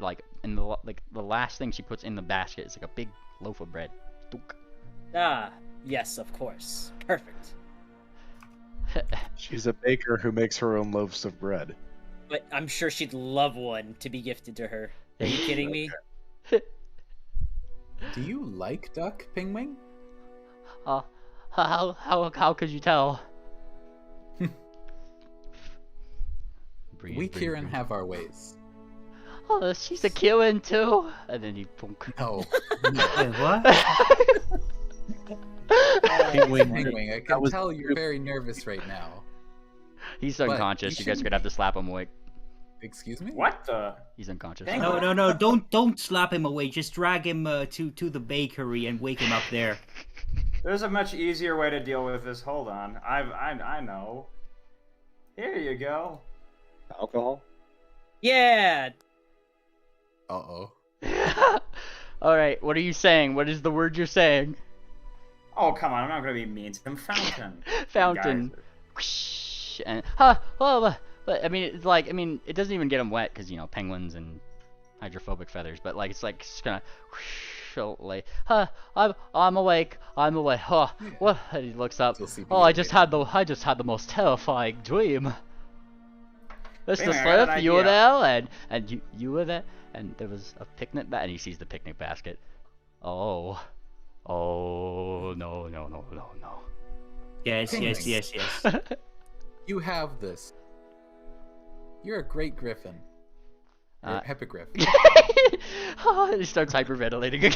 the last thing she puts in the basket is like a big loaf of bread. Dunk. Ah, yes, of course. Perfect. She's a baker who makes her own loaves of bread. But I'm sure she'd love one to be gifted to her. Are you kidding me? Do you like Duck, Pingwing? How could you tell? Breathe, We breathe, Kieran breathe. have our ways. Oh, she's a Kieran too. And then he punk. No. Wait, what? Penguin, I can was- tell you're very nervous right now. He's But unconscious. you You guys are gonna have to slap him awake. Excuse me? What the? He's unconscious. Penguin. No, don't slap him away. Just drag him to the bakery and wake him up there. There's a much easier way to deal with this. Hold on. I know. Here you go. Alcohol? Yeah. Uh-oh. All right. What are you saying? What is the word you're saying? Oh, come on. I'm not going to be mean to him. Fountain. Fountain. Guys, Whoosh, and but I mean, it's like, I mean, it doesn't even get him wet because, you know, penguins and hydrophobic feathers. But like, it's like just kind of like, I'm awake. I'm awake. Huh? What? And he looks up. Still CPA Oh, I just had the most terrifying dream. Mr. Wait a minute, I got Smith, an you were idea. there, and you were there, and there was a picnic and he sees the picnic basket. Oh, no. Yes. You have this. You're a great griffin. You're a hippogriff. Oh, he starts hyperventilating again.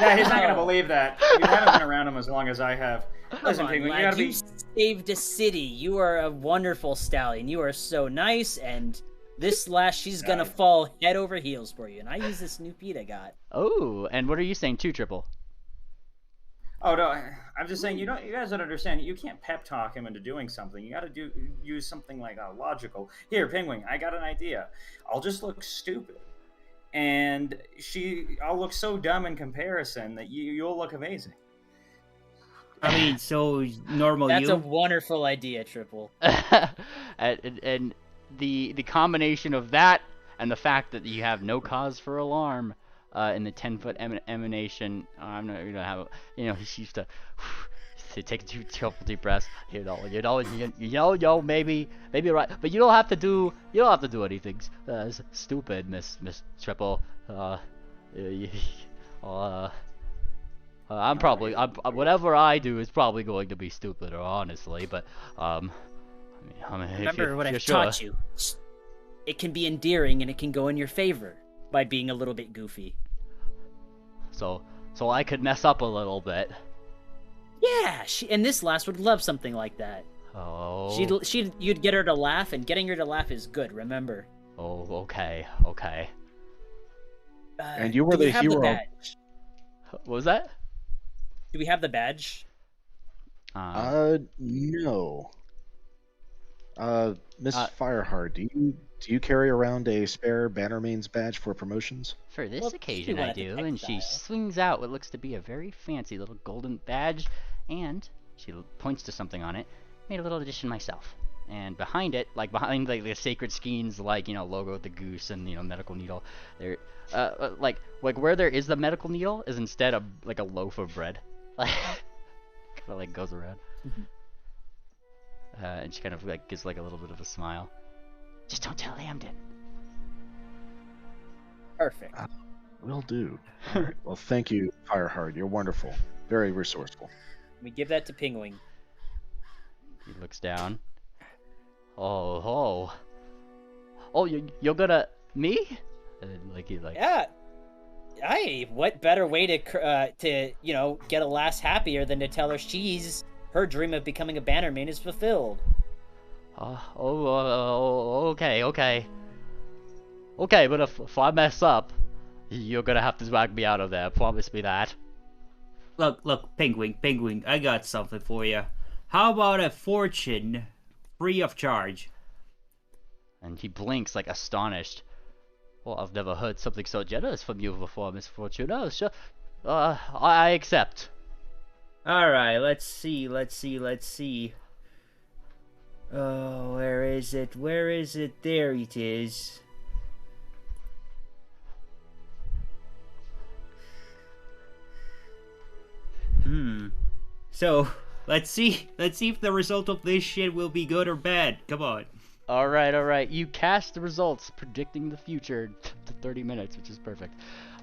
Yeah, he's not going to believe that. You haven't been around him as long as I have. Listen, Come on, Penguin, lad, you gotta you be... saved a city. You are a wonderful stallion. You are so nice, and this lash, she's gonna Nice. fall head over heels for you. And I use this new Pete I got. Oh, and what are you saying too, Triple? Oh, no, I'm just saying, you guys don't understand. You can't pep talk him into doing something. You gotta use something like logical. Here, Penguin, I got an idea. I'll just look stupid. And I'll look so dumb in comparison that you'll look amazing. I mean, so normal That's you. a wonderful idea, Triple. and the combination of that and the fact that you have no cause for alarm in the 10-foot emanation, I'm not gonna have, he used to take a couple deep breaths, maybe right, but you don't have to do anything stupid, Miss Triple. I'm probably whatever I do is probably going to be stupider, honestly, but Remember what I've sure. taught you. It can be endearing and it can go in your favor by being a little bit goofy. So I could mess up a little bit. Yeah, and this lass would love something like that. Oh. You'd get her to laugh, and getting her to laugh is good. Remember. Oh, okay. And you were do we the have hero. badge? What was that? Do we have the badge? No. Miss Fireheart, do you carry around a spare Bannermanes badge for promotions? For this Well, occasion, she I wanted the do, and she textile. swings out what looks to be a very fancy little golden badge, and she points to something on it. Made a little addition myself. And behind it, behind the sacred skeins, logo with the goose and medical needle, there, like where there is the medical needle is instead a loaf of bread, kind of goes around. And she kind of gives a little bit of a smile. Just don't tell Hamden. Perfect. Will do. All right. Well, thank you, Fireheart. You're wonderful. Very resourceful. We give that to Penguin. He looks down. Oh, you're gonna me? And he's like, Yeah. Hey, what better way to get a lass happier than to tell her her dream of becoming a Bannerman is fulfilled. Okay. Okay, but if I mess up, you're gonna have to drag me out of there. Promise me that. Look, Penguin, I got something for you. How about a fortune free of charge? And he blinks astonished. Well, I've never heard something so generous from you before, Miss Fortuna. Sure. I accept. Alright, let's see. Oh, where is it? There it is. So, let's see if the result of this shit will be good or bad. Come on. Alright. You cast the results predicting the future to 30 minutes, which is perfect.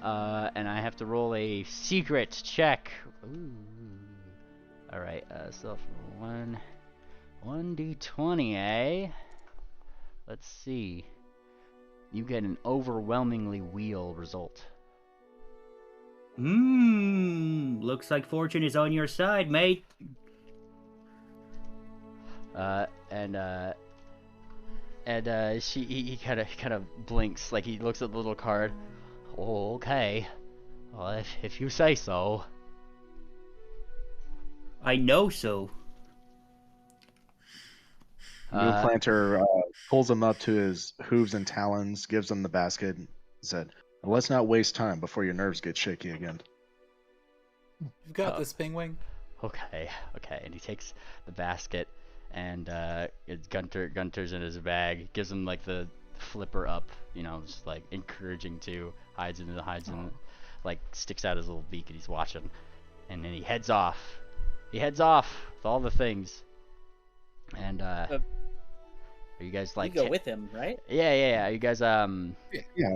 And I have to roll a secret check. Ooh. All right. So for 1d20, eh? Let's see. You get an overwhelmingly wheel result. Looks like fortune is on your side, mate. He kind of blinks, like he looks at the little card. Oh, okay. Well, if you say so. I know so. New Planter pulls him up to his hooves and talons, gives him the basket, and said, "Let's not waste time before your nerves get shaky again." You've got this, Pingwing. Okay. And he takes the basket, and Gunter's in his bag. Gives him like the flipper up, just like encouraging to. Hides in, like sticks out his little beak, and he's watching. And then he heads off. With all the things. And are you guys like? You go with him, right? Yeah. Are you guys Yeah,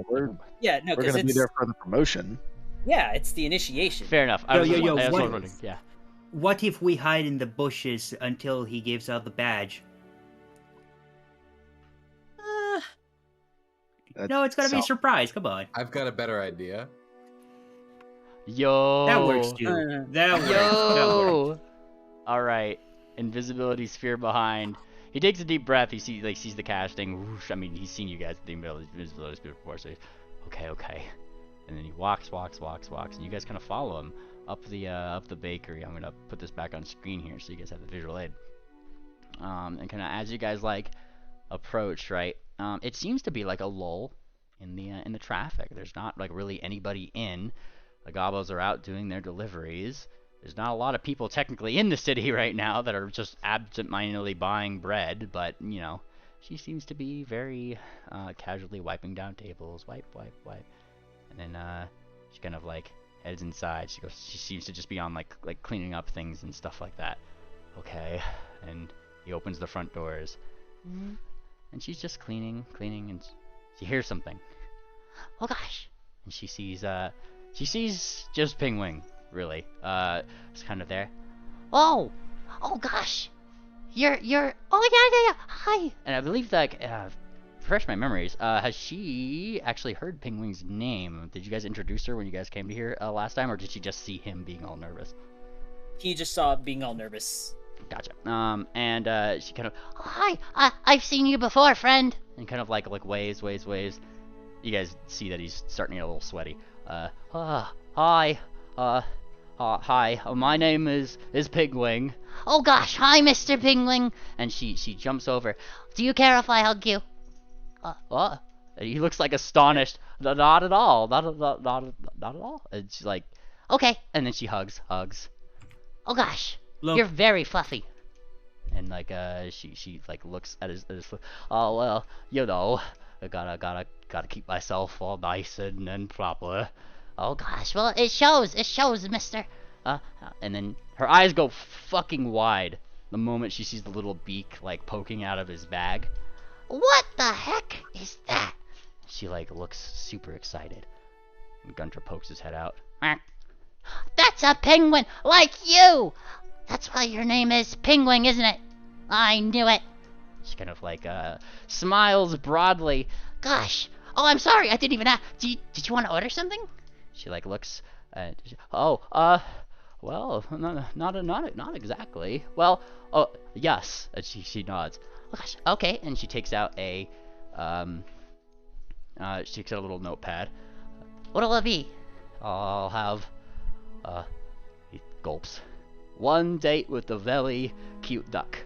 we're gonna be there for the promotion. Yeah, it's the initiation. Fair enough. Yeah. What if we hide in the bushes until he gives out the badge? No, it's gonna be a surprise. Come on. I've got a better idea. Yo. That works too. That works. All right. Invisibility sphere behind. He takes a deep breath. He sees the casting. Whoosh. I mean, he's seen you guys the invisibility sphere before, so he's okay. And then he walks, and you guys kind of follow him up the bakery. I'm gonna put this back on screen here so you guys have the visual aid. And kind of as you guys like approach, right? It seems to be like a lull in the traffic. There's not like really anybody in. The gobos are out doing their deliveries. There's not a lot of people technically in the city right now that are just absent-mindedly buying bread, but she seems to be very casually wiping down tables. Wipe. And then she kind of like heads inside. She seems to just be on like cleaning up things and stuff like that. Okay. And he opens the front doors. And she's just cleaning, and she hears something. Oh gosh! And she sees just Pingwing, really. It's kind of there. Oh gosh! You're oh yeah. Hi! And I believe that refresh my memories. Has she actually heard Pingwing's name? Did you guys introduce her when you guys came to here last time, or did she just see him being all nervous? He just saw it being all nervous. Gotcha. And she kind of, oh, hi, I've seen you before, friend. And kind of like waves. You guys see that he's starting to get a little sweaty. Hi. Hi. My name is Pigwing. Oh gosh, hi, Mr. Pingwing. And she jumps over. Do you care if I hug you? What? He looks like astonished. Not at all. Not at all. And she's like, okay. And then she hugs. Oh gosh. Look. You're very fluffy. And like she like looks at his oh well, I gotta keep myself all nice and proper. Oh gosh, well it shows, mister. And then her eyes go fucking wide the moment she sees the little beak like poking out of his bag. What the heck is that? She like looks super excited. And Gunter pokes his head out. That's a penguin like you! That's why your name is Pingwing, isn't it? I knew it. She kind of like smiles broadly. Gosh. Oh, I'm sorry. I didn't even ask. Did you want to order something? She like looks. Well, not exactly. Well, oh yes. And she nods. Oh, gosh. Okay. And she takes out a little notepad. What'll it be? I'll have he gulps. 1 date with the very cute duck.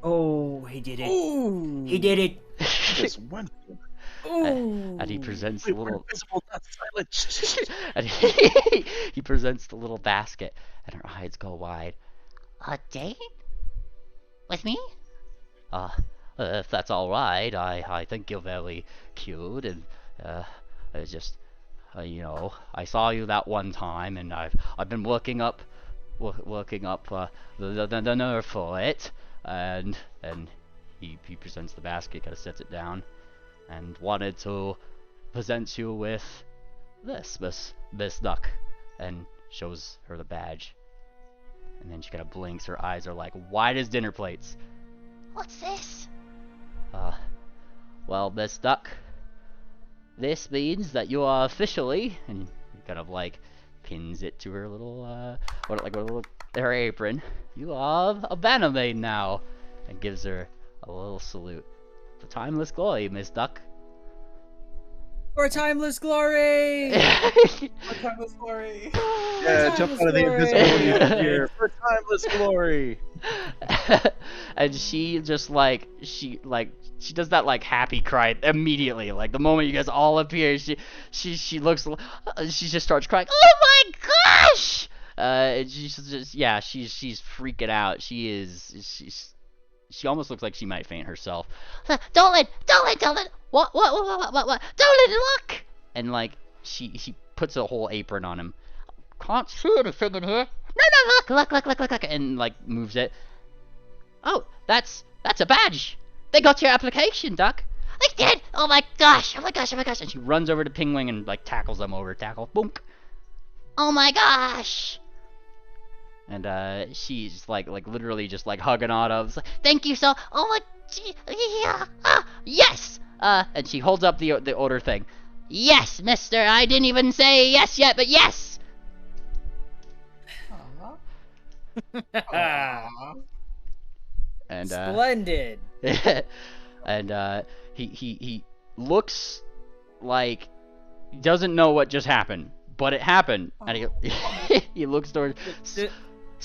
Oh, he did it. Ooh. He did it. Just went. And he presents the little. Invisible, not silent. And he presents the little basket, and her eyes go wide. A date? With me? If that's all right, I think you're very cute, and it's just. I saw you that one time, and I've been working up the nerve for it, and he presents the basket, kind of sets it down, and wanted to present you with this duck, and shows her the badge. And then she kind of blinks. Her eyes are like wide as dinner plates. What's this? Well, Miss Duck, this means that you are officially, and kind of like pins it to her little, her apron. You are a Bannermane now, and gives her a little salute. For timeless glory, Miss Duck. For timeless glory! For timeless glory. Yeah, jump out of the invisibility Yeah. here for timeless glory. And she just like she does that like happy cry immedately. Like the moment you guys all appear, she looks, she just starts crying. Oh my gosh! And she's just, yeah, she's freaking out. She almost looks like she might faint herself. Dolan! What? Dolan, look! And like she puts a whole apron on him. Can't see anything in here. No, look, and like moves it. Oh, that's a badge. They got your application, Duck. They did. Oh my gosh. And she runs over to Pingwing and like tackles them over. Boom. Oh my gosh. And she's like literally just like hugging Otto. Like, thank you so. Oh my. Yeah. Yes. And she holds up the order thing. Yes, Mister. I didn't even say yes yet, but yes. And Splendid. and he looks like he doesn't know what just happened, but it happened, and he looks towards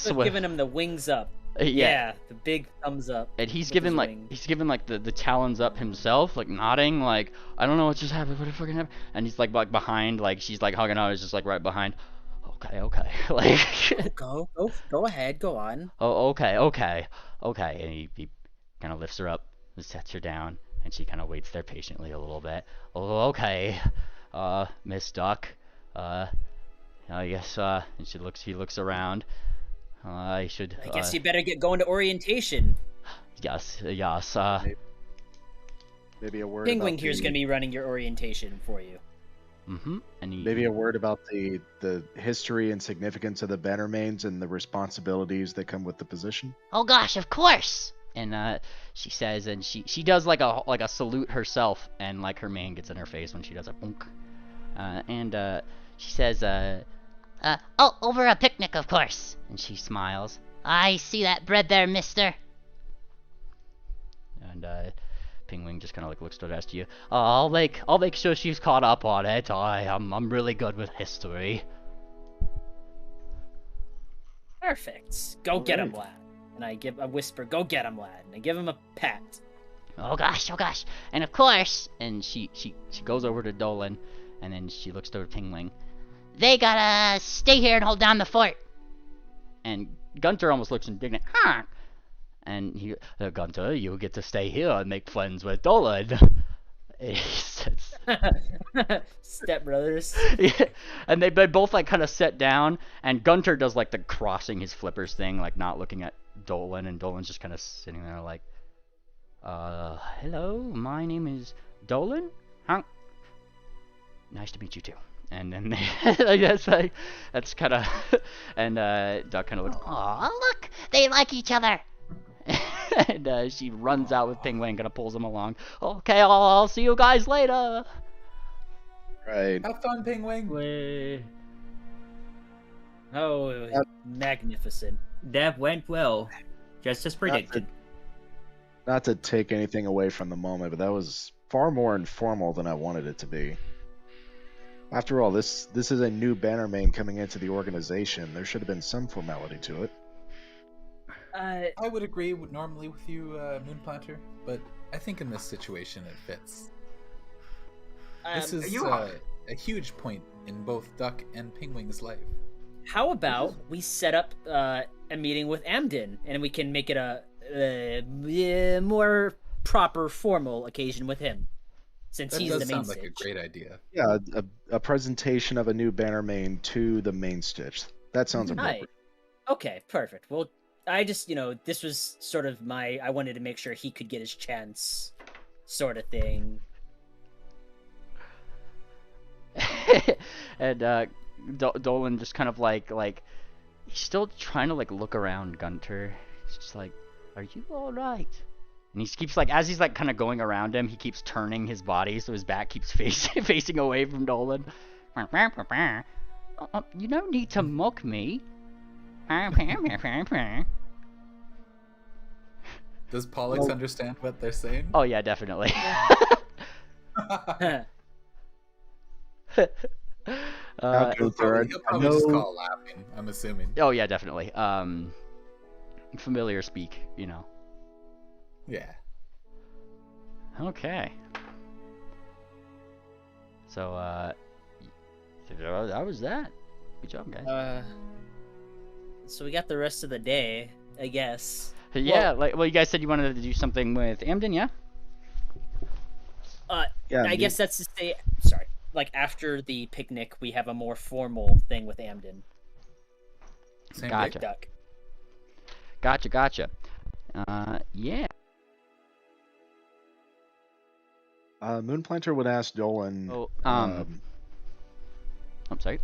Giving him the wings up. Yeah, the big thumbs up. And he's with given his like wings. the talons up himself, like nodding, like I don't know what just happened, what the fucking happened? And he's like behind, like she's like hugging out, he's just like right behind. Okay, like Go ahead, go on. oh, okay. And he kind of lifts her up and sets her down, and she kind of waits there patiently a little bit. Oh, okay, Miss Duck. I guess. And he looks around. I guess you better get going to orientation. Yes. Maybe a word. Pingwing about here's the- gonna be running your orientation for you. And Maybe a word about the history and significance of the Bannermanes and the responsibilities that come with the position. Oh gosh, of course. And she says, and she does like a salute herself, and like her mane gets in her face when she does a bonk. And she says, oh, over a picnic, of course. And she smiles. I see that bread there, mister. And Pingwing just kind of like looks straight at you. I'll make sure she's caught up on it. I'm really good with history. Perfect. Go get him, lad. And I whisper, go get him, lad. And I give him a pat. Oh gosh. And of course, and she goes over to Dolan, and then she looks toward Pingwing. They gotta stay here and hold down the fort. And Gunter almost looks indignant. Huh? And he, Gunter, you get to stay here and make friends with Dolan. He says, Step brothers. yeah. And they both like kind of sit down, and Gunter does like the crossing his flippers thing, like not looking at Dolan, and Dolan's just kind of sitting there like, hello, my name is Dolan. Huh? Nice to meet you too. And then I guess that's kind of, and Duck kind of looks. Aw, look, they like each other. And she runs out with Pingwing, kind of pulls him along. Okay, I'll see you guys later. Right. Have fun, Pingwing. Oh, magnificent. That went well, just as predicted. Not to take anything away from the moment, but that was far more informal than I wanted it to be. After all, this is a new Bannermane coming into the organization. There should have been some formality to it. I would agree normally with you, Moonplanter, but I think in this situation it fits. This is a huge point in both Duck and Pingwing's life. How about we set up a meeting with Amden, and we can make it a more proper, formal occasion with him, since That he's does the main sound like stage. a great idea. Yeah, a presentation of a new Bannermane to the main stitch. That sounds appropriate. Okay, perfect. Well, I just, this was sort of I wanted to make sure he could get his chance, sort of thing. And Dolan just kind of like he's still trying to like look around Gunter. He's just like, "Are you all right?" And he keeps like, as he's like kind of going around him, he keeps turning his body so his back keeps facing away from Dolan. You don't need to mock me. Does Pollux understand what they're saying? Oh yeah, definitely. He'll probably just call laughing, I'm assuming. Oh yeah, definitely. Familiar speak, you know. Yeah. Okay. So that was that. Good job, guys. So we got the rest of the day, I guess. Yeah, well, you guys said you wanted to do something with Amden, yeah? Yeah, I guess that's to say, sorry, like after the picnic, we have a more formal thing with Amden. Same Gotcha. Duck. Gotcha. Yeah. Moonplanter would ask Dolan. I'm sorry.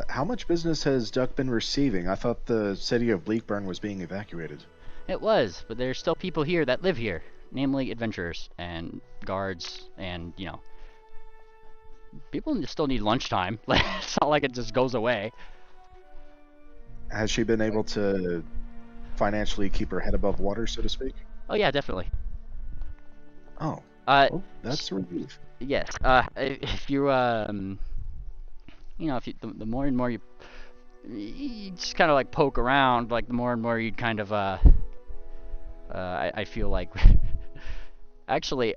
How much business has Duck been receiving? I thought the city of Bleakburn was being evacuated. It was, but there's still people here that live here, namely adventurers and guards, and you know, people still need lunchtime. It's not like it just goes away. Has she been able to financially keep her head above water, so to speak? Oh yeah, definitely. Oh, well, that's a relief. Yes. If you you know, if you, the more and more you just kind of like poke around, like the more and more you kind of I feel like actually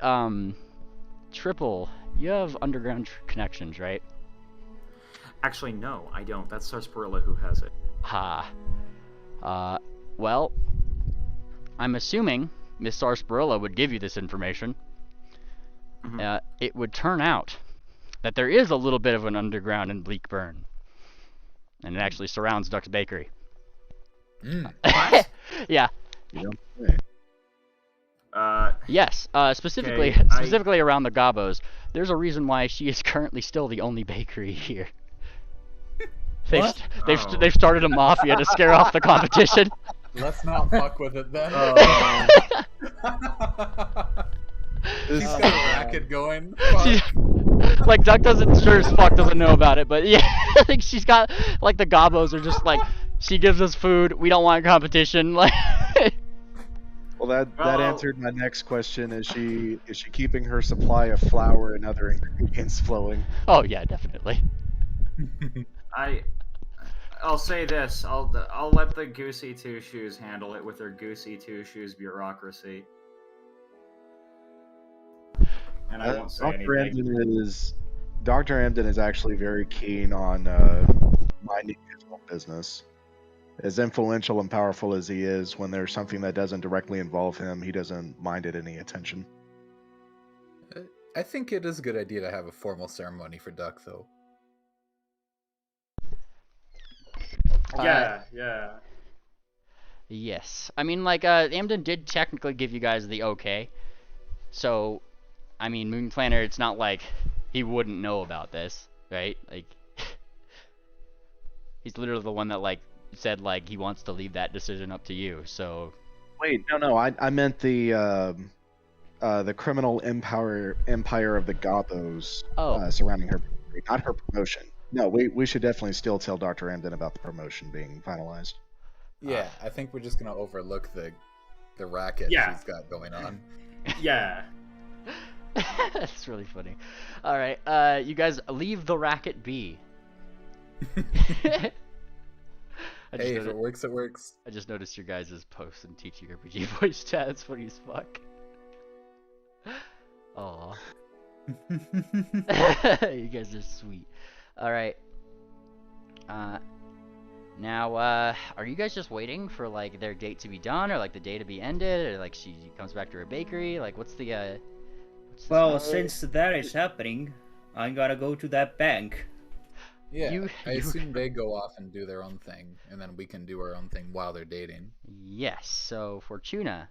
Triple, you have underground connections, right? Actually, no, I don't. That's Sarsaparilla who has it. Ha. Well, I'm assuming Miss Sarsaparilla would give you this information. Mhm. It would turn out that there is a little bit of an underground in Bleakburn. And it actually surrounds Duck's Bakery. What? Yeah. You don't say. Yes. Specifically Okay, specifically around the Gobos. There's a reason why she is currently still the only bakery here. What? They've started a mafia to scare off the competition. Let's not fuck with it then. She's got a racket going. Like Duck sure as fuck doesn't know about it, but yeah, I think she's got like the Gobos are just like, she gives us food, we don't want competition. Like, Well, that answered my next question. Is she keeping her supply of flour and other ingredients flowing? oh yeah, definitely. I'll say this. I'll let the Goosey Two Shoes handle it with their Goosey Two Shoes bureaucracy. And I won't say anything. Dr. Amden is actually very keen on minding his own business. As influential and powerful as he is, when there's something that doesn't directly involve him, he doesn't mind it any attention. I think it is a good idea to have a formal ceremony for Duck, though. Yeah. Yes. I mean, like, Amden did technically give you guys the okay. So, I mean, Moonplanter, it's not like he wouldn't know about this, right? Like, he's literally the one that, like, said, like, he wants to leave that decision up to you, so... Wait, no, I meant the criminal empire of the Gobos surrounding her, not her promotion. No, we should definitely still tell Dr. Amden about the promotion being finalized. Yeah, I think we're just gonna overlook the racket she's got going on. Yeah. That's really funny. Alright, you guys leave the racket be. Hey, if it works, it works. I just noticed your guys' posts in Teaching RPG voice chat. It's funny as fuck. Aw. You guys are sweet. Alright. Now, are you guys just waiting for, like, their date to be done, or, like, the day to be ended, or, like, she comes back to her bakery? Like, what's the Well, since that is happening, I gotta go to that bank. Yeah, I assume they go off and do their own thing, and then we can do our own thing while they're dating. Yes, so, Fortuna,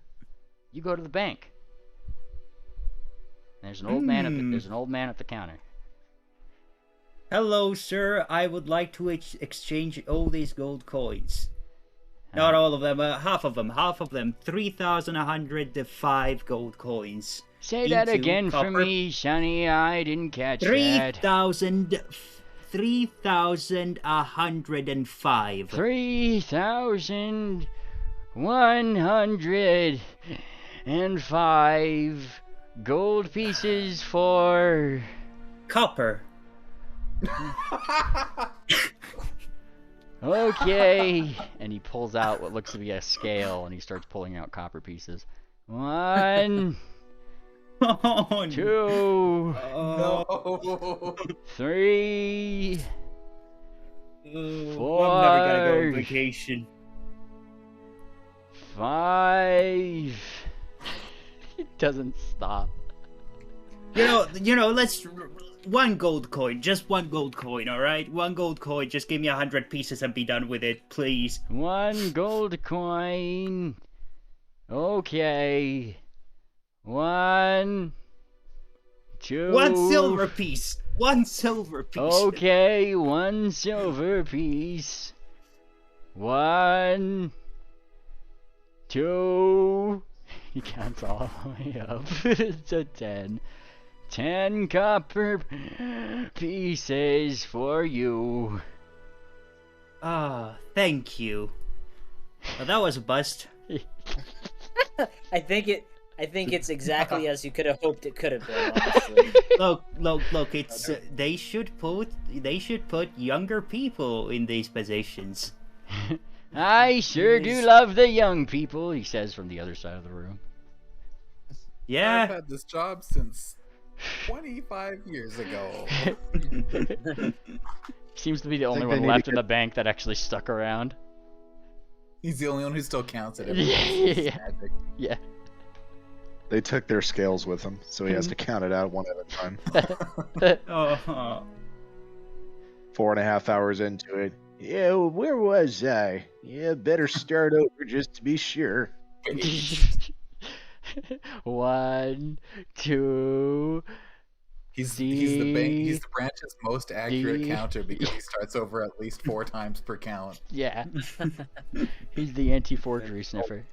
you go to the bank. There's an old man at the counter. Hello, sir. I would like to exchange all these gold coins. Not all of them, half of them. Half of them. 3,105 gold coins. Say that into again for copper. me, Sonny. I didn't catch that. 3,105. 3,105 gold pieces for Copper. Okay. And he pulls out what looks to be a scale and he starts pulling out copper pieces. 1, Oh, 2, No. 3, I'm Four. never gonna go on vacation. 5. It doesn't stop. You know, let's one gold coin, just one gold coin, all right? One gold coin, just give me 100 pieces and be done with it, please. 1 gold coin. Okay. 1, 2. One silver piece. One silver piece. Okay, 1 silver piece. 1, 2. He counts all the way up to 10. 10 copper pieces for you. Ah, thank you. Well, that was a bust. I think it's exactly as you could have hoped it could have been. Honestly. Look! It's they should put younger people in these positions. I sure do love the young people, he says from the other side of the room. Yeah. I've had this job since 25 years ago. Seems to be the only they one need left to in the bank that actually stuck around. He's the only one who still counts at it. Yeah. Yeah. They took their scales with them, so he has to count it out one at a time. Oh. 4.5 hours into it. Yeah, where was I? Yeah, better start over just to be sure. 1, 2. He's the branch's most accurate counter because he starts over at least 4 times per count. Yeah. He's the anti-forgery sniffer.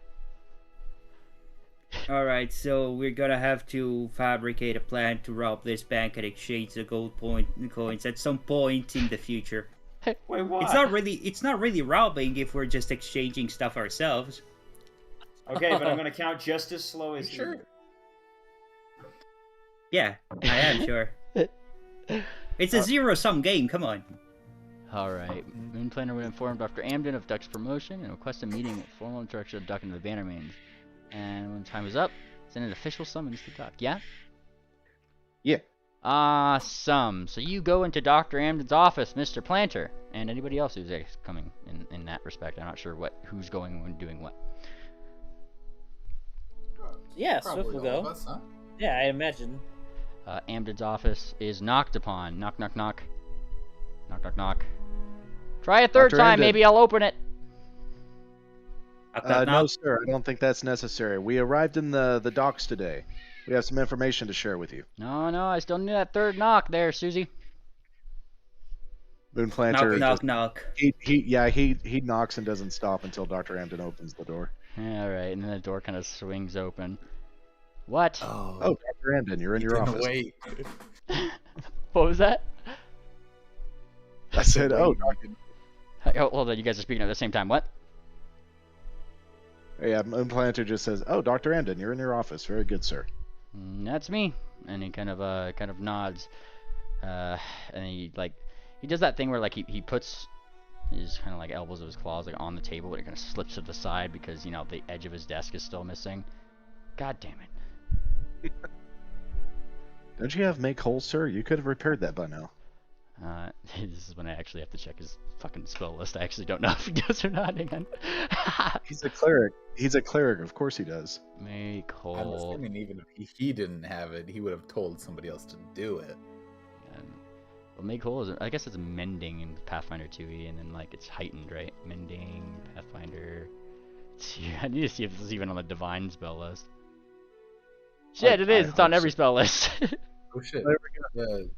All right, so we're gonna have to fabricate a plan to rob this bank and exchange the coins at some point in the future. Wait, what? It's not really robbing if we're just exchanging stuff ourselves. Okay, but I'm gonna count just as slow as Sure. you. Yeah, I am sure. It's a zero-sum game. Come on. Alright. Moon Planner would inform Dr. Amden of Duck's promotion and request a meeting with formal introduction of Duck into the Bannermanes. And when time is up, send an official summons to Duck. Yeah? Yeah. Awesome. So you go into Dr. Amden's office, Mr. Planter, and anybody else who's coming in that respect. I'm not sure who's going and doing what. Yeah, Swift Probably will all of go. us, huh? Yeah, I imagine. Amden's office is knocked upon. Knock, knock, knock. Knock, knock, knock. Try a third Dr. time, Amden. maybe I'll open it. No, sir, I don't think that's necessary. We arrived in the docks today. We have some information to share with you. No, I still need that third knock there, Susie. Moon Planter. Knock, knock. He knocks and doesn't stop until Dr. Amden opens the door. Alright, and then the door kind of swings open. What? Oh, Dr. Amden, you're in your Didn't office. wait. What was that? I said, oh, Dr. Oh, hold on, you guys are speaking at the same time. What? Yeah, Moon Planter just says, oh, Dr. Amden, you're in your office. Very good, sir. That's me. And he kind of nods. And he does that thing where like he puts his kind of like elbows of his claws like on the table, but it kind of slips to the side because the edge of his desk is still missing. God damn it. Don't you have make whole, sir? You could have repaired that by now. This is when I actually have to check his fucking spell list. I actually don't know if he does or not. Hang on. He's a cleric. He's a cleric. Of course he does. Make I'm whole. assuming even if he didn't have it, he would have told somebody else to do it. Well, make whole is, I guess it's mending in Pathfinder 2e, and then like it's heightened, right? Mending, Pathfinder. I need to see if this is even on the divine spell list. Shit, it is. It's on every spell list. Oh shit. There we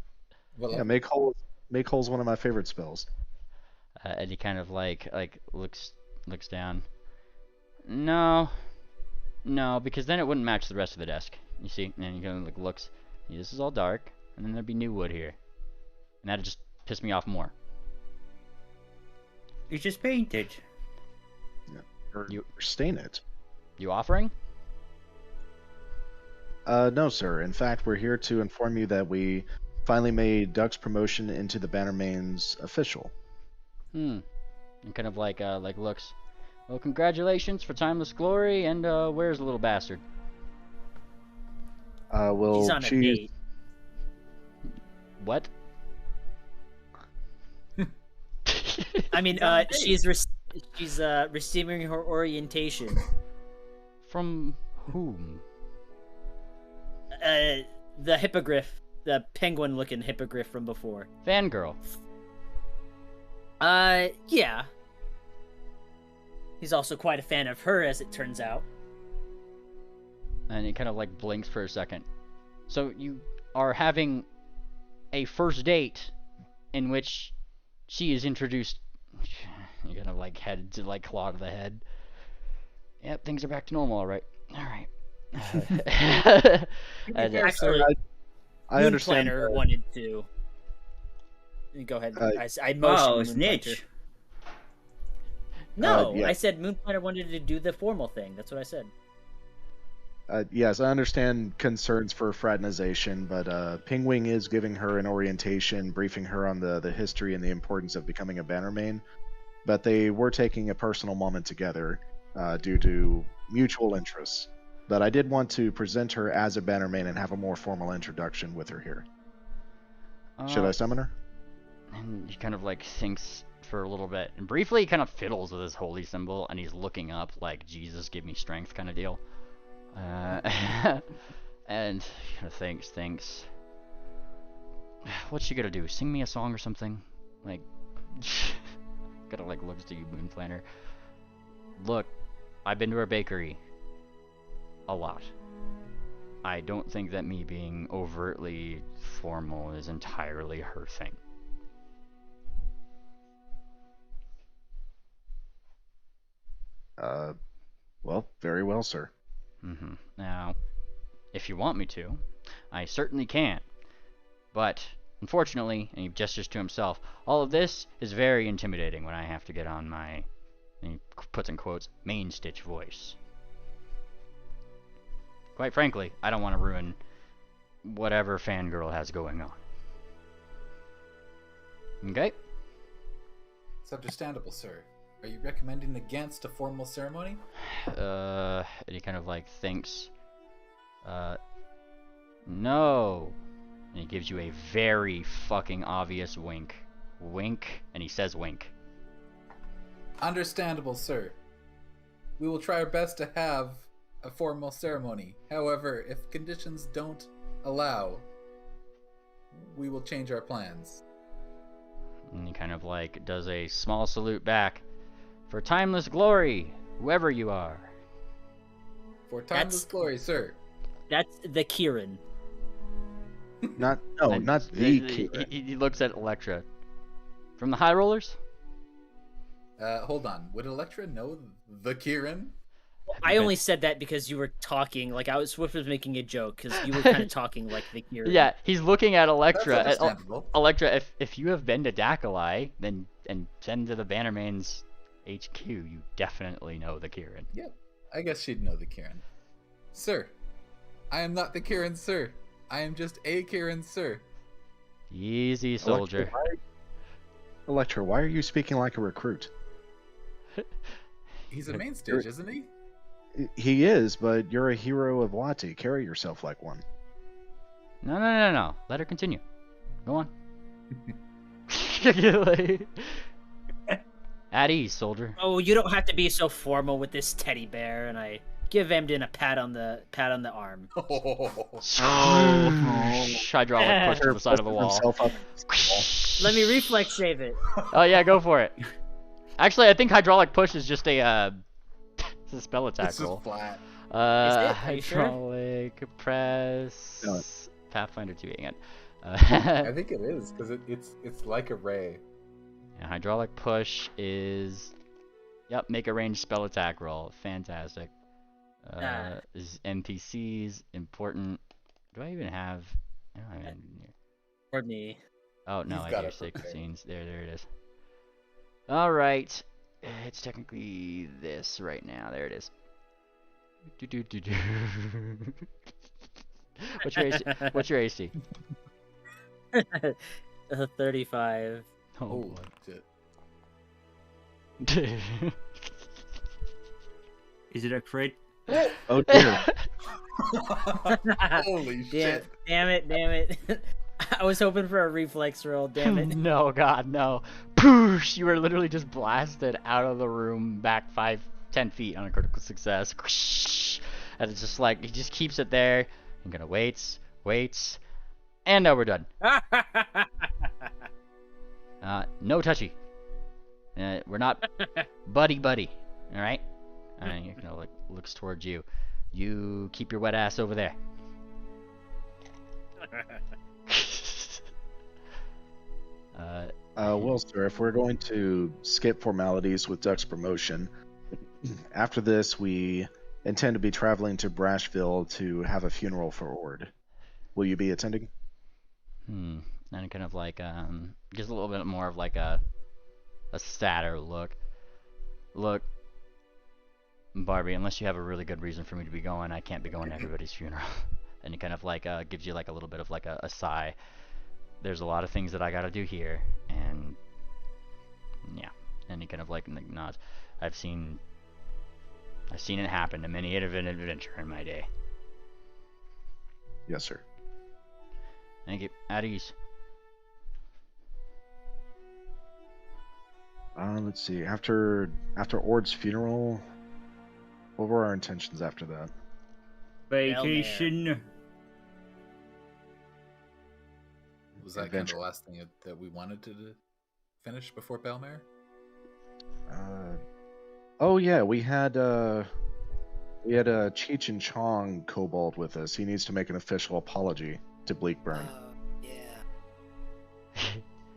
Well, Yeah, make whole. Make hole's one of my favorite spells. And he kind of like looks down. No, because then it wouldn't match the rest of the desk. You see, and then he kind of like looks. This is all dark, and then there'd be new wood here, and that'd just piss me off more. It's just painted. Or stain it. You offering? No, sir. In fact, we're here to inform you that we finally made Duck's promotion into the Bannermanes official. And kind of like looks. Well, congratulations for Timeless Glory, and where's the little bastard? Well, He's on a date. What? I mean, she's receiving her orientation. From whom? The hippogriff, the penguin-looking hippogriff from before. Fangirl. Yeah. He's also quite a fan of her, as it turns out. And he kind of like blinks for a second. So you are having a first date in which she is introduced. You kind of like head to like claw to the head. Yep, things are back to normal, all right. All right. Actually, I understand. Moonplanner wanted to. Go ahead. I motioned. Oh, snitch. No, yeah. I said Moonplanner wanted to do the formal thing. That's what I said. Yes, I understand concerns for fraternization, but Pingwing is giving her an orientation, briefing her on the history and the importance of becoming a Bannermane. But they were taking a personal moment together due to mutual interests. But I did want to present her as a Bannermane and have a more formal introduction with her here. Should I summon her? And he kind of like thinks for a little bit, and briefly he kind of fiddles with his holy symbol, and he's looking up like, Jesus, give me strength kind of deal. And he kind of thinks, what's she gonna do? Sing me a song or something? Like, kind of like looks to you, Moonplanner. Look, I've been to her bakery a lot. I don't think that me being overtly formal is entirely her thing. Well, very well, sir. Now, if you want me to, I certainly can. But, unfortunately, and he gestures to himself, all of this is very intimidating when I have to get on my, and he puts in quotes, main stitch voice. Quite frankly, I don't want to ruin whatever fangirl has going on. Okay? It's understandable, sir. Are you recommending against a formal ceremony? And he kind of like thinks, no. And he gives you a very fucking obvious wink. Wink, and he says wink. Understandable, sir. We will try our best to have a formal ceremony. However, if conditions don't allow, we will change our plans. And he kind of like does a small salute back. For timeless glory, whoever you are. For timeless glory, sir. That's the Kieran. Not the Kieran. He looks at Electra. From the High Rollers? Hold on. Would Electra know the Kieran? I only said that because you were talking, like Swift was making a joke, because you were kind of talking like the Kieran. Yeah, he's looking at Electra. That's understandable. Electra, if you have been to Dakalai, then and been to the Bannermanes HQ, you definitely know the Kieran. Yep, I guess she'd know the Kieran. Sir, I am not the Kieran, sir. I am just a Kieran, sir. Easy, soldier. Electra, why are you speaking like a recruit? He's a main stage, isn't he? He is, but you're a hero of Wati. Carry yourself like one. No. Let her continue. Go on. At ease, soldier. Oh, you don't have to be so formal with this teddy bear, and I give Emden a pat on the arm. Hydraulic push to the side of the wall. Let me reflex save it. Oh yeah, go for it. Actually, I think hydraulic push is just a it's a spell attack This roll. is flat. Is it? Are you sure? Hydraulic press. No. Pathfinder 2 ain't it? I think it is because it's like a ray. And hydraulic push is, yep, make a ranged spell attack roll. Fantastic. Is NPCs important? Do I even have? I don't have any. For me. Oh no, You've I got do. it Sacred prepared. scenes. There it is. All right, it's technically this right now. There it is. Do. What's your AC? What's your AC? 35. Oh Oh shit! boy. Is it a crit? Oh dear. Holy damn, shit! damn it. I was hoping for a reflex roll, damn it. No, God, no. Poosh! You were literally just blasted out of the room back 10 feet on a critical success. And it's just like, he just keeps it there. I'm gonna waits, and now we're done. No touchy. We're not buddy. Alright? And you know, like, looks towards you. You keep your wet ass over there. Well, sir, if we're going to skip formalities with Duck's promotion, after this we intend to be traveling to Brashville to have a funeral for Ord. Will you be attending? And kind of like, gives a little bit more of like a sadder look. Look, Barbie, unless you have a really good reason for me to be going, I can't be going to everybody's funeral. And it kind of like, gives you like a little bit of like a sigh. There's a lot of things that I gotta do here, and yeah. And he kind of like nods. I've seen it happen to many an adventure in my day. Yes, sir. Thank you. At ease. Let's see. After Ord's funeral, what were our intentions after that? Vacation. Was that kind of Adventure. the last thing that we wanted to finish before Belmare? Oh yeah, we had Cheech and Chong Kobold with us. He needs to make an official apology to Bleakburn. Yeah.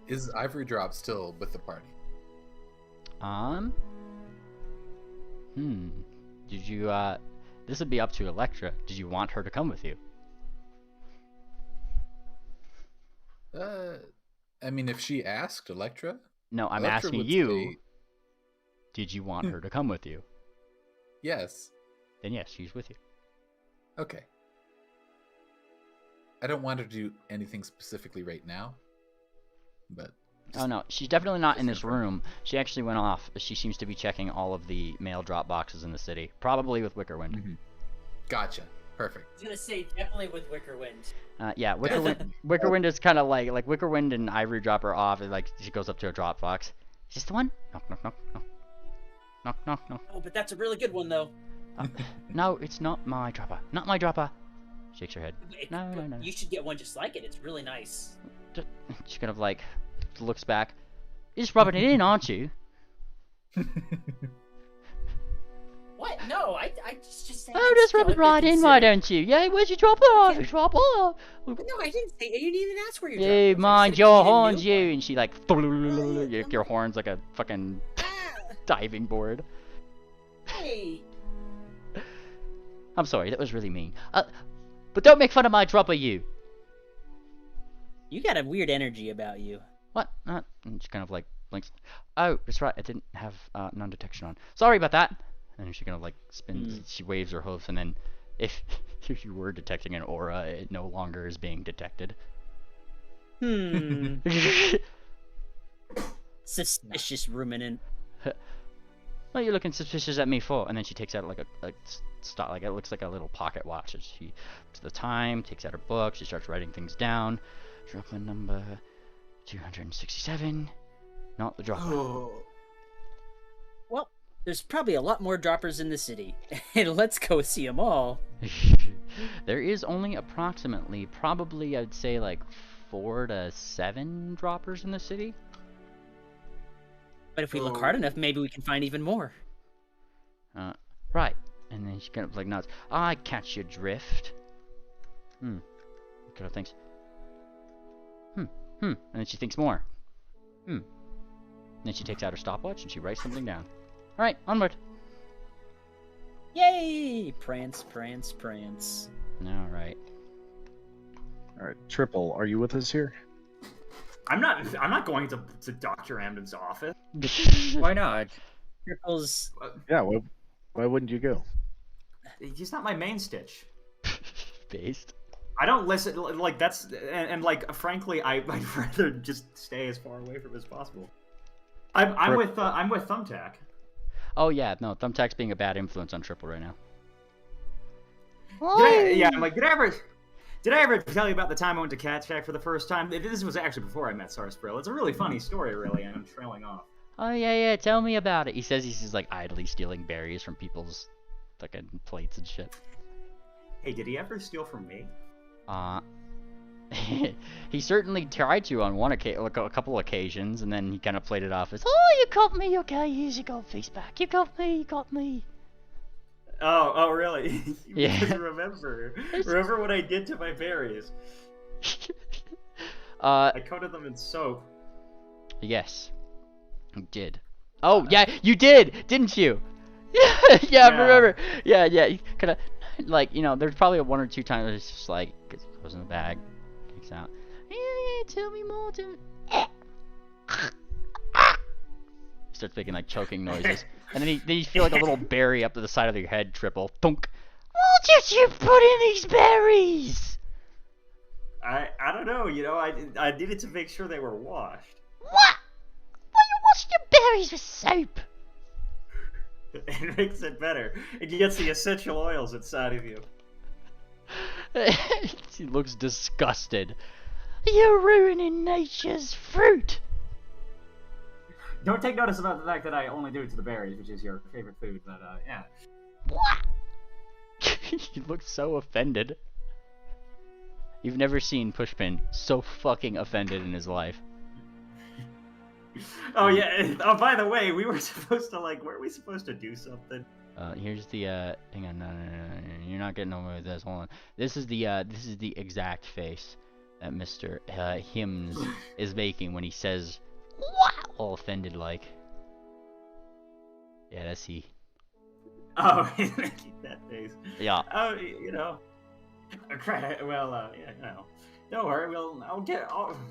Is Ivory Drop still with the party? Did you, this would be up to Electra. Did you want her to come with you? I mean, if she asked Electra. No, I'm Electra asking would you. say Did you want her to come with you? yes. Then yes, she's with you. Okay. I don't want her to do anything specifically right now, but. Oh no, she's definitely not in just this room. She actually went off. She seems to be checking all of the mail drop boxes in the city, probably with Wickerwind. Mhm. Gotcha. Perfect. I was gonna say definitely with Wickerwind. Yeah, Wickerwind is kind of like Wickerwind and Ivory Drop are off. And, like she goes up to a drop box. Is this the one? Knock knock knock knock. Knock knock knock. Oh, but that's a really good one though. No, it's not my dropper. Not my dropper. Shakes her head. No. You should get one just like it. It's really nice. She kind of like looks back. You're just rubbing it in, aren't you? What? No, I just said. Oh, just rub it right in, why don't you? Yeah, where'd you drop it off? Yeah. Drop off. No, I didn't say. You didn't even ask where you. Hey, mind your horns, you! And she like, your horns like a fucking diving board. Hey. I'm sorry, that was really mean. But don't make fun of my dropper, you. You got a weird energy about you. What? And she kind of like blinks. Oh, that's right, I didn't have non-detection on. Sorry about that. And she kind of like spins. She waves her hoof, and then if you were detecting an aura, it no longer is being detected. Suspicious ruminant. What are you looking suspicious at me for? And then she takes out like a stop, like it looks like a little pocket watch. And she looks at the time, takes out her book, she starts writing things down. Dropper number 267. Not the dropper. Well, there's probably a lot more droppers in the city. And let's go see them all. There is only approximately, probably I'd say like 4 to 7 droppers in the city. But if we look hard enough, maybe we can find even more. Right. And then she kind of like nods. I catch your drift. Kind of thinks. And then she thinks more. And then she takes out her stopwatch and she writes something down. All right, onward. Yay! Prance, prance, prance. All right. All right, Triple, are you with us here? I'm not going to Dr. Amden's office. Why not? Triples. Yeah, why wouldn't you go? He's not my main Stitch. Based. I don't listen. Like that's and like frankly, I'd rather just stay as far away from as possible. I'm with Thumbtack. Oh yeah, no, Thumbtack's being a bad influence on Triple right now. I'm like, did I ever tell you about the time I went to Cat Shack for the first time? This was actually before I met Sarsprill. It's a really funny story, really, and I'm trailing off. Oh yeah, tell me about it. He says he's just like idly stealing berries from people's fucking plates and shit. Hey, did he ever steal from me? He certainly tried to on a couple occasions, and then he kind of played it off as, "Oh, you got me, okay, here's your gold face back. You got me." Oh, really? Yeah. Because remember what I did to my berries? I coated them in soap. Yes, you did. Oh yeah, you did, didn't you? Yeah, I remember. Yeah, kind of like, there's probably one or two times it's just like goes in the bag, kicks out. Yeah, tell me more. Starts making like choking noises, and then you feel like a little berry up to the side of your head, Triple. Thunk. What did you put in these berries? I don't know. I did it to make sure they were washed. What? Well, you washed your berries with soap. It makes it better. It gets the essential oils inside of you. He looks disgusted. You're ruining nature's fruit. Don't take notice about the fact that I only do it to the berries, which is your favorite food, but yeah. What? He looks so offended. You've never seen Pushpin so fucking offended in his life. Oh yeah. Oh, by the way, we were supposed to weren't we supposed to do something? Here's the hang on, no, you're not getting away with this. Hold on. This is the exact face that Mr. Hims is making when he says, "What?" all offended like. Yeah, that's he. Oh, that face. Yeah. Oh, Okay, well, don't worry.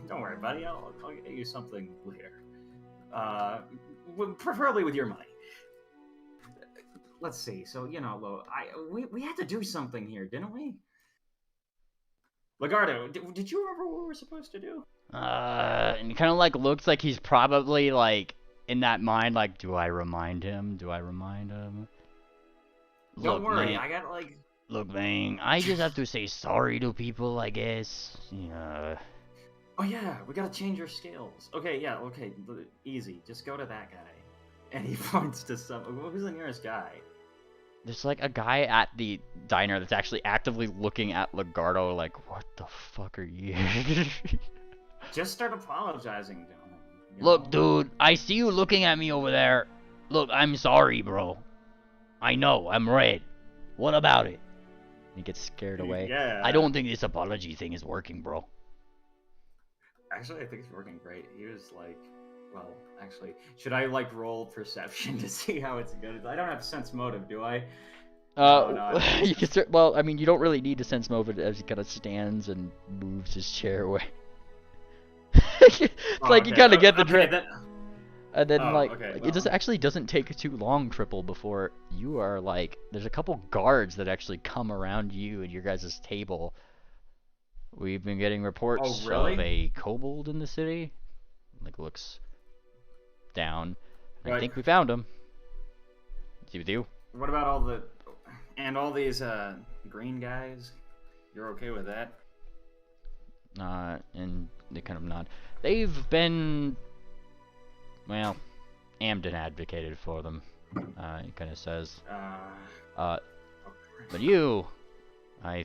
Don't worry, buddy. I'll get you something later. Preferably with your money. Let's see. So, we had to do something here, didn't we? Lagardo, did you remember what we were supposed to do? And he kind of looks like he's probably in that mind, do I remind him? Don't worry, man. I got Look, man, I just have to say sorry to people, I guess. Yeah. Oh yeah, we gotta change your scales. Okay, easy. Just go to that guy. And he points to who's the nearest guy? There's a guy at the diner that's actually actively looking at Lagardo what the fuck are you? Just start apologizing to him. Look, dude, I see you looking at me over there. Look, I'm sorry, bro. I know, I'm red. What about it? He gets scared away. Yeah. I don't think this apology thing is working, bro. Actually, I think it's working great. He was actually, should I roll perception to see how it's good? I don't have sense motive, do I? No, you can well, I mean, you don't really need to sense motive as he kind of stands and moves his chair away. It's you kind of get the drift. And then it just actually doesn't take too long, Triple, before you are there's a couple guards that actually come around you and your guys' table. We've been getting reports of a kobold in the city. Looks down. I think we found him. See with you. What about all these green guys? You're okay with that? And they kind of nod. They've been, well, Amden advocated for them. He kind of says. But you, are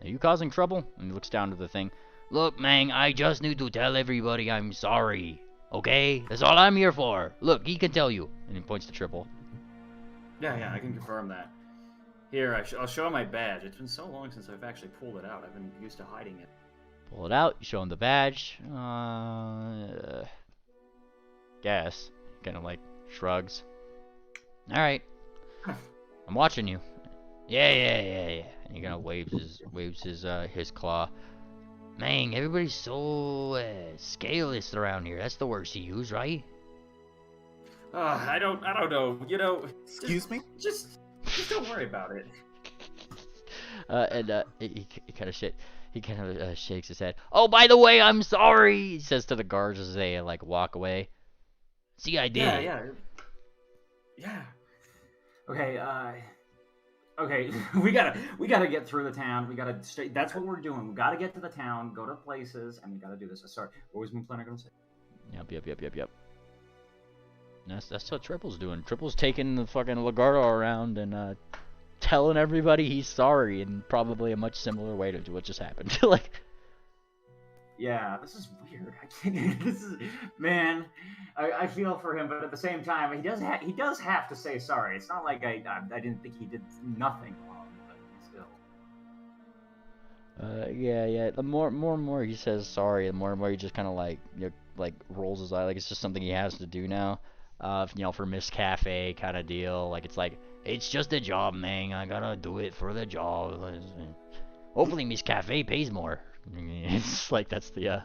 you causing trouble? And he looks down to the thing. Look, man, I just need to tell everybody I'm sorry. Okay? That's all I'm here for. Look, he can tell you. And he points to Triple. Yeah, I can confirm that. Here, I'll show him my badge. It's been so long since I've actually pulled it out. I've been used to hiding it. Pull it out. You show him the badge. Guess. Kind of like shrugs. All right. I'm watching you. Yeah. And he kind of waves his claw. Man, everybody's so scaleless around here. That's the word to use, right? I don't know. You know, Excuse me? Just don't worry about it. He kind of shakes his head. Oh, by the way, I'm sorry. He says to the guards as they like walk away. See, I did. Yeah. Okay. Okay. we gotta get through the town. We gotta. That's what we're doing. We gotta get to the town. Go to places, and we gotta do this. Sorry. What was my planner gonna say? Yep. That's what Triple's doing. Triple's taking the fucking Lagarto around and telling everybody he's sorry in probably a much similar way to what just happened. Like, yeah, this is weird. I can't. This is, man. I feel for him, but at the same time, he does have to say sorry. It's not like I didn't think he did nothing wrong, but still. Yeah. The more and more he says sorry, the more and more he just kind of like like rolls his eye, like it's just something he has to do now. For Miss Cafe kind of deal. Like it's just a job, man. I gotta do it for the job. Hopefully Miss Cafe pays more. It's like that's the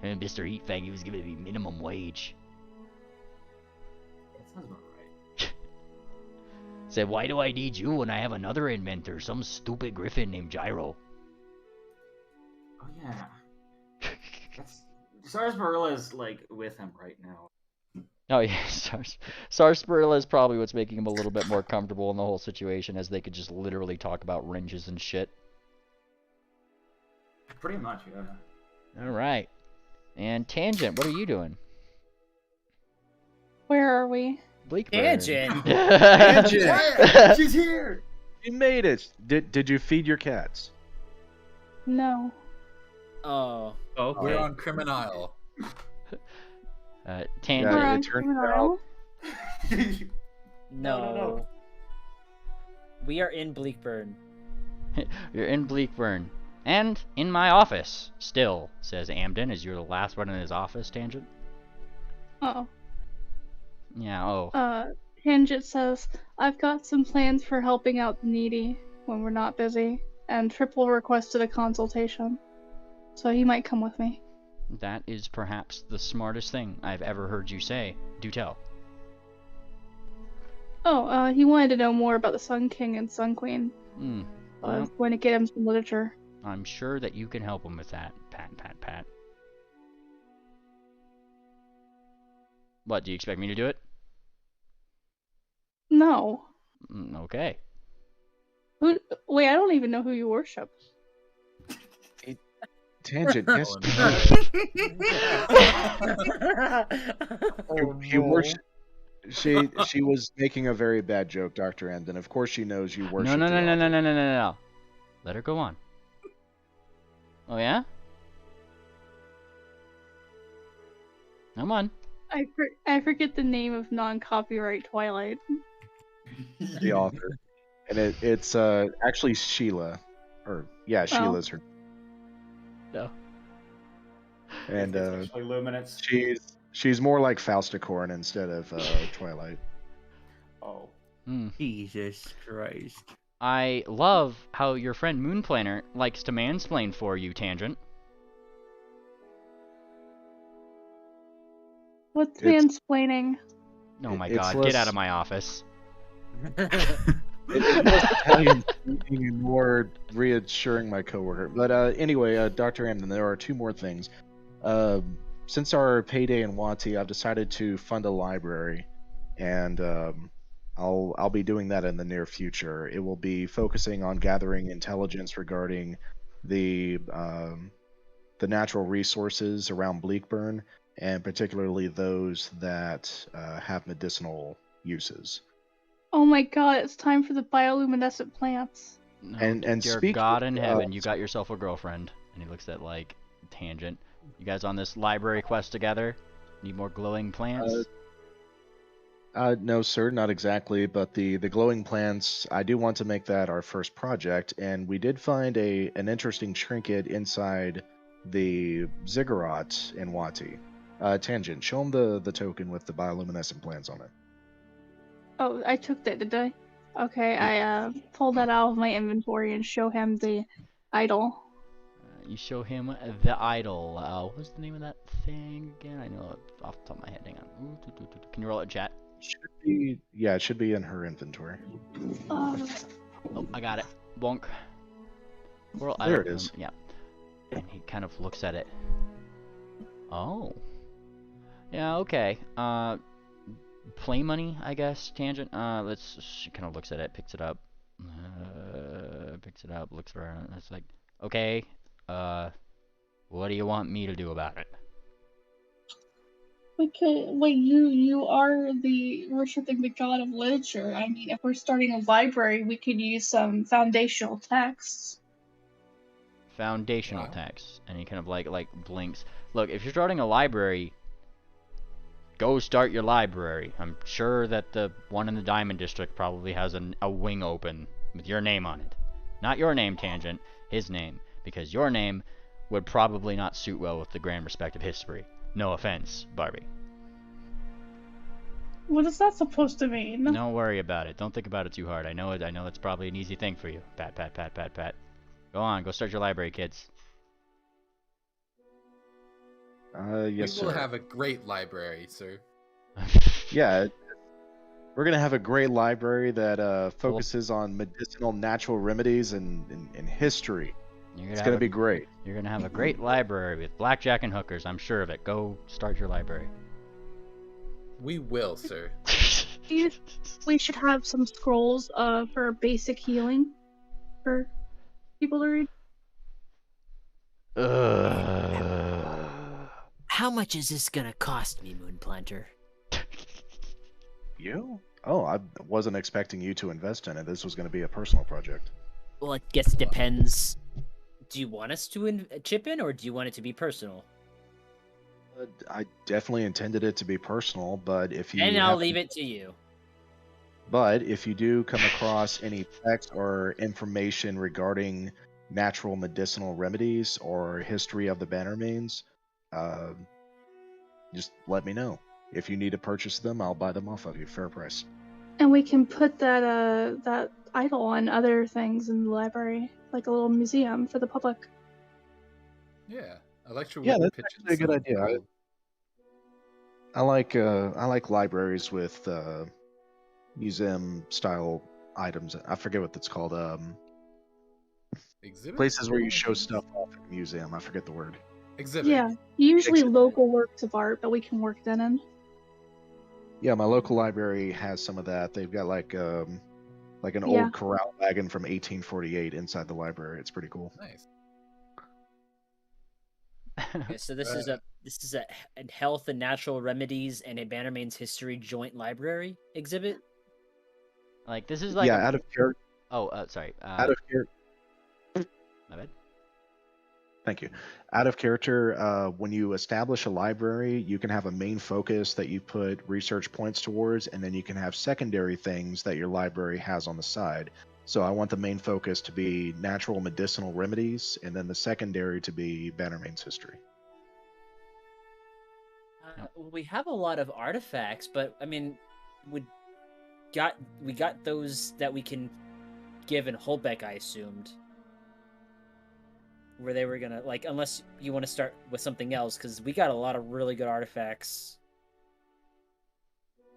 and Mr. Eatfang, he was giving me minimum wage. That sounds about right. Said, why do I need you when I have another inventor, some stupid griffin named Gyro? Oh yeah. Sarsaparilla like with him right now. Oh yeah, Sarsaparilla is probably what's making him a little bit more comfortable in the whole situation, as they could just literally talk about wrenches and shit. Pretty much, yeah. Alright. And Tangent, what are you doing? Where are we? Bleakburn. Tangent. Tangent! She's here! You made it. Did you feed your cats? No. Oh. Okay. We're on Criminal. Tangent. We're Yeah, on it turns Criminal. No. We are in Bleakburn. You're in Bleakburn. And in my office, still, says Amden, as you're the last one in his office, Tangent. Oh. Yeah, oh. Tangent says, I've got some plans for helping out the needy when we're not busy, and Triple requested a consultation. So he might come with me. That is perhaps the smartest thing I've ever heard you say. Do tell. Oh, he wanted to know more about the Sun King and Sun Queen. Hmm. I was going to get him some literature. I'm sure that you can help him with that. Pat. What, do you expect me to do it? No. Okay. Wait, I don't even know who you worship. Tangent, yes. He worshipped. She was making a very bad joke, Dr. Endon. Of course she knows you worship. No. Let her go on. Oh, yeah? Come on. I forget the name of non-copyright Twilight. The author. And it's actually Sheila. Sheila's her. No. And It's actually Luminance. she's more like Fausticorn instead of Twilight. Oh. Jesus Christ. I love how your friend Moonplaner likes to mansplain for you, Tangent. What's It's- mansplaining? Oh my It's god, less- get out of my office. It's less Italian speaking and more reassuring my coworker. But anyway, Dr. Amden, there are two more things. Since our payday in Wati, I've decided to fund a library, and I'll be doing that in the near future. It will be focusing on gathering intelligence regarding the natural resources around Bleakburn, and particularly those that have medicinal uses. Oh my god, it's time for the bioluminescent plants. No, And dear speaking God in of- heaven, you got yourself a girlfriend. And he looks at, like, Tangent. You guys on this library quest together? Need more glowing plants? No, sir, not exactly. But the glowing plants, I do want to make that our first project, and we did find an interesting trinket inside the ziggurat in Wati. Tangent, show him the token with the bioluminescent plants on it. Oh, I took that, did I? Okay, I pulled that out of my inventory and show him the idol. You show him the idol. What was the name of that thing again? I know it off the top of my head. Hang on. Can you roll it, chat? Yeah, it should be in her inventory. Uh, Oh, I got it. Bonk. Well, There it is. Yeah. And he kind of looks at it. Oh. Yeah, okay. Play money, I guess, Tangent. She kind of looks at it, picks it up. Looks around. It's like, okay, what do you want me to do about it? we could wait. You are worshiping the god of literature. I mean, if we're starting a library, we could use some foundational texts. Foundational Wow. text. And he kind of like blinks. Look, if you're starting a library, go start your library. I'm sure that the one in the Diamond District probably has a wing open with your name on it. Not your name, Tangent, his name. Because your name would probably not suit well with the grand respect of history. No offense, Barbie. What is that supposed to mean? Don't worry about it. Don't think about it too hard. I know it's probably an easy thing for you. Pat, pat, pat, pat, pat. Go on, go start your library, kids. Yes, We will sir. have a great library, sir. Yeah, we're gonna have a great library that focuses on medicinal natural remedies and history. It's gonna be great. You're gonna have a great library with blackjack and hookers. I'm sure of it. Go start your library. We will, sir. We should have some scrolls for basic healing for people to read. How much is this gonna cost me, Moonplanter? You? Oh, I wasn't expecting you to invest in it. This was gonna be a personal project. Well, I guess it depends. Do you want us to chip in, or do you want it to be personal? I definitely intended it to be personal, but if you And I'll leave it to you. But if you do come across any text or information regarding natural medicinal remedies or history of the Bannermanes, just let me know. If you need to purchase them, I'll buy them off of you, fair price. And we can put that idol on other things in the library, like a little museum for the public. Yeah, Electro. Yeah, will that's pitch actually a good some idea. gold. I like libraries with museum style items. I forget what that's called. Exhibit? Places where you show stuff off at a museum. I forget the word. Exhibit. Yeah, usually Exhibit. local works of art, but we can work that in. Yeah, my local library has some of that. They've got like an Yeah. old corral wagon from 1848 inside the library. It's pretty cool. Nice. Okay, so this is a health and natural remedies and a Bannermanes history joint library exhibit. Like this is like Yeah, out of character. Oh, sorry. Out of character. My bad. Thank you. Out of character, when you establish a library, you can have a main focus that you put research points towards, and then you can have secondary things that your library has on the side. So I want the main focus to be natural medicinal remedies, and then the secondary to be Bannermanes history. We have a lot of artifacts, but I mean, we got those that we can give in Holbeck, I assumed. Where they were gonna unless you want to start with something else, because we got a lot of really good artifacts.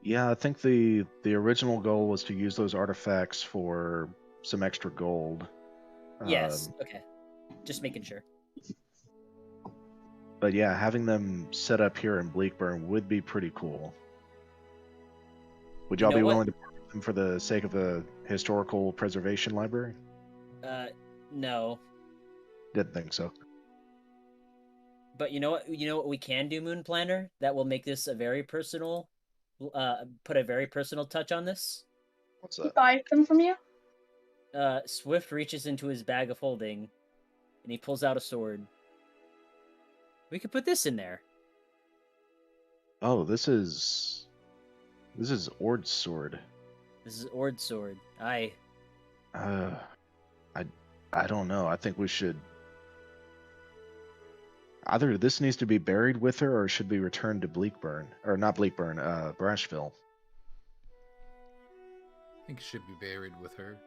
Yeah, I think the original goal was to use those artifacts for some extra gold. Yes. Okay. Just making sure. But yeah, having them set up here in Bleakburn would be pretty cool. Would y'all You know be what? willing to purchase them for the sake of a historical preservation library? No. Didn't think so. But you know what? You know what we can do, Moon Planner? That will make this a very personal. Put a very personal touch on this. What's that? Buy them from you? Swift reaches into his bag of holding, and he pulls out a sword. We could put this in there. Oh, this is This is Ord's sword. This is Ord's sword. I I don't know. I think we should either this needs to be buried with her or should be returned to Bleakburn. Or not Bleakburn, Brashville. I think it should be buried with her.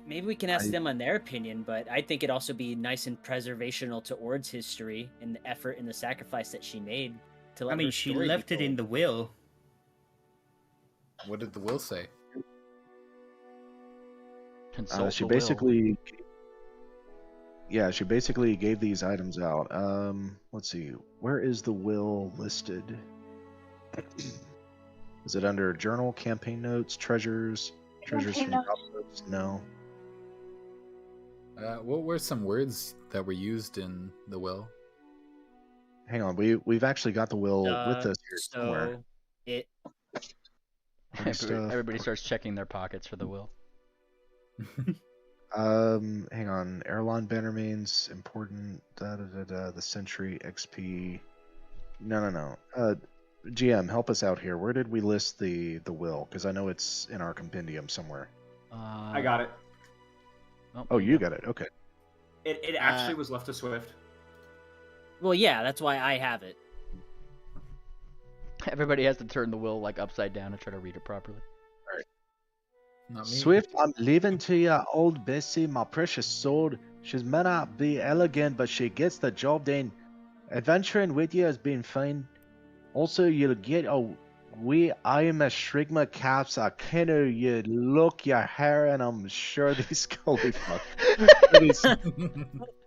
Maybe we can ask them on their opinion, but I think it'd also be nice and preservational to Ord's history and the effort and the sacrifice that she made to let I mean, her she story be left it in told. the will. What did the will say? Consult She the will. basically she basically gave these items out. Let's see. Where is the will listed? Is it under journal, campaign notes, treasures from Campaign Goblins? No. What were some words that were used in the will? Hang on. We've actually got the will with us here somewhere. So it Stuff. Everybody starts checking their pockets for the will. Hang on. Airline Bannermanes, important. The Sentry XP. No. GM, help us out here. Where did we list the will? Because I know it's in our compendium somewhere. I got it. Oh, you got it. Okay. It actually was left to Swift. well, yeah, that's why I have it. Everybody has to turn the will like upside down and try to read it properly. Not me. Swift, I'm leaving to you, old Bessie, my precious sword. She may not be elegant, but she gets the job done. Adventuring with you has been fun. Also, you'll get a wee I'm a Shrigma caps. I know you look your hair, and I'm sure these holy fuck.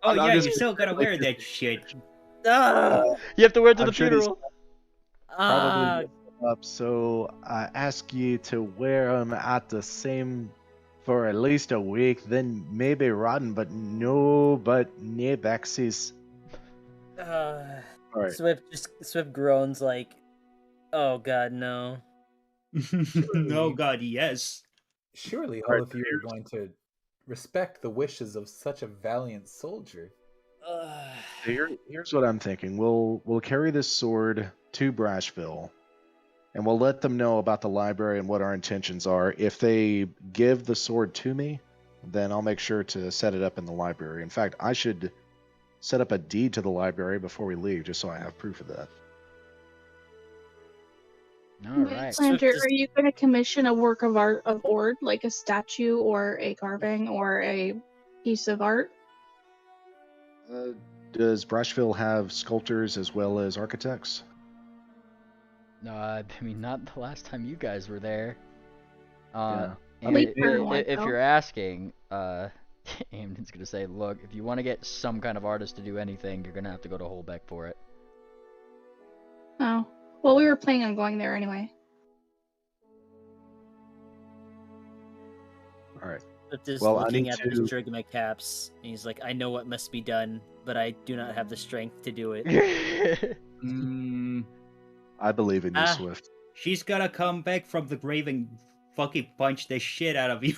Oh I'm yeah, just- you still gotta wear that shit. Ah, You have to wear it to I'm the sure these- funeral. Probably up, so I ask you to wear them at the same for at least a week, then maybe rotten, but no backseas. Alright. Swift groans like, "Oh God, no." No, God, yes. Surely all Alright, of you are going to respect the wishes of such a valiant soldier. Here's what I'm thinking. We'll carry this sword to Brashville, and we'll let them know about the library and what our intentions are. If they give the sword to me, then I'll make sure to set it up in the library. In fact, I should set up a deed to the library before we leave, just so I have proof of that. All right. Planter, just- are you going to commission a work of art of Ord, like a statue or a carving or a piece of art? Does Brashville have sculptors as well as architects? I mean, not the last time you guys were there. Yeah. And mean, if you're asking, Amden's gonna say, look, if you want to get some kind of artist to do anything, you're gonna have to go to Holbeck for it. Oh. Well, we were planning on going there anyway. All right. Swift is Well, I looking need at the to- Strigma caps, and he's like, "I know what must be done, but I do not have the strength to do it." Mm, I believe in you, Ah. Swift. she's gotta come back from the grave and fucking punch the shit out of you.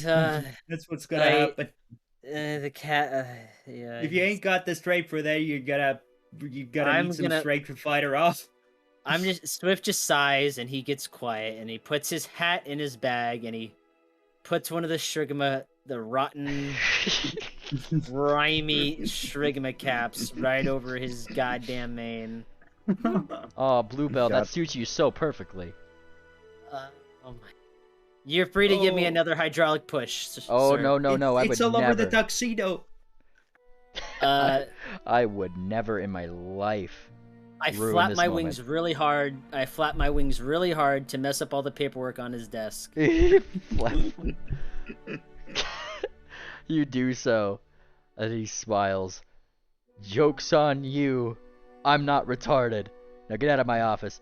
That's what's gonna I- happen. The cat. Yeah. If you ain't got the strength for that, you gotta I'm need some gonna- strength to fight her off. Swift just sighs and he gets quiet and he puts his hat in his bag and he puts one of the Strigma, the rotten, grimy Strigma caps right over his goddamn mane. Oh, Bluebell, Got- that suits you so perfectly. Oh my! You're free to give me Oh. another hydraulic push. Oh, sir. no, I It's would all over the never. tuxedo. I would never in my life. I ruin flap this my moment. wings really hard. I flap my wings really hard to mess up all the paperwork on his desk. You do so. And he smiles. Joke's on you. I'm not retarded. Now get out of my office.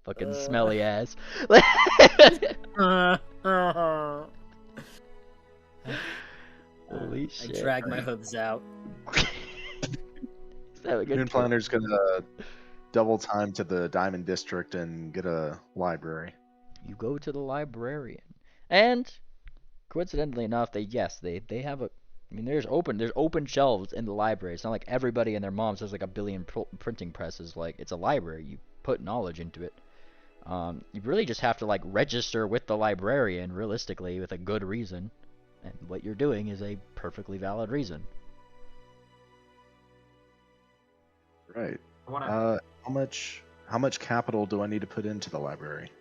Fucking smelly ass. Holy I shit. drag my hooves out. Is that a good Moon Planner's gonna double time to the Diamond District and get a library. You go to the librarian. And coincidentally enough, they have I mean, there's open shelves in the library. It's not like everybody and their moms has like a billion printing presses. Like, it's a library. You put knowledge into it. You really just have to like register with the librarian, realistically, with a good reason. And what you're doing is a perfectly valid reason. Right. I wanna... How much capital do I need to put into the library?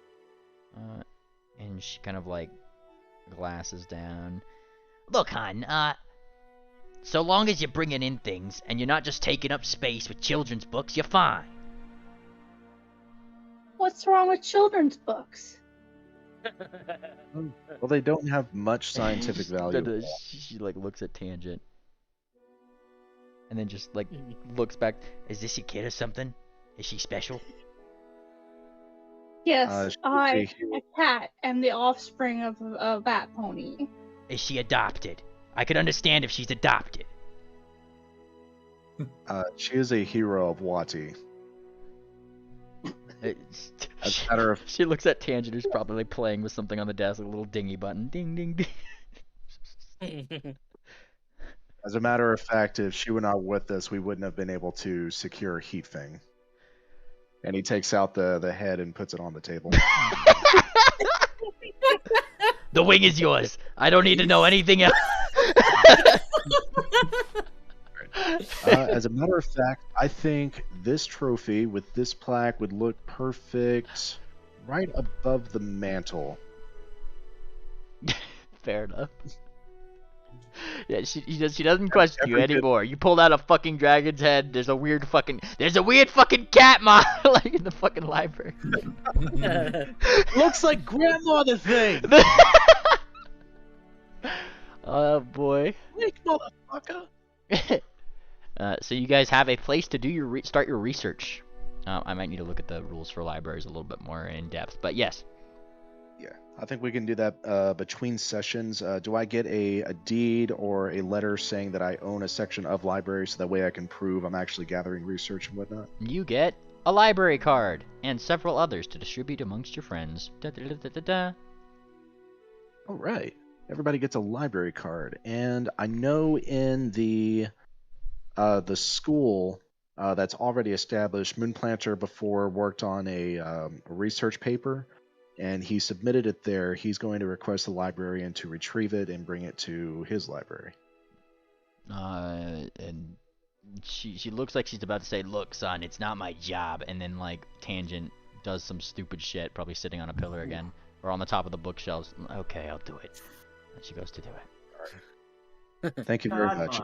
And she kind of like glasses down. Look, hon, so long as you're bringing in things and you're not just taking up space with children's books, you're fine. What's wrong with children's books? Well, they don't have much scientific value. She like looks at Tangent. And then just like looks back. Is this your kid or something? Is she special? Yes, I, a cat, am the offspring of a bat pony. Is she adopted? I could understand if she's adopted. She is a hero of Wati. As a matter of... She looks at Tangent, who's probably like playing with something on the desk, a little dingy button. Ding, ding, ding. As a matter of fact, if she were not with us, we wouldn't have been able to secure Heat Fang. And he takes out the head and puts it on the table. The wing is yours. I don't need to know anything else. As a matter of fact, I think this trophy with this plaque would look perfect right above the mantle. Fair enough. Yeah, she doesn't question you anymore. You pulled out a fucking dragon's head. There's a weird fucking cat model like in the fucking library. Looks like grandmother thing. Oh boy. Wake motherfucker. So you guys have a place to do start your research. I might need to look at the rules for libraries a little bit more in depth, but yes. Yeah, I think we can do that between sessions. Do I get a deed or a letter saying that I own a section of library so that way I can prove I'm actually gathering research and whatnot? You get a library card and several others to distribute amongst your friends. Da, da, da, da, da, da. All right. Everybody gets a library card. And I know in the school that's already established, Moonplanter before worked on a research paper. And he submitted it there. He's going to request the librarian to retrieve it and bring it to his library. And she looks like she's about to say, "Look, son, it's not my job." And then like Tangent does some stupid shit, probably sitting on a pillar again or on the top of the bookshelves. Okay, I'll do it. And she goes to do it. Thank you very much.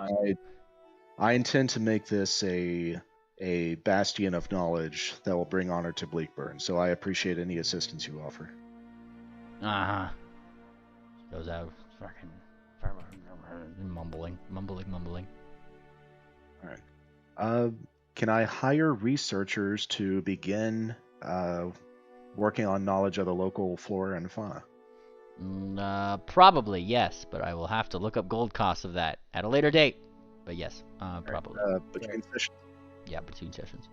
I intend to make this a bastion of knowledge that will bring honor to Bleakburn, so I appreciate any assistance you offer. Uh-huh. She goes out, fucking mumbling. Alright. Can I hire researchers to begin working on knowledge of the local flora and fauna? Probably, yes, but I will have to look up gold costs of that at a later date. But yes, probably. Between sessions? Yeah, between sessions.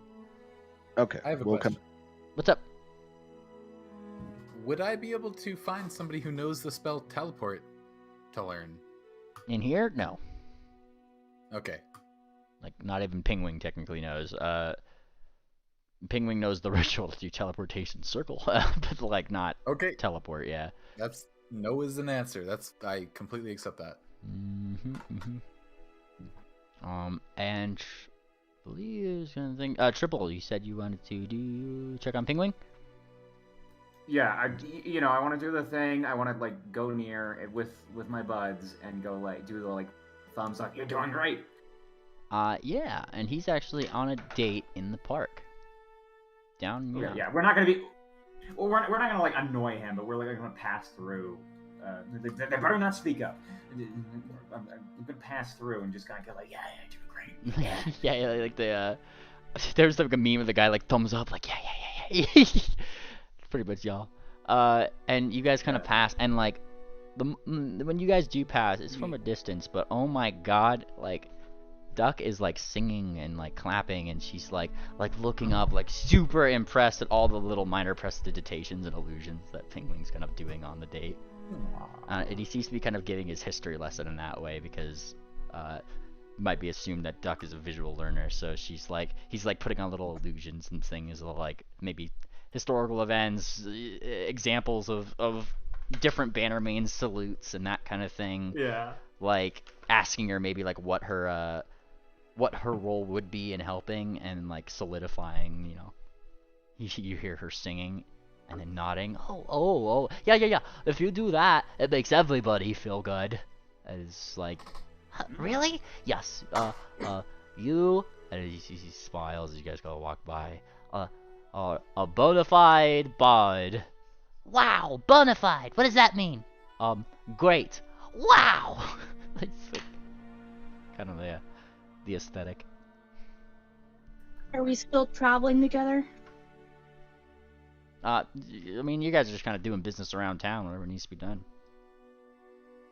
Okay. I have a question. What's up? Would I be able to find somebody who knows the spell teleport to learn? In here? No. Okay. Like, not even Pingwing technically knows. Pingwing knows the ritual to do teleportation circle, but like not teleport, yeah. That's no is an answer. I completely accept that. And I believe kind of thing. Triple, you said you wanted to check on Pingwing? Yeah, I want to do the thing. I want to like go near it with my buds and go like do the like thumbs up. You're doing great. Yeah, and he's actually on a date in the park. Down. Yeah, yeah. We're not gonna be. Well, we're not gonna like annoy him, but we're like gonna pass through. They better not speak up. I'm gonna pass through and just kind of go like, yeah, you're doing great. Yeah, like the there's like a meme of the guy like thumbs up, like yeah. Pretty much y'all. And you guys kind of pass, and like when you guys do pass, it's from a distance, but oh my god, like Duck is like singing and like clapping, and she's like looking up, like super impressed at all the little minor prestidigitations and illusions that Pingwing's kind of doing on the date. And he seems to be kind of getting his history lesson in that way, because might be assumed that Duck is a visual learner, so he's like putting on little illusions and things, like maybe historical events, examples of different Bannermanes salutes and that kind of thing. Yeah. Like asking her maybe like what her role would be in helping, and like solidifying, you hear her singing and then nodding. Oh, yeah. If you do that, it makes everybody feel good. It's like, huh, really? Yes. You. And he smiles as you guys go walk by. A bona fide bard. Wow, bona fide. What does that mean? Great. Wow. It's like kind of the aesthetic. Are we still traveling together? I mean, you guys are just kind of doing business around town, whatever needs to be done.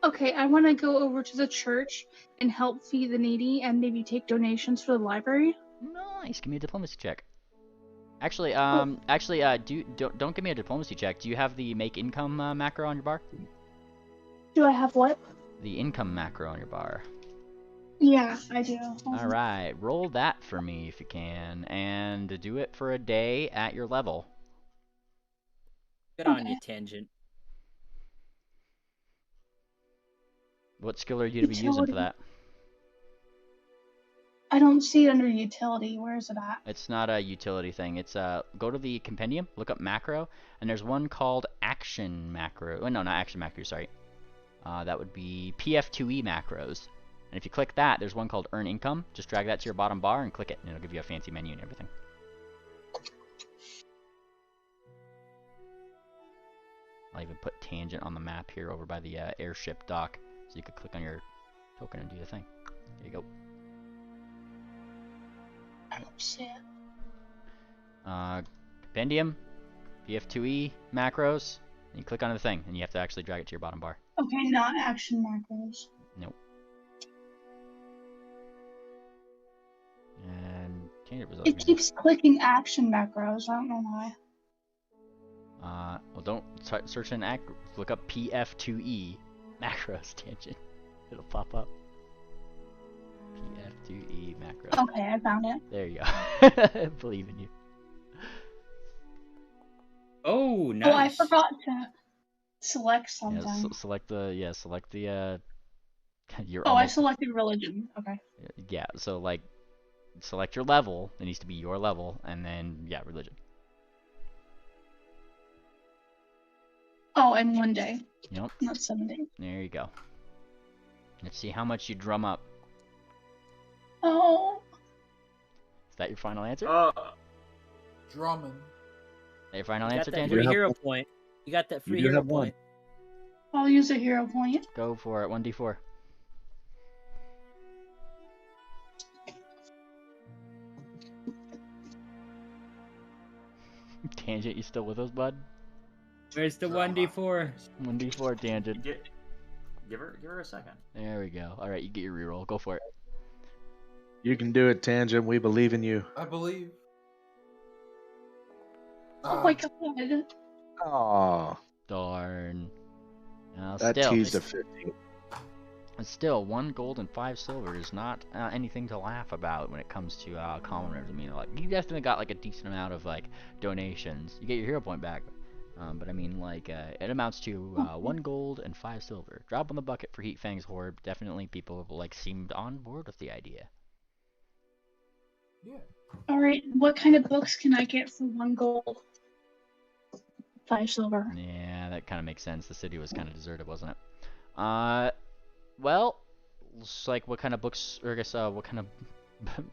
Okay, I want to go over to the church and help feed the needy and maybe take donations for the library. Nice. Give me a diplomacy check. Actually, Oh. don't give me a diplomacy check. Do you have the make income macro on your bar? Do I have what? The income macro on your bar. Yeah, I do. All right, roll that for me if you can, and do it for a day at your level. Good on you, Tangent. What skill are you to be using for that? I don't see it under utility. Where is it at? It's not a utility thing. It's go to the compendium, look up macro, and there's one called action macro. Oh, no, not action macro. Sorry. That would be PF2E macros. And if you click that, there's one called earn income. Just drag that to your bottom bar and click it, and it'll give you a fancy menu and everything. I'll even put Tangent on the map here over by the airship dock, so you could click on your token and do the thing. There you go. I don't see it. Compendium, PF2E macros, and you click on the thing, and you have to actually drag it to your bottom bar. Okay, not action macros. Nope. And Tangent was over It here. keeps clicking action macros. I don't know why. Well, don't search in look up PF2E macros, Tangent. It'll pop up. PF2E macros. Okay, I found it. There you go. I believe in you. Oh, nice. Oh, I forgot to select something. Yeah, select the your. Oh, I almost, selected religion. Okay. yeah. So like, select your level. It needs to be your level, and then yeah, religion. Oh, and 1 day. Yep. Not 7 days. There you go. Let's see how much you drum up. Oh. Is that your final answer? Drumming. Is that your final You got answer, that Tangent? free hero point. You got that free do hero have one. point. I'll use a hero point. Go for it. 1d4. Tangent, you still with us, bud? Where's the 1d4? 1d4, Tangent. Give her a second. There we go. All right, you get your reroll. Go for it. You can do it, Tangent. We believe in you. I believe. Oh my god. Aw, Darn. Now, that still, teased a 15. still, 1 gold and 5 silver is not anything to laugh about when it comes to commoners. I mean, like, you definitely got like a decent amount of like donations. You get your hero point back, but I mean, like, it amounts to 1 gold and 5 silver. Drop on the bucket for Heat Fang's horde. Definitely, people like seemed on board with the idea. Yeah. Alright, what kind of books can I get for 1 gold? 5 silver. Yeah, that kind of makes sense. The city was kind of deserted, wasn't it? Well, it's like what kind of books, or I guess what kind of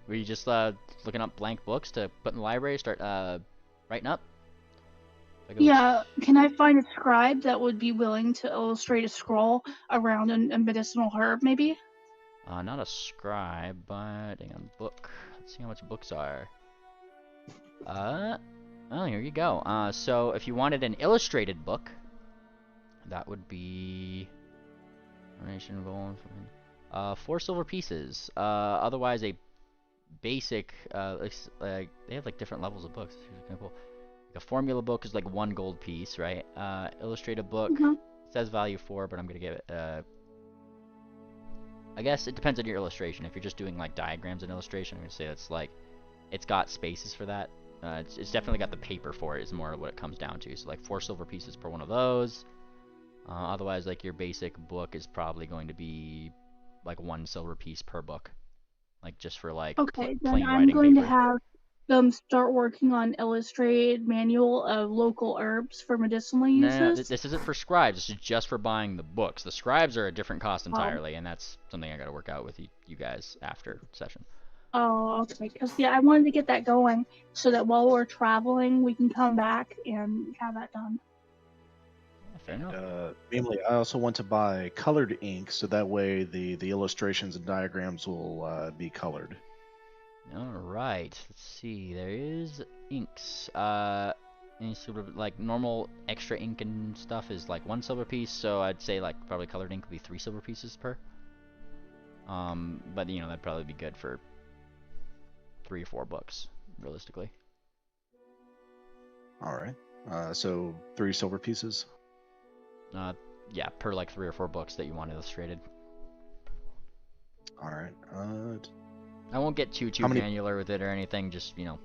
were you just looking up blank books to put in the library, start writing up? Like Yeah, can I find a scribe that would be willing to illustrate a scroll around a medicinal herb, maybe? Not a scribe, but hang on, book. Let's see how much books are. Oh, here you go. So if you wanted an illustrated book, that would be donation gold. 4 silver pieces. Otherwise, a basic. They have like different levels of books. Here's kind of cool. Like a formula book is like 1 gold piece, right? Illustrated book Mhm. says value 4, but I'm gonna give it. I guess it depends on your illustration. If you're just doing like diagrams and illustration, I'm gonna say that's like, it's got spaces for that. It's definitely got the paper for it. Is more what it comes down to. So like 4 silver pieces per one of those. Otherwise, like your basic book is probably going to be like 1 silver piece per book, like just for like Okay, then plain I'm writing going to paper. have them start working on illustrated manual of local herbs for medicinal No, uses. this isn't for scribes. This is just for buying the books. The scribes are a different cost Oh. entirely, and that's something I got to work out with you guys after session. Oh, okay. Because yeah, I wanted to get that going so that while we're traveling, we can come back and have that done. Yeah, fair enough. Mainly, I also want to buy colored ink, so that way the illustrations and diagrams will be colored. All right. Let's see. There is inks. Any sort of like normal extra ink and stuff is like 1 silver piece. So I'd say like probably colored ink would be 3 silver pieces per. But you know that'd probably be good for 3 or 4 books, realistically. All right. So 3 silver pieces. Yeah, per like 3 or 4 books that you want illustrated. All right. I won't get too How many- granular with it or anything. Just if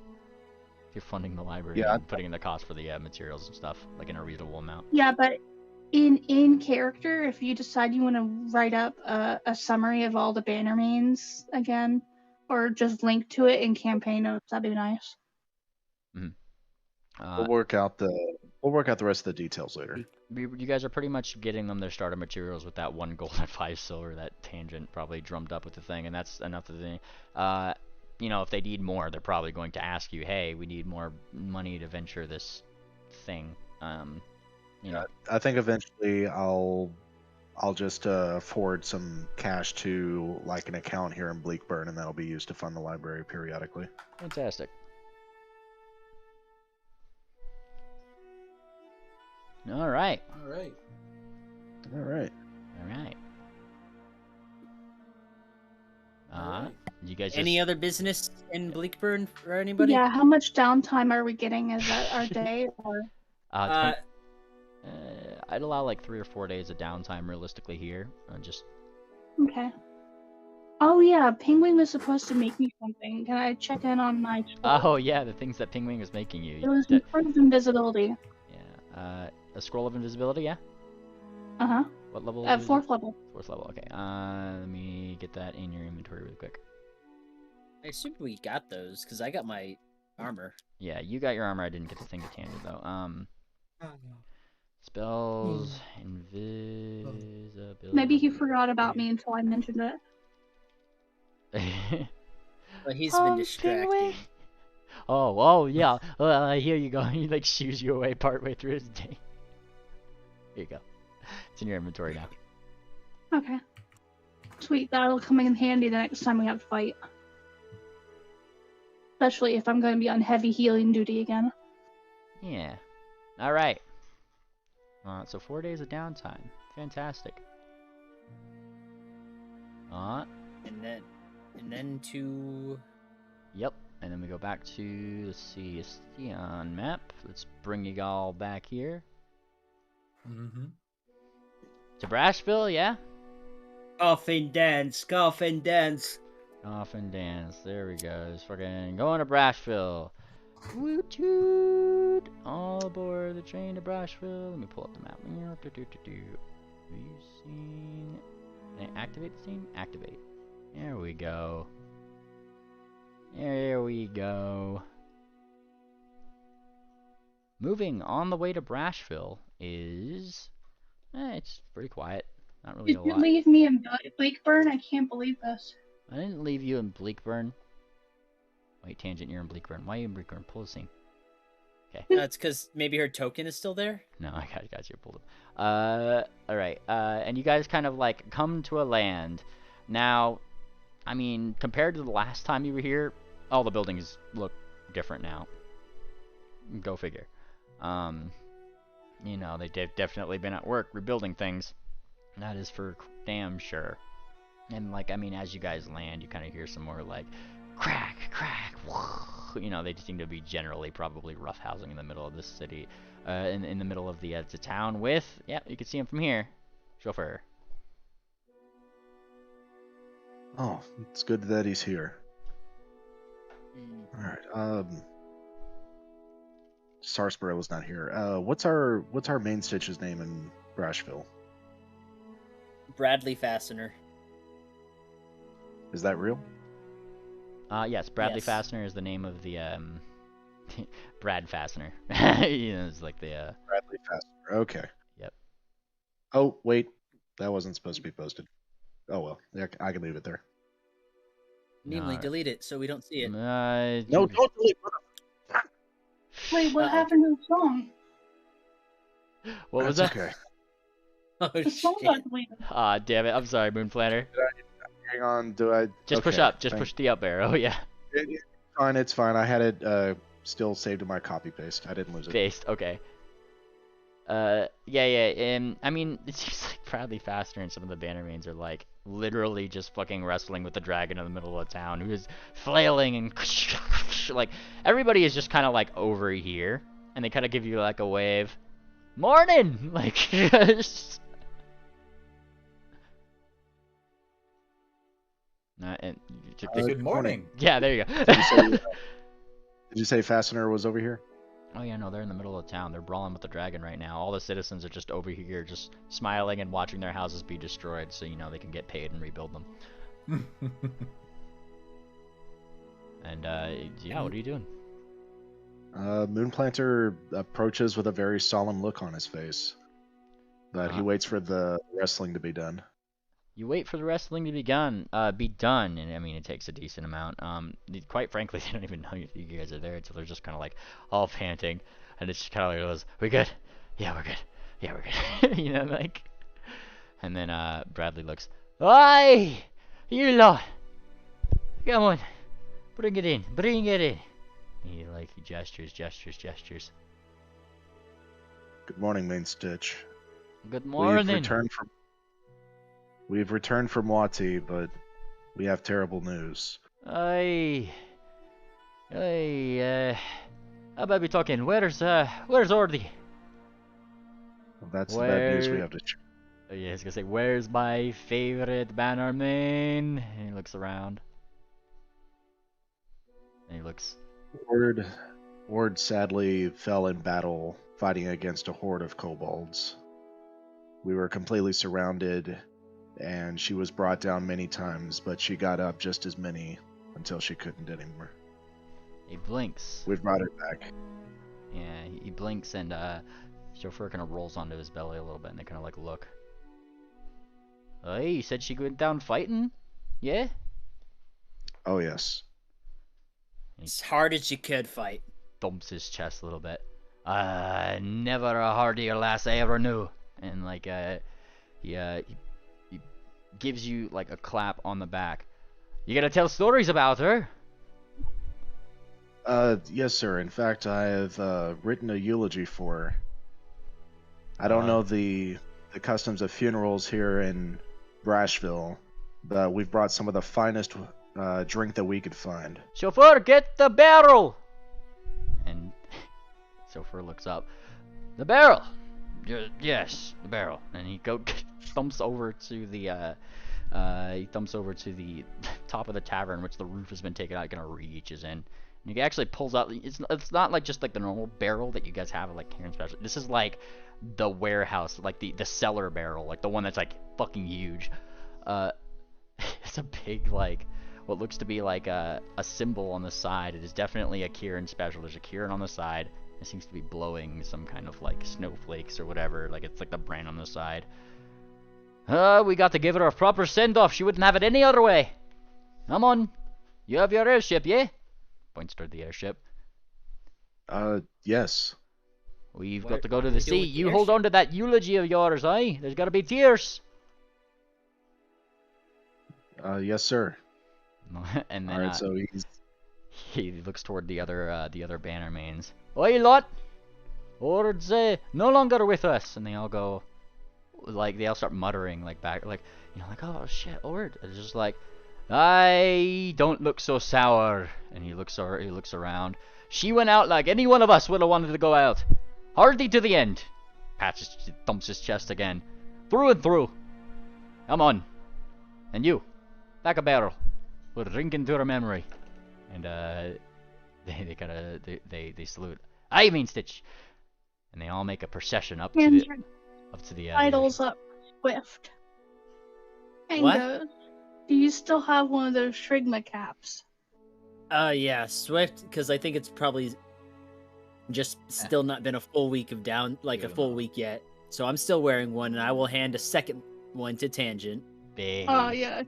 you're funding the library, Yeah, and putting in the cost for the materials and stuff, like in a reasonable amount. Yeah, but in character, if you decide you want to write up a summary of all the Bannermanes again, or just link to it in campaign notes, that'd be nice. we'll work out the rest of the details later. You guys are pretty much getting them their starter materials with that 1 gold and 5 silver, that tangent probably drummed up with the thing, and that's enough of the if they need more, they're probably going to ask you, hey, we need more money to venture this thing. I think eventually I'll just forward some cash to like an account here in Bleakburn, and that'll be used to fund the library periodically. Fantastic. All right. All right. All right. All right. All right. You guys Any just... other business in Bleakburn for anybody? Yeah, how much downtime are we getting? Is that our day? Or... I'd allow like 3 or 4 days of downtime realistically here. Just Okay. Oh yeah, Penguin was supposed to make me something. Can I check in on my scroll? Oh yeah, the things that Pingwing was making you. It was improved invisibility. Yeah. A scroll of invisibility, yeah? Uh-huh. What level? At 4th level. 4th level, okay. Let me get that in your inventory really quick. I assumed we got those because I got my armor. Yeah, you got your armor. I didn't get the thing to Tangent though. Spells, invisibility. Maybe he forgot about me until I mentioned it. But he's been distracted. Penguin. Oh, yeah. Here you go. He like shoos you away partway through his day. Here you go. It's in your inventory now. Okay. Sweet, that'll come in handy the next time we have to fight. Especially if I'm going to be on heavy healing duty again. Yeah. All right. So 4 days of downtime. Fantastic. And then to. Yep. And then we go back to, let's see, a Theon map. Let's bring you all back here. Mm-hmm. To Brashville, yeah? Golf and dance. Off and dance. There we go. Just fucking going to Brashville. Woot toot! All aboard the train to Brashville. Let me pull up the map. View scene. Can I activate the scene? Activate. There we go. There we go. Moving on the way to Brashville is... it's pretty quiet. Not really Did a you lot. leave me in Blakeburn? I can't believe this. I didn't leave you in Bleakburn. Wait, Tangent, you're in Bleakburn. Why are you in Bleakburn? Pull the scene. Okay. That's because maybe her token is still there. No, I got you. Pulled up. Alright. And you guys kind of like come to a land. Now, I mean, compared to the last time you were here, all the buildings look different now. Go figure. They've definitely been at work rebuilding things. That is for damn sure. And like, I mean, as you guys land, you kind of hear some more like crack, crack. They seem to be generally probably roughhousing in the middle of this city, in the middle of the town with. Yeah, you can see him from here. Chauffeur. Oh, it's good that he's here. Mm. All right. Sarsaparillo's not here. What's our main stitch's name in Brashville? Bradley Fastener. Is that real? Yes, Bradley Yes. Fastener is the name of the Brad Fastener. It's like the Bradley Fastener. Okay. Yep. Oh wait, that wasn't supposed to be posted. Oh well, yeah, I can leave it there. Namely, Alright. delete it so we don't see it. No, don't delete. Wait, what Uh-oh. happened to the song? What was That's that? okay. Oh The song shit. got deleted. Ah, damn it. I'm sorry, Moon Planner. Hang on. Do I Just push okay, up. Just thank- push the up arrow. Yeah. It's fine. It's fine. I had it still saved in my copy paste. I didn't lose it. Based. Okay. Yeah. I mean, it seems like Bradley Fastener and some of the Bannermanes are like literally just fucking wrestling with the dragon in the middle of town, who is flailing and like everybody is just kind of like over here, and they kind of give you like a wave. Morning, like. And Good morning. yeah, there you go. Did you say Fastener was over here? Oh yeah, no, they're in the middle of town. They're brawling with the dragon right now. All the citizens are just over here, just smiling and watching their houses be destroyed, so you know they can get paid and rebuild them. And yeah, what are you doing? Moonplanter approaches with a very solemn look on his face, but he waits for the wrestling to be done. You wait for the wrestling to be done, and I mean it takes a decent amount. Quite frankly, they don't even know you guys are there until they're just kind of like all panting, and it's just kind of like goes, "We good? Yeah, we're good. Yeah, we're good." You know, like. And then Bradley looks, "Aye, you lot, come on, bring it in, bring it in." He gestures. Good morning, Main Stitch. Good morning. We've returned from Wati, but we have terrible news. How about we talking? Where's Ordy? Well, that's the bad news we have to share. Oh, yeah, I was gonna say, where's my favorite Bannerman? And he looks around. And he looks. Ward sadly fell in battle fighting against a horde of kobolds. We were completely surrounded, and she was brought down many times, but she got up just as many until she couldn't anymore. He blinks. We've brought her back. Yeah, he blinks, and chauffeur kind of rolls onto his belly a little bit, and they kind of like look. Hey, you said she went down fighting? Yeah? Oh yes. As hard as you could fight. Thumps his chest a little bit. Never a hardier lass I ever knew. And like he gives you like a clap on the back. You gotta tell stories about her. Yes, sir. In fact, I have written a eulogy for her. I don't know the customs of funerals here in Brashville, but we've brought some of the finest drink that we could find. Chauffeur, get the barrel! And chauffeur looks up. The barrel! Yes, the barrel. And he thumps over to the top of the tavern, which the roof has been taken out, kind of reaches in. And he actually pulls out, it's not like just like the normal barrel that you guys have like here in Special. This is like the warehouse, like the cellar barrel, like the one that's like fucking huge. It's a big, like, what looks to be like a symbol on the side. It is definitely a Kieran special. There's a Kieran on the side. It seems to be blowing some kind of like snowflakes or whatever. Like it's like the brand on the side. We got to give her a proper send-off. She wouldn't have it any other way. Come on. You have your airship, yeah? Points toward the airship. Yes. We've What- got to go what to do the we do sea. with the You hold airship? on to that eulogy of yours, aye? There's got to be tears. Yes, sir. And All then right, so he looks toward the other Bannermanes. Oi, lot! Ord's no longer with us. And they all go, like, they all start muttering, like, back, like, you know, like, oh, shit, Ord. It's just like, I don't look so sour. And he looks around. She went out like any one of us would have wanted to go out. Hardy to the end. Thumps his chest again. Through and through. Come on. And you. back a barrel. We're drinking to her memory. And they kind of they salute. I mean Stitch. And they all make a procession up to And the your the title's up Swift. And What? goes, do you still have one of those Shrigma caps? Yeah, Swift, because I think it's probably just still not been a full week of down, like a full week yet. So I'm still wearing one, and I will hand a second one to Tangent. big. Oh yeah,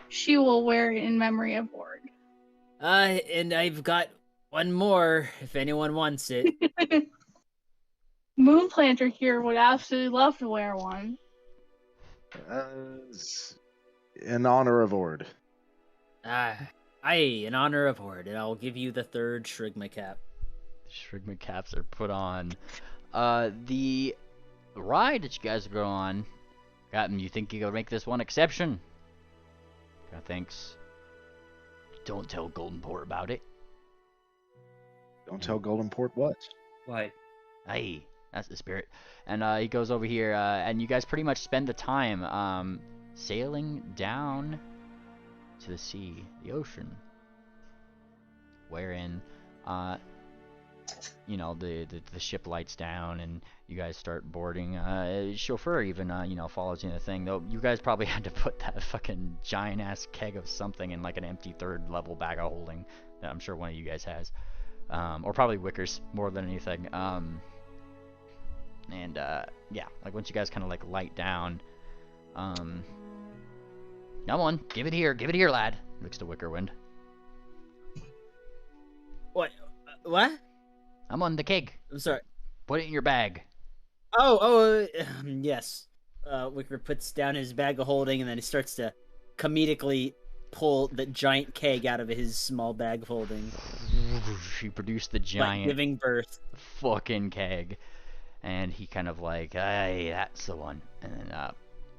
she will wear it in memory of Ord. And I've got one more if anyone wants it. Moonplanter here would absolutely love to wear one. In honor of Ord. Aye, in honor of Horde, and I'll give you the third Shrigma cap. Shrigma caps are put on. The ride that you guys go on, Captain, you think you can make this one exception? Thanks. Don't tell Golden Port about it. Don't tell Golden Port what? What? Aye, that's the spirit. And he goes over here, and you guys pretty much spend the time sailing down to the sea, the ocean, wherein you know, the ship lights down and you guys start boarding. Chauffeur even follows you in the thing, though you guys probably had to put that fucking giant ass keg of something in like an empty third level bag of holding that I'm sure one of you guys has, or probably Wickers more than anything. And yeah, like once you guys kind of like light down, come on, give it here, lad. Looks to Wickerwind. What? What? I'm on the keg. I'm sorry. Put it in your bag. Yes. Wicker puts down his bag of holding, and then he starts to comedically pull the giant keg out of his small bag of holding. He produced the Like giant giving birth. fucking keg, and he kind of like, hey, that's the one. And then,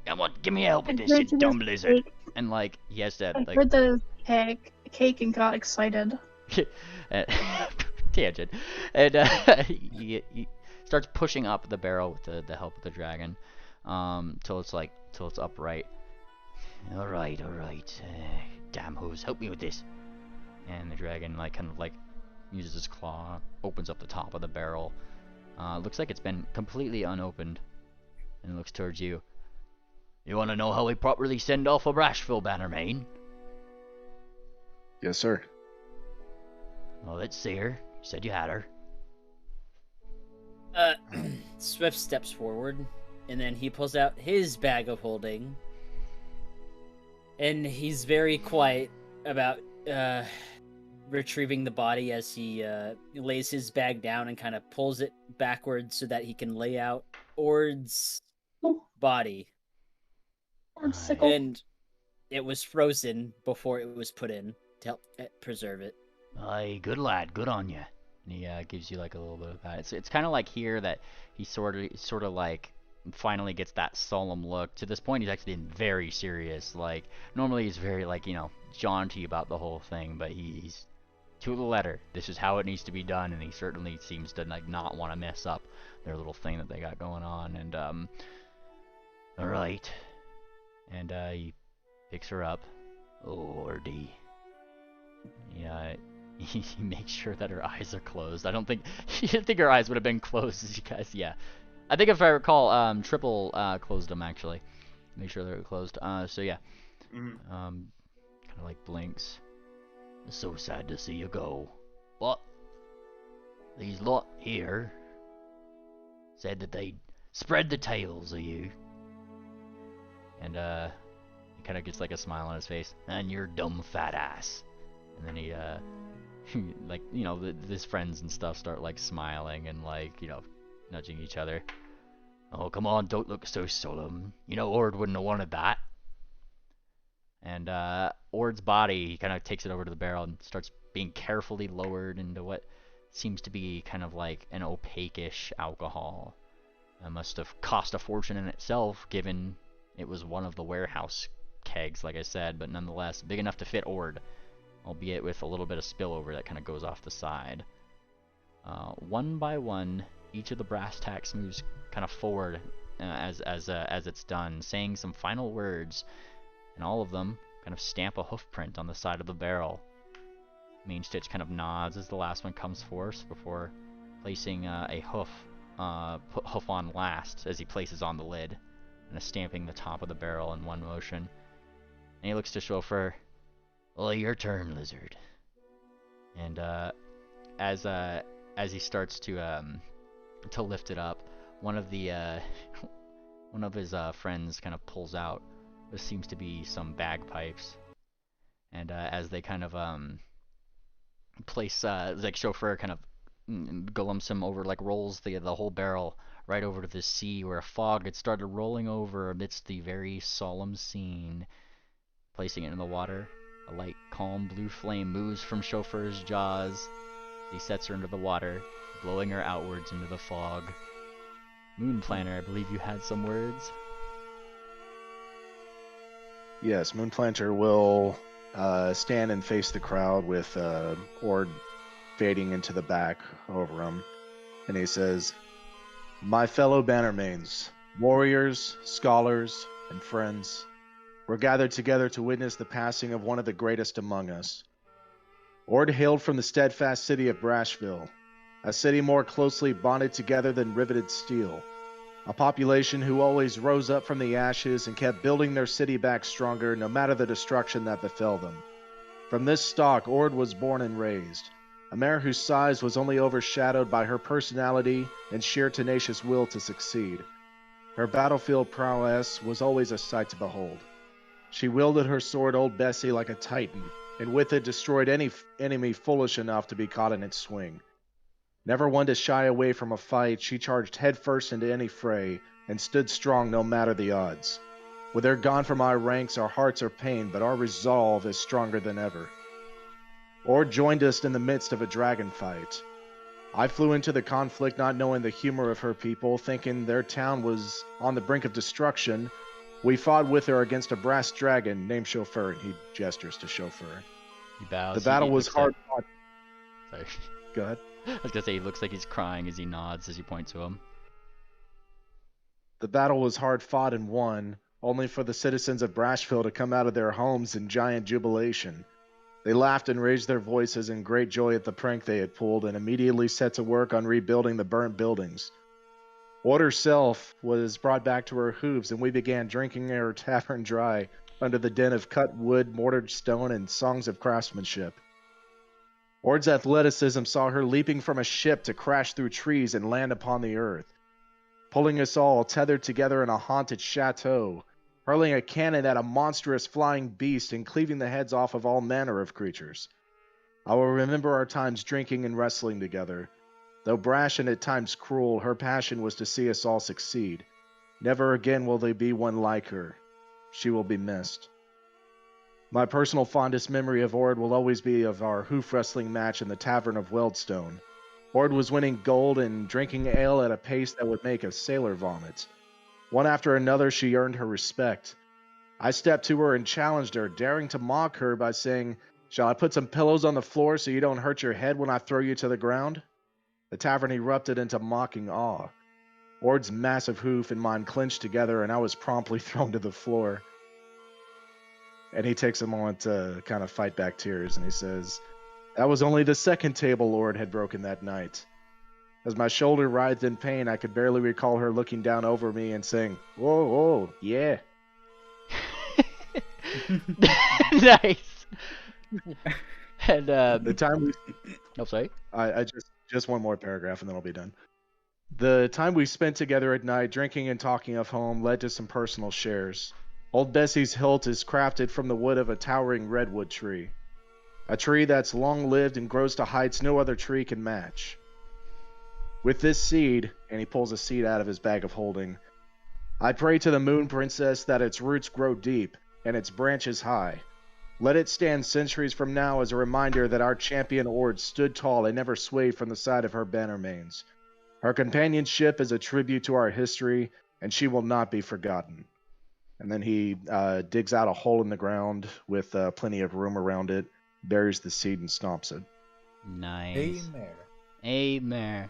come on, give me help with this, you dumb lizard. And like, he has to I like heard the cake and got excited. tangent, and he starts pushing up the barrel with the help of the dragon, till it's upright. All right, damn hose, help me with this. And the dragon like kind of like uses his claw, opens up the top of the barrel. Looks like it's been completely unopened, and looks towards you. You want to know how we properly send off a Brashville Bannermane? Yes, sir. Well, let's see her. You said you had her. Swift steps forward, and then he pulls out his bag of holding, and he's very quiet about retrieving the body as he lays his bag down and kind of pulls it backwards so that he can lay out Ord's body. Ord sickle. And it was frozen before it was put in to help preserve it. Aye, good lad, good on you. And he gives you like a little bit of that. It's kind of like here that he sort of like finally gets that solemn look. To this point, he's actually been very serious. Like normally he's very like jaunty about the whole thing, but he's to the letter. This is how it needs to be done, and he certainly seems to like not want to mess up their little thing that they got going on. And all right, and he picks her up. Lordy. Yeah. He makes sure that her eyes are closed. I don't think her eyes would have been closed, as you guys. Yeah, I think if I recall, Triple closed them actually. Make sure they're closed. So yeah, kind of like blinks. So sad to see you go, but these lot here said that they'd spread the tales of you, and he kind of gets like a smile on his face. And your dumb fat ass. And then he like his friends and stuff start like smiling and like nudging each other. Oh, come on, don't look so solemn. Ord wouldn't have wanted that. And Ord's body, he kind of takes it over to the barrel and starts being carefully lowered into what seems to be kind of like an opaque-ish alcohol. It must have cost a fortune in itself, given it was one of the warehouse kegs, like I said, but nonetheless big enough to fit Ord, albeit with a little bit of spillover that kind of goes off the side. One by one, each of the brass tacks moves kind of forward as it's done, saying some final words, and all of them kind of stamp a hoof print on the side of the barrel. Main Stitch kind of nods as the last one comes forth before placing a hoof on last as he places on the lid and stamping the top of the barrel in one motion. And he looks to Chauffeur. Well, your turn, Lizard. And as he starts to lift it up, one of his friends kind of pulls out what seems to be some bagpipes, and as they kind of place like Chauffeur kind of golems him over, like rolls the whole barrel right over to the sea where a fog had started rolling over amidst the very solemn scene. Placing it in the water, a light, calm blue flame moves from Chauffeur's jaws. He sets her into the water, blowing her outwards into the fog. Moon Planter, I believe you had some words? Yes, Moon Planter will stand and face the crowd with Ord fading into the back over him. And he says, My fellow Bannermanes, warriors, scholars, and friends, we're gathered together to witness the passing of one of the greatest among us. Ord hailed from the steadfast city of Brashville, a city more closely bonded together than riveted steel, a population who always rose up from the ashes and kept building their city back stronger no matter the destruction that befell them. From this stock, Ord was born and raised, a mare whose size was only overshadowed by her personality and sheer tenacious will to succeed. Her battlefield prowess was always a sight to behold. She wielded her sword Old Bessie like a titan, and with it destroyed any enemy foolish enough to be caught in its swing. Never one to shy away from a fight, she charged headfirst into any fray, and stood strong no matter the odds. With her gone from our ranks, our hearts are pained, but our resolve is stronger than ever. Ord joined us in the midst of a dragon fight. I flew into the conflict not knowing the humor of her people, thinking their town was on the brink of destruction. We fought with her against a brass dragon named Chauffeur, and he gestures to Chauffeur. He bows. The battle was hard fought. Sorry. Go ahead. I was gonna say he looks like he's crying as he nods as you point to him. The battle was hard fought and won, only for the citizens of Brashville to come out of their homes in giant jubilation. They laughed and raised their voices in great joy at the prank they had pulled, and immediately set to work on rebuilding the burnt buildings. Ord herself was brought back to her hooves, and we began drinking our tavern dry under the din of cut wood, mortared stone, and songs of craftsmanship. Ord's athleticism saw her leaping from a ship to crash through trees and land upon the earth, pulling us all tethered together in a haunted chateau, hurling a cannon at a monstrous flying beast and cleaving the heads off of all manner of creatures. I will remember our times drinking and wrestling together. Though brash and at times cruel, her passion was to see us all succeed. Never again will there be one like her. She will be missed. My personal fondest memory of Ord will always be of our hoof wrestling match in the Tavern of Weldstone. Ord was winning gold and drinking ale at a pace that would make a sailor vomit. One after another, she earned her respect. I stepped to her and challenged her, daring to mock her by saying, "Shall I put some pillows on the floor so you don't hurt your head when I throw you to the ground?" The tavern erupted into mocking awe. Ord's massive hoof and mine clenched together, and I was promptly thrown to the floor. And he takes a moment to kind of fight back tears, and he says, "That was only the second table Ord had broken that night." As my shoulder writhed in pain, I could barely recall her looking down over me and saying, "Whoa, whoa, yeah." Nice. And The time we... Oh, sorry. I just one more paragraph and then I'll be done. The time we spent together at night, drinking and talking of home, led to some personal shares. Old Bessie's hilt is crafted from the wood of a towering redwood tree. A tree that's long-lived and grows to heights no other tree can match. With this seed, and he pulls a seed out of his bag of holding, I pray to the Moon Princess that its roots grow deep and its branches high. Let it stand centuries from now as a reminder that our champion Ord stood tall and never swayed from the side of her Bannermanes. Her companionship is a tribute to our history, and she will not be forgotten. And then he digs out a hole in the ground with plenty of room around it, buries the seed, and stomps it. Nice. Hey, Mare. Amen.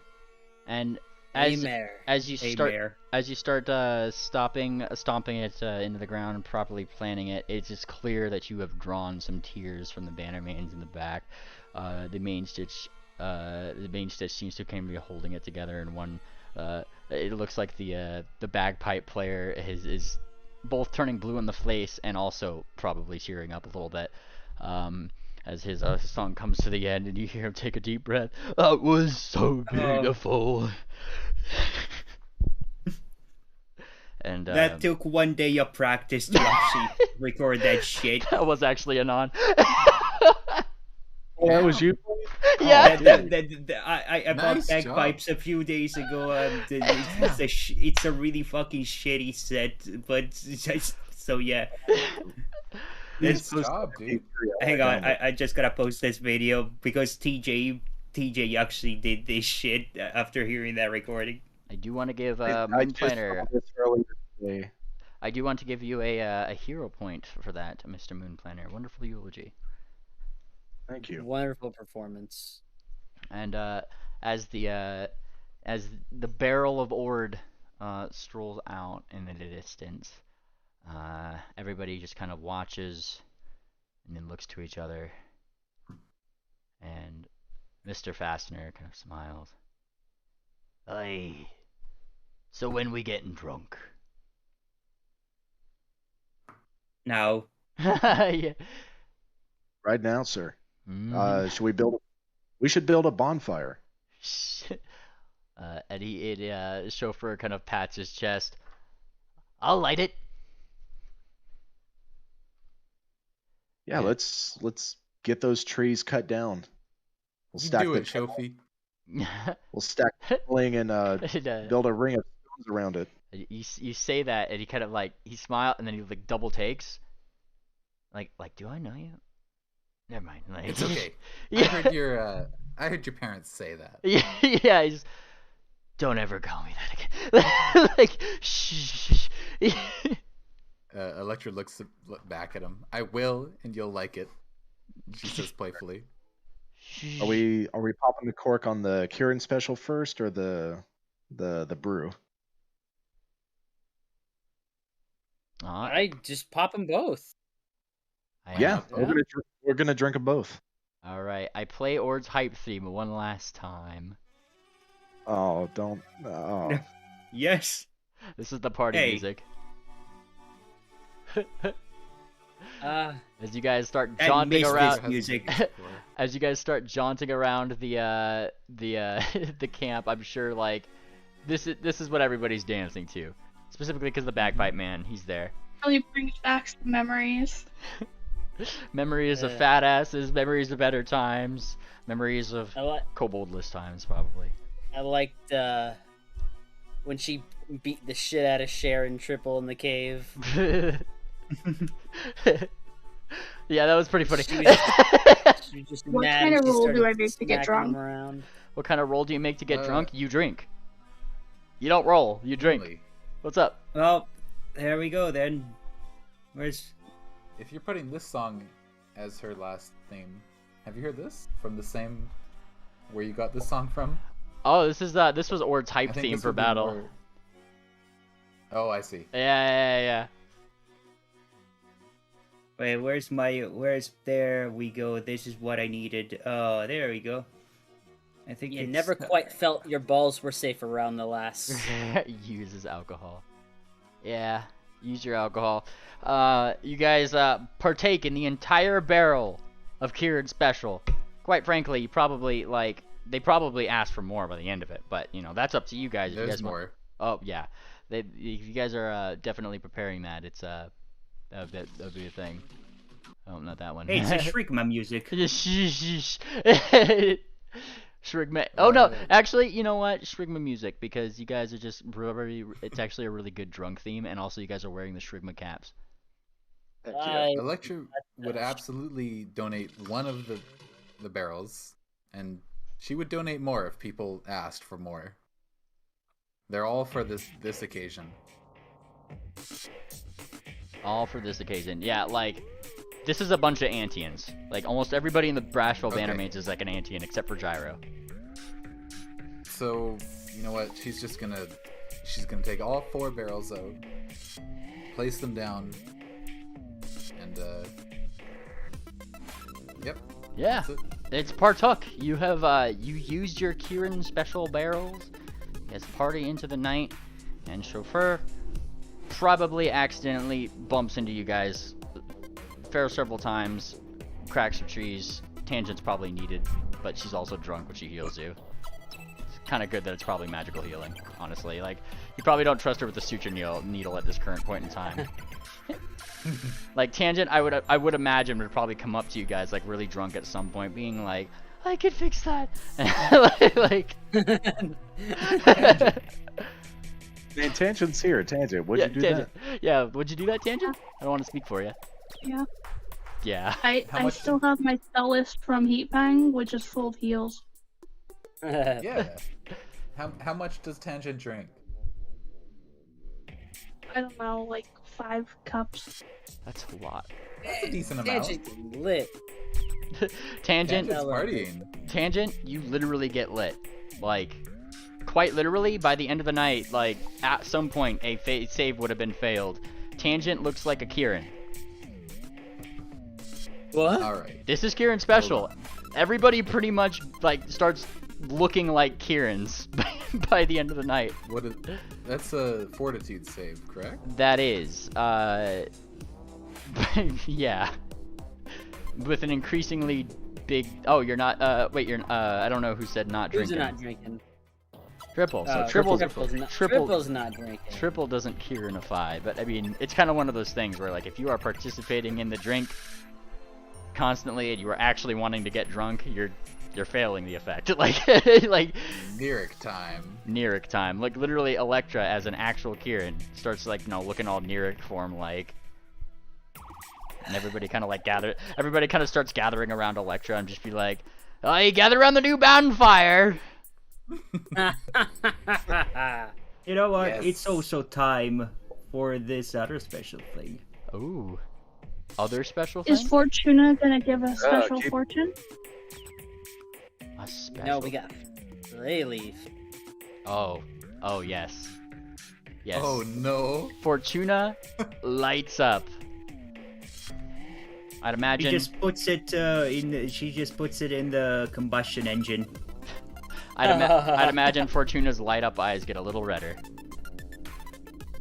And as mare. as you A start mare. as you start stomping it into the ground and properly planting it, it's just clear that you have drawn some tears from the Bannermanes in the back. The main stitch seems to kind of be holding it together in one. It looks like the bagpipe player is both turning blue in the face and also probably tearing up a little bit. As his song comes to the end and you hear him take a deep breath. That was so beautiful. And That took one day of practice to actually record that shit. that was actually Anon. Oh, that was you? Yeah. I bought Nice bagpipes a few days ago. It's a really fucking shitty set, but so yeah. Nice job, dude. Hang on, I just gotta post this video because TJ actually did this shit after hearing that recording. I do want to give I Moon just Planner. saw this earlier today. I do want to give you a hero point for that, Mr. Moon Planner. Wonderful eulogy. Thank you. Wonderful performance. And as the barrel of Ord strolls out in the distance, everybody just kind of watches and then looks to each other. And Mr. Fastener kind of smiles. Aye. So when we getting drunk? Now, Yeah. Right now, sir. Mhm. Should we build? We should build a bonfire. Eddie, chauffeur kind of pats his chest. I'll light it. Yeah, Yeah. let's get those trees cut down. We'll You stack do the it, Shofi. we'll stack the bling and And, build a ring of stones around it. you say that, and he kind of like he smiles, and then he like double takes. Like do I know you? Never mind. Like, It's okay. Yeah. I heard your parents say that. Yeah. He's don't ever call me that again. Like shh. Electra looks back at him. I will, and you'll like it. She says playfully. Are we popping the cork on the Kieran special first or the brew? I just pop them both. Yeah, am. we're gonna drink them both. All right. I play Ord's hype theme one last time. Oh, don't. Oh. yes. This is the party Hey. music. Uh, As you guys start I jaunting miss around, this music. as you guys start jaunting around the the camp, I'm sure like this is what everybody's dancing to, specifically because the bagpipe man, he's there. Really brings back some memories. Memories of Yeah. fat asses, memories of better times, memories of I koboldless times, probably. liked when she beat the shit out of Sharon Triple in the cave. Yeah, that was pretty funny. She was just What mad kind and of she rule do started I make to get smacking him drunk? around. What kind of roll do you make to get drunk? You drink. You don't roll, you drink. Really, What's up? Well, there we go then. Where's if you're putting this song as her last theme, have you heard this from the same where you got this song from? Oh, this was Ord's I hype think theme this for would be battle. more- Oh, I see. Yeah. wait? Where's there we go? This is what I needed. Oh, there we go. I think You it's- never quite felt your balls were safe around the lass. Uses alcohol. Yeah, use your alcohol. You guys partake in the entire barrel of Kieran's special. Quite frankly, you probably they probably asked for more by the end of it, but you know that's up to you guys. If you There's guys want- more. Oh yeah, if you guys are definitely preparing that, it's that'll be a thing. Oh, not that one. Hey, it's a Shrikma music. Shrigma. Oh no, Right. actually, you know what? Shrigma music, because you guys are just really. It's actually a really good drunk theme, and also you guys are wearing the Shrigma caps. Heck yeah. Electra would absolutely donate one of the barrels, and she would donate more if people asked for more. They're all for this occasion. All for this occasion. Yeah, like this is a bunch of Antians. Like almost everybody in the Brashville Okay. Bannermanes is like an Antian, except for Gyro. So You know what? She's gonna take all 4 barrels out, place them down, and yep. Yeah, That's it. it's partook. You have you used your Kieran special barrels. As party into the night, and chauffeur probably accidentally bumps into you guys several times, cracks some trees. Tangent's probably needed, but she's also drunk when she heals you. It's kind of good that it's probably magical healing, honestly. Like, you probably don't trust her with the suture needle at this current point in time. Like, Tangent, I would imagine would probably come up to you guys like really drunk at some point, being like, I could fix that. like Man, Tangent's here. Tangent, what'd you do Tangent. Yeah, would you do that, Tangent? I don't want to speak for you. Yeah. Yeah. I much still have my spell list from Heatfang, which is full of heals. Yeah. How much does Tangent drink? I don't know, like 5 cups. That's a lot. That's a decent amount. Tangent lit. Tangent, Tangent's partying. Tangent, you literally get lit. Like, quite literally, by the end of the night, like, at some point, a save would have been failed. Tangent looks like a Kieran. What? All right. This is Kieran special. Everybody pretty much, like, starts looking like Kieran's by the end of the night. That's a fortitude save, correct? That is, yeah. With an increasingly big, oh, you're not, wait, you're, I don't know who said not Who's drinking. not drinking? Triple, so Triple's triple, not drinking. Triple doesn't Kieranify, but I mean, it's kind of one of those things where, like, if you are participating in the drink constantly and you are actually wanting to get drunk, you're failing the effect. like Lyric time. Neric time. Like, literally, Electra as an actual Kieran starts, like, looking all Neric form like, and everybody kind of like everybody kind of starts gathering around Electra and just be like, oh, you gather around the new bonfire. You know what? Yes. It's also time for this other special thing. Ooh. Other special Is thing? Fortuna gonna give a special keep- fortune? A special. No, we got Lay Leaf. Oh. Oh, yes. Yes. Oh no. Fortuna lights up. I'd imagine. She just puts it in the combustion engine. I'd imagine Fortuna's light up eyes get a little redder.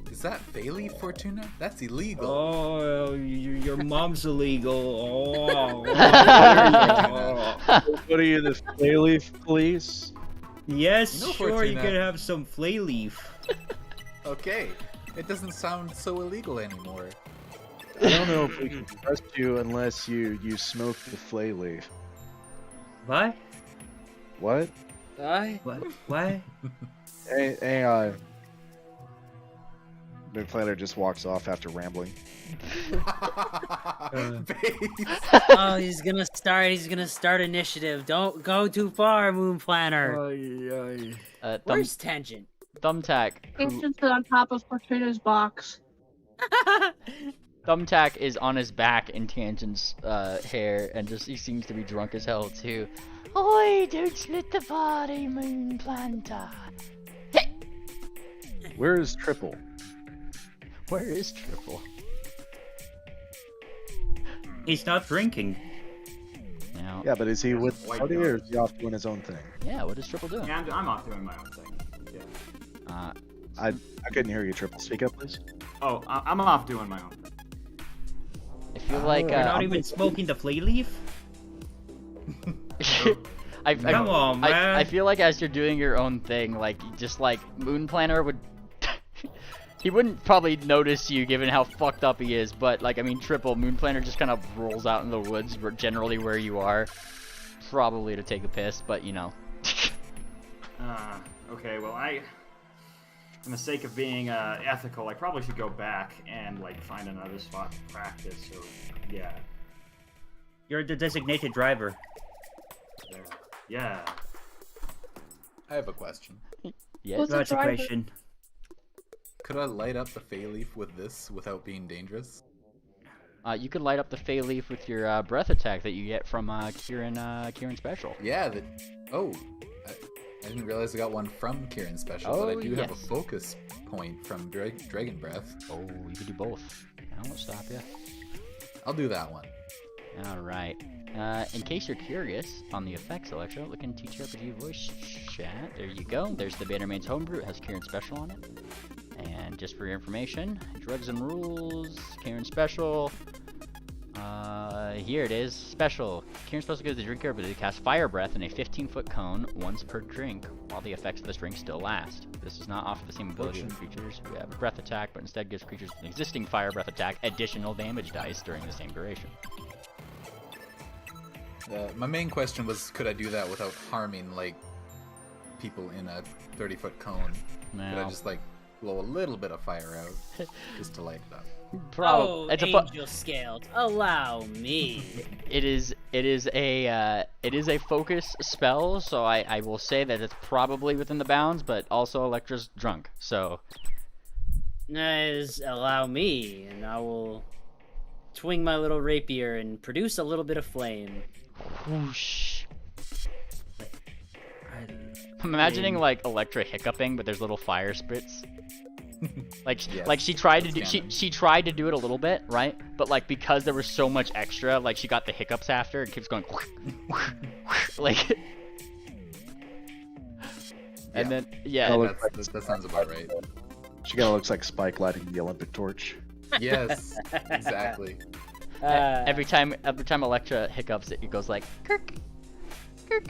Is that Bailey Fortuna? That's illegal. Oh, your mom's illegal. Oh. What are you, the Bayleaf police? Yes, You know sure, you Fortuna. can have some flay leaf. Okay. It doesn't sound so illegal anymore. I don't know if we can trust you unless you smoke the flay leaf. What? What? What? What? Hey, Big Planner just walks off after rambling. Oh, he's gonna start initiative. Don't go too far, Moon Planner. Where's Tangent? Thumbtack. It's just on top of Fortuna's box. Thumbtack is on his back in Tangent's hair, and he seems to be drunk as hell too. Oi, don't split the party, Moon Planter. Where is Triple? Where is Triple? He's not drinking. Now, Yeah, but is he with the White party dog. or is he off doing his own thing? yeah, what is Triple doing? Yeah, I'm off doing my own thing. Yeah. I couldn't hear you, Triple. Speak up, please. Oh, I'm off doing my own thing. I feel like You're not I, even smoking the flay leaf? Come on, man. I feel like as you're doing your own thing, like just like Moon Planner would, he wouldn't probably notice you given how fucked up he is. But like, I mean, Triple Moon Planner just kind of rolls out in the woods, generally where you are, probably to take a piss. But you know. Okay, well, for the sake of being ethical, I probably should go back and like find another spot to practice. Or yeah, You're the designated driver. there. Yeah. I have a question. Yes. What's That's a driver? question. Could I light up the Fey Leaf with this without being dangerous? You can light up the Fey Leaf with your breath attack that you get from Kieran Special. Yeah, I didn't realize I got one from Kieran Special, but I Oh, do have a yes. focus point from Dragon Breath. Oh, you could do both. I won't stop you. I'll do that one. All right. In case you're curious on the effects, Electro, look in TTRPG voice chat. There you go. There's the Bannermanes homebrew. It has Kieran Special on it. And just for your information, drugs and rules, Kieran Special. Here it is. Special. Kieran Special gives the drinker ability to cast Fire Breath in a 15-foot cone once per drink, while the effects of this drink still last. This does not offer the same ability to creatures who have a breath attack, but instead gives creatures with an existing Fire Breath attack additional damage dice during the same duration. My main question was, could I do that without harming, like, people in a 30-foot cone? Could I just, like, blow a little bit of fire out just to light it up? Oh, angel scaled. Allow me. It is a focus spell, so I will say that it's probably within the bounds, but also Electra's drunk, so. Allow me, and I will swing my little rapier and produce a little bit of flame. Whoosh. I'm imagining like Electra hiccuping, but there's little fire spits. Like she tried to do she tried to do it a little bit, right? But like because there was so much extra, like she got the hiccups after and keeps going like and then that sounds about right. She kind of looks like Spike lighting the Olympic torch. Yes, exactly. Every time Electra hiccups, it goes like kirk, kirk.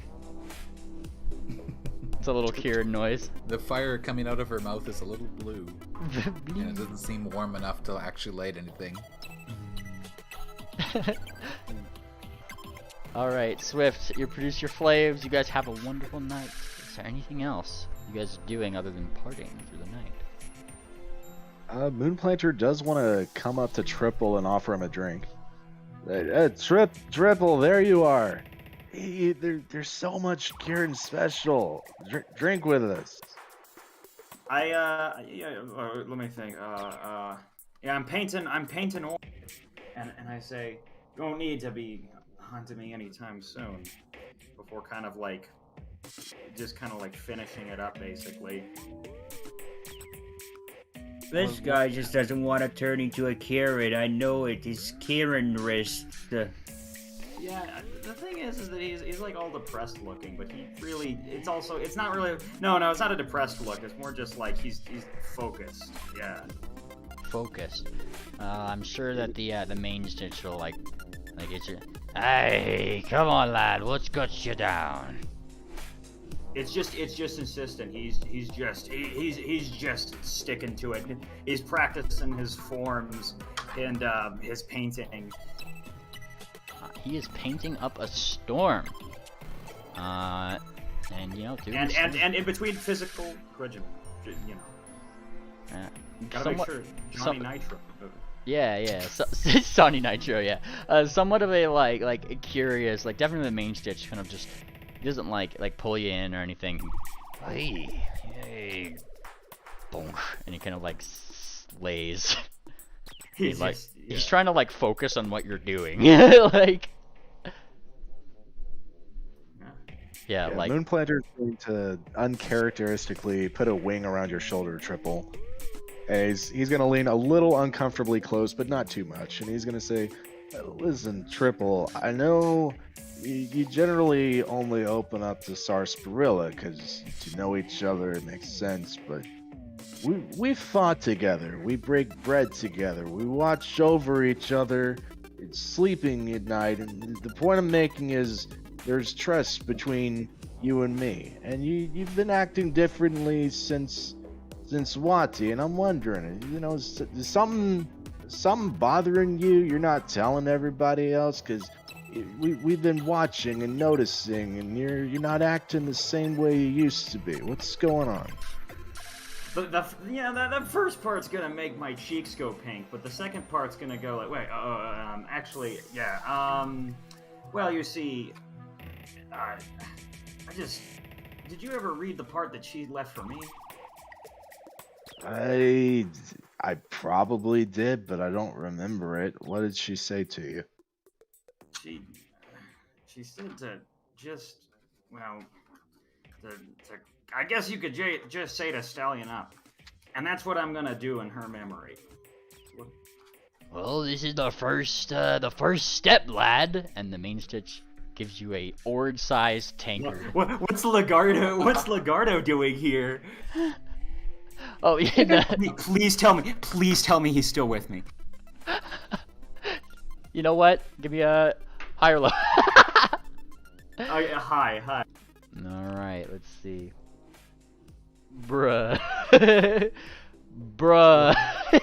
It's a little Kieran noise. The fire coming out of her mouth is a little blue, and it doesn't seem warm enough to actually light anything. All right, Swift, you produce your flames. You guys have a wonderful night. Is there anything else you guys are doing other than partying through the night? Moonplanter does want to come up to Triple and offer him a drink. Triple, there you are. There's so much Kieran Special. Drink with us. Let me think. Yeah, I'm painting oil, and I say, you don't need to be hunting me anytime soon. Before kind of like finishing it up, basically. This guy just doesn't want to turn into a Kieran. I know it. His Kieran wrist. Yeah, the thing is that he's like all depressed looking, but he really, it's not really, no, it's not a depressed look, it's more just like he's focused, yeah. Focused. I'm sure that the main stitch will like get you. Hey, come on, lad, what's got you down? It's just insistent. He's just sticking to it. He's practicing his forms and his painting. He is painting up a storm. And you know, dude. And in between physical regimen, you know. Gotta make sure Johnny Nitro. Yeah. Sonny Nitro, yeah. Somewhat of a like curious, like definitely the main stitch kind of just. He doesn't like pull you in or anything. Hey, bonk, and he kind of like lays. He's trying to like focus on what you're doing, like. Yeah, like Moonplanter's going to uncharacteristically put a wing around your shoulder, Triple. And he's going to lean a little uncomfortably close, but not too much. And he's going to say, "Listen, Triple, I know you generally only open up to Sarsaparilla because to know each other it makes sense, but we fought together, we break bread together, we watch over each other, it's sleeping at night, and the point I'm making is there's trust between you and me, and you've been acting differently since Wati, and I'm wondering, you know, is something bothering you? You're not telling everybody else, because we've been watching and noticing, and you're not acting the same way you used to be. What's going on?" The first part's gonna make my cheeks go pink, but the second part's gonna go like, wait, actually, yeah, well, you see, did you ever read the part that she left for me? I probably did, but I don't remember it. What did she say to you? She said to just, well, I guess you could just say to stallion up. And that's what I'm gonna do in her memory. Well, this is the first step, lad. And the main stitch gives you a ord-sized tankard. What's Lagardo doing here? Oh, yeah. Please tell me he's still with me. You know what? Give me a high or low. Hi. All right, let's see. Bruh.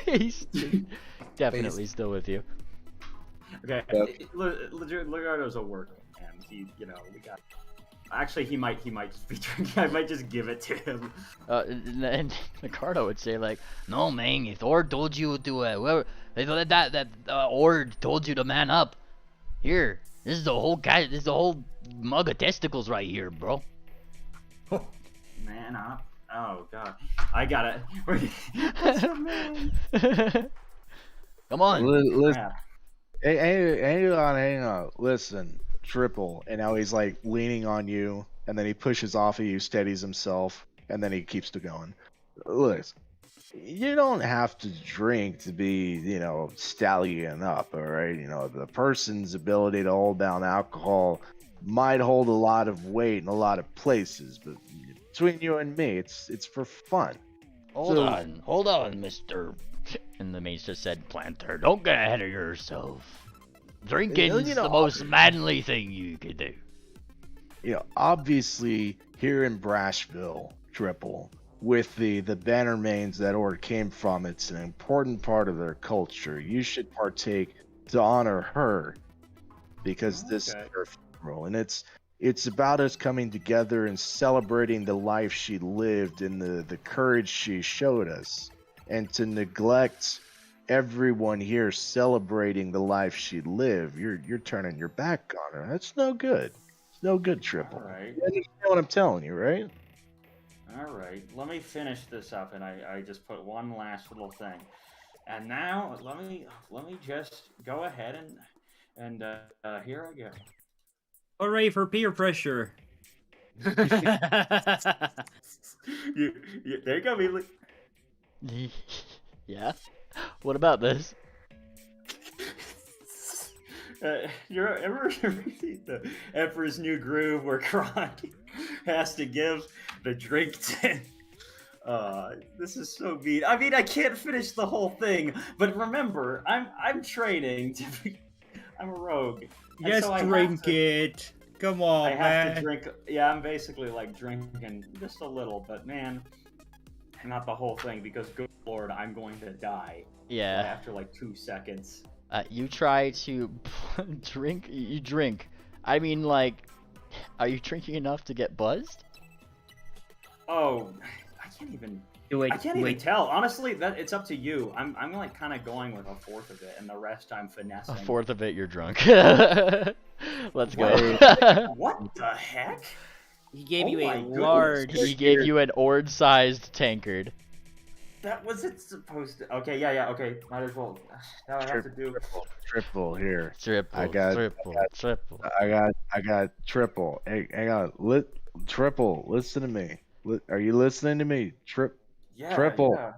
He's definitely still with you. Okay, Lagardo's a worker, and we got. Actually, he might just be drinking. I might just give it to him. And Ricardo would say like, "No, man, if Ord told you to, whoever that Ord told you to man up. Here, this is the whole mug of testicles right here, bro." Man up. Oh god, I got it. Come on. Listen, hang on. Listen, Triple, and now he's like leaning on you, and then he pushes off of you, steadies himself, and then he keeps to going. Listen, you don't have to drink to be, stallion up, all right? The person's ability to hold down alcohol might hold a lot of weight in a lot of places, but between you and me, it's for fun. Hold on, mister. And the mage just said, Planter, don't get ahead of yourself. Drinking's the most manly thing you could do. Obviously, here in Brashville, Triple, with the Bannermanes that Ord came from, it's an important part of their culture. You should partake to honor her, because this is her funeral, and it's about us coming together and celebrating the life she lived and the courage she showed us. And to neglect everyone here celebrating the life she lived, you're turning your back on her. That's no good. It's no good, Triple. All right. You understand what I'm telling you, right? All right. Let me finish this up, and I just put one last little thing. And now let me just go ahead and here I go. Hooray for peer pressure. you there you go, Mealy. Yeah? What about this? You ever read the Emperor's New Groove where Kron has to give the drink to... this is so mean. I mean, I can't finish the whole thing, but remember, I'm training to be... I'm a rogue. Just so drink it. Come on, I have man. to drink. Yeah, I'm basically like drinking just a little, but man, not the whole thing, because good lord, I'm going to die. Yeah. After like 2 seconds. You try to drink. You drink. I mean, like, are you drinking enough to get buzzed? Oh, I can't even. I can't even tell. Honestly, it's up to you. I'm like kind of going with a fourth of it, and the rest I'm finessing. A fourth of it, you're drunk. Let's go. What the heck? He gave you a my large. He gave you an ord-sized tankard. That was it supposed to? Okay, yeah, okay. Might as well. Now I have to do. Triple here. Triple. I got triple. Hey, hang on. Triple, listen to me. Are you listening to me? Yeah. Triple. Yeah.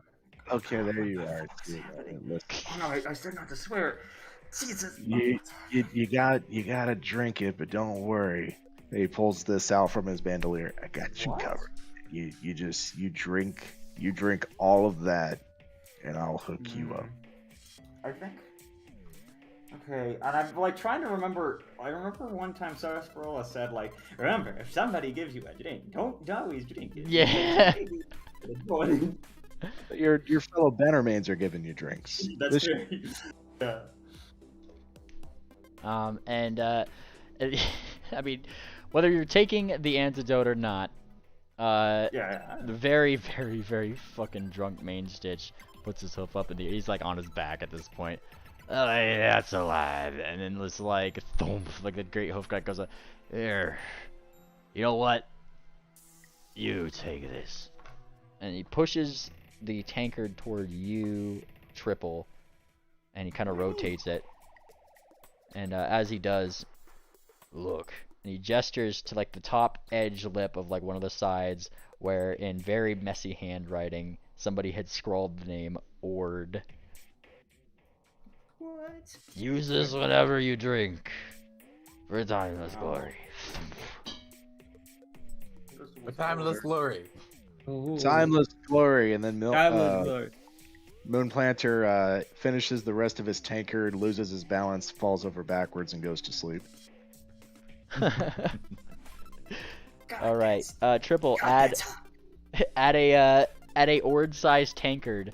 Okay, there you are. Oh, no, I said not to swear. Jesus. You gotta drink it, but don't worry. He pulls this out from his bandolier. I got you covered. You drink all of that, and I'll hook you up. I think. Okay, and I'm like trying to remember. I remember one time Sarsaparilla said, like, remember, if somebody gives you a drink, don't always drink it. Yeah. Your fellow Bannermanes are giving you drinks. That's true. Yeah. I mean, whether you're taking the antidote or not, yeah. the very, very, very fucking drunk main stitch puts himself up in the. He's like on his back at this point. Oh, yeah, that's alive. And then it's like, thump, like the great hoof guy goes up. There. You know what? You take this. And he pushes the tankard toward you, Triple, and he kind of rotates it. And as he does, look, and he gestures to like the top edge lip of like one of the sides, where in very messy handwriting somebody had scrawled the name Ord. What? Use this whenever you drink. For timeless glory. A timeless glory. Timeless glory, and then Timeless glory. Moonplanter finishes the rest of his tankard, loses his balance, falls over backwards, and goes to sleep. All right, Triple, God, add a Ord-sized tankard,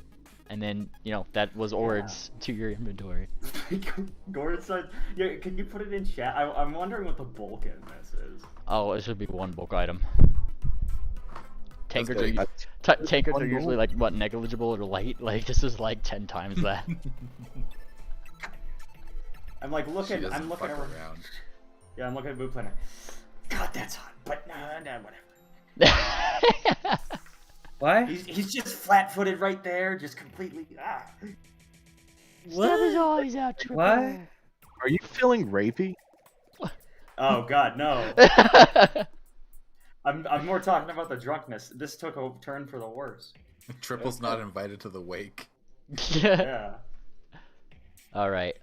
and then that was Ord's to your inventory. Gordon said, "Yeah, can you put it in chat? I'm wondering what the bulk in this is." Oh, it should be one bulk item. Tankards good. tankards are usually like what, negligible or light. Like this is like 10 times that. I'm like She looking. doesn't I'm looking fuck around. around. Yeah, I'm looking at Moon Planner. God, that's hot. But no, whatever. What? He's just flat-footed right there, just completely. Stab his eyes out, Triple. What? Are you feeling rapey? Oh God, no. I'm more talking about the drunkenness. This took a turn for the worse. Triple's not invited to the wake. Yeah. All right.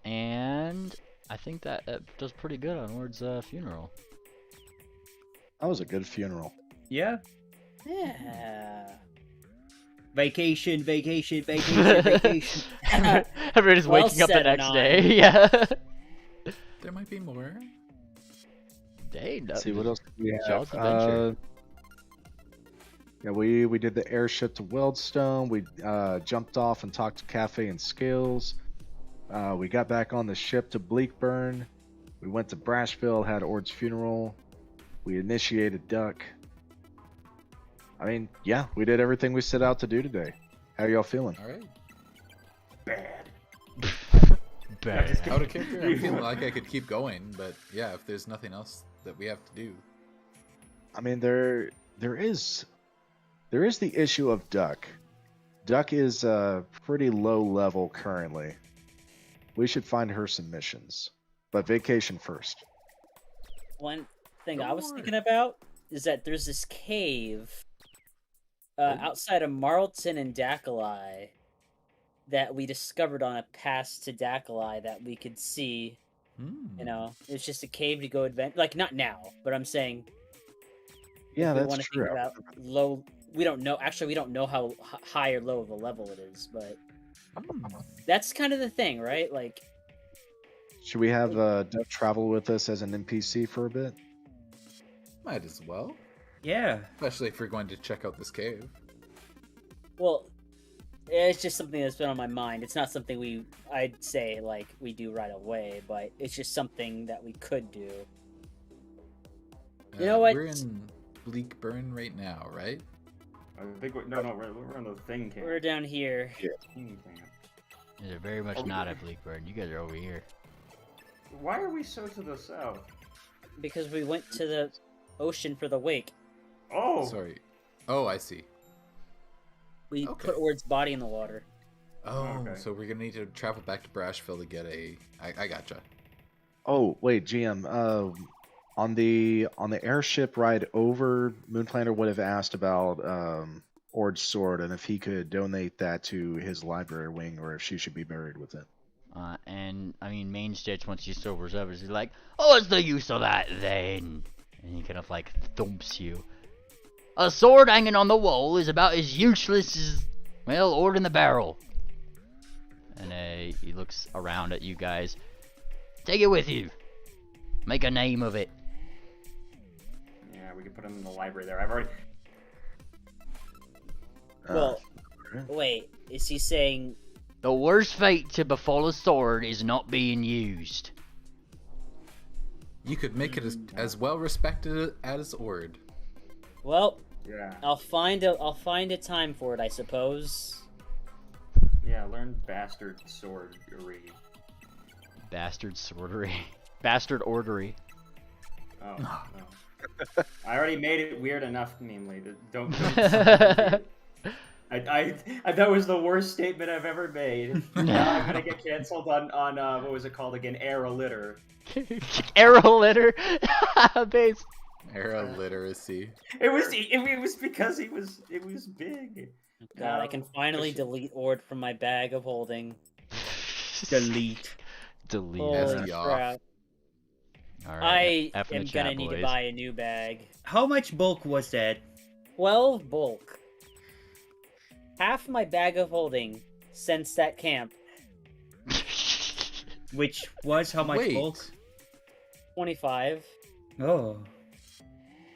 And I think that does pretty good on Ord's funeral. That was a good funeral. Yeah. Yeah. Vacation, vacation, vacation, vacation. Everybody's Well waking up the said, next Nine. day. Yeah. There might be more. Dang. Let's see what else we have. Y'all's adventure. Yeah, we did the airship to Weldstone. We jumped off and talked to Cafe and Scales. We got back on the ship to Bleakburn. We went to Brashville, had Ord's funeral. We initiated Duck. I mean, yeah, we did everything we set out to do today. How y'all feeling? All right. Bad. Bad. Out of character, I'm feeling like I could keep going, but yeah, if there's nothing else that we have to do. I mean, there is the issue of Duck. Duck is pretty low level currently. We should find her some missions, but vacation first. One thing Go I was on. thinking about is that there's this cave outside of Marlton and Dakali that we discovered on a pass to Dakali that we could see. You know, it's just a cave to go advent. Like not now, but I'm saying. Yeah, if we that's wanna true. think about low. We don't know. Actually, we don't know how high or low of a level it is, but that's kind of the thing, right? Like, Should we have Duck travel with us as an NPC for a bit? Might as well. Yeah. Especially if we're going to check out this cave. well, it's just something that's been on my mind. It's not something I'd say like we do right away, but it's just something that we could do. You know what? We're in Bleakburn right now, right? I think we're on the thing camp. We're down here. Thing camp. They're very much not at Bleakburn. You guys are over here. Why are we so to the south? Because we went to the ocean for the wake. Oh, Sorry. Oh, I see. We Okay. put Ord's body in the water. Oh, Okay. so we're gonna need to travel back to Brashville to get a. I gotcha. Oh, wait, GM. On the airship ride over, Moonplanter would have asked about Ord's sword and if he could donate that to his library wing or if she should be buried with it. And I mean, Main Stitch, once he sobers up, is like, "Oh, what's the use of that then?" And he kind of like thumps you. A sword hanging on the wall is about as useless as, well, Ord in the barrel. And he looks around at you guys. Take it with you. Make a name of it. yeah, we can put him in the library there. I've already. Well, okay. wait, is he saying? The worst fate to befall a sword is not being used. You could make it as well respected as Ord. Well, Yeah, I'll find a time for it, I suppose. yeah. Learn bastard swordery. Bastard swordery. Bastard ordery. Oh no. I already made it weird enough, meanly. Don't That was the worst statement I've ever made. Now I'm gonna get canceled on what was it called again? Era litter. Arrow litter. Base. Era literacy. It was because it was big. God, I can finally delete Ord from my bag of holding. Delete. Delete. Holy SD crap. All right. I F in am the chat, gonna need to boys. buy a new bag. How much bulk was that? 12 bulk. Half my bag of holding since that camp. Which was how much Wait. bulk? 25. Oh.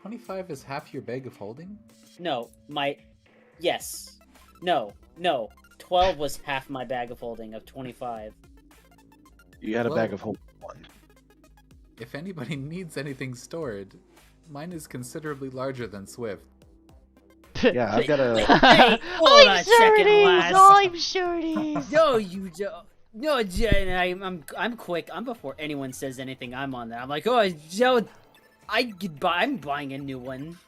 25 is half your bag of holding? No, yes. No. 12 was half my bag of holding of 25. You had a Well- bag of holding one. If anybody needs anything stored, mine is considerably larger than Swift. Yeah, I've got a. Hey, hold on a I'm second, sure it is. lads. I'm sure it is. No, you don't. No, I'm quick. I'm before anyone says anything. I'm on that. I'm like, oh, Joe, I'm buying a new one.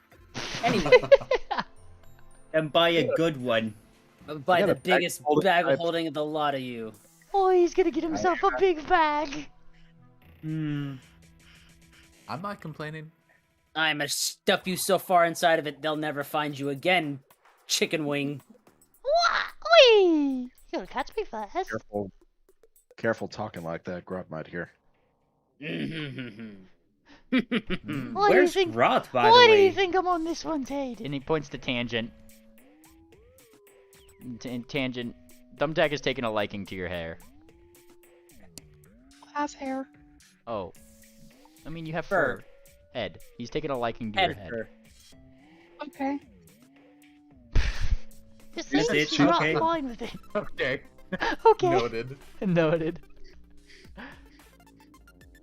Anyway, And buy a good one. I'll buy I got the a bag biggest of holding bag of type. holding of the lot of you. Oh, he's gonna get himself a big bag. Hmm. I'm not complaining. I'm gonna stuff you so far inside of it they'll never find you again, chicken wing. Wee! You'll catch me fast. Careful talking like that. Grub might hear. What do you Where's think? Groth, by Why the do you way? think I'm on this one's head? And he points to Tangent. Tangent. Thumbtack is taking a liking to your hair. Has hair. Oh. I mean, you have Fur. fur. Head. He's taking a liking to your head. Head. Okay. Just Is say it you're not okay? fine with it. Okay. Okay. Noted. Noted.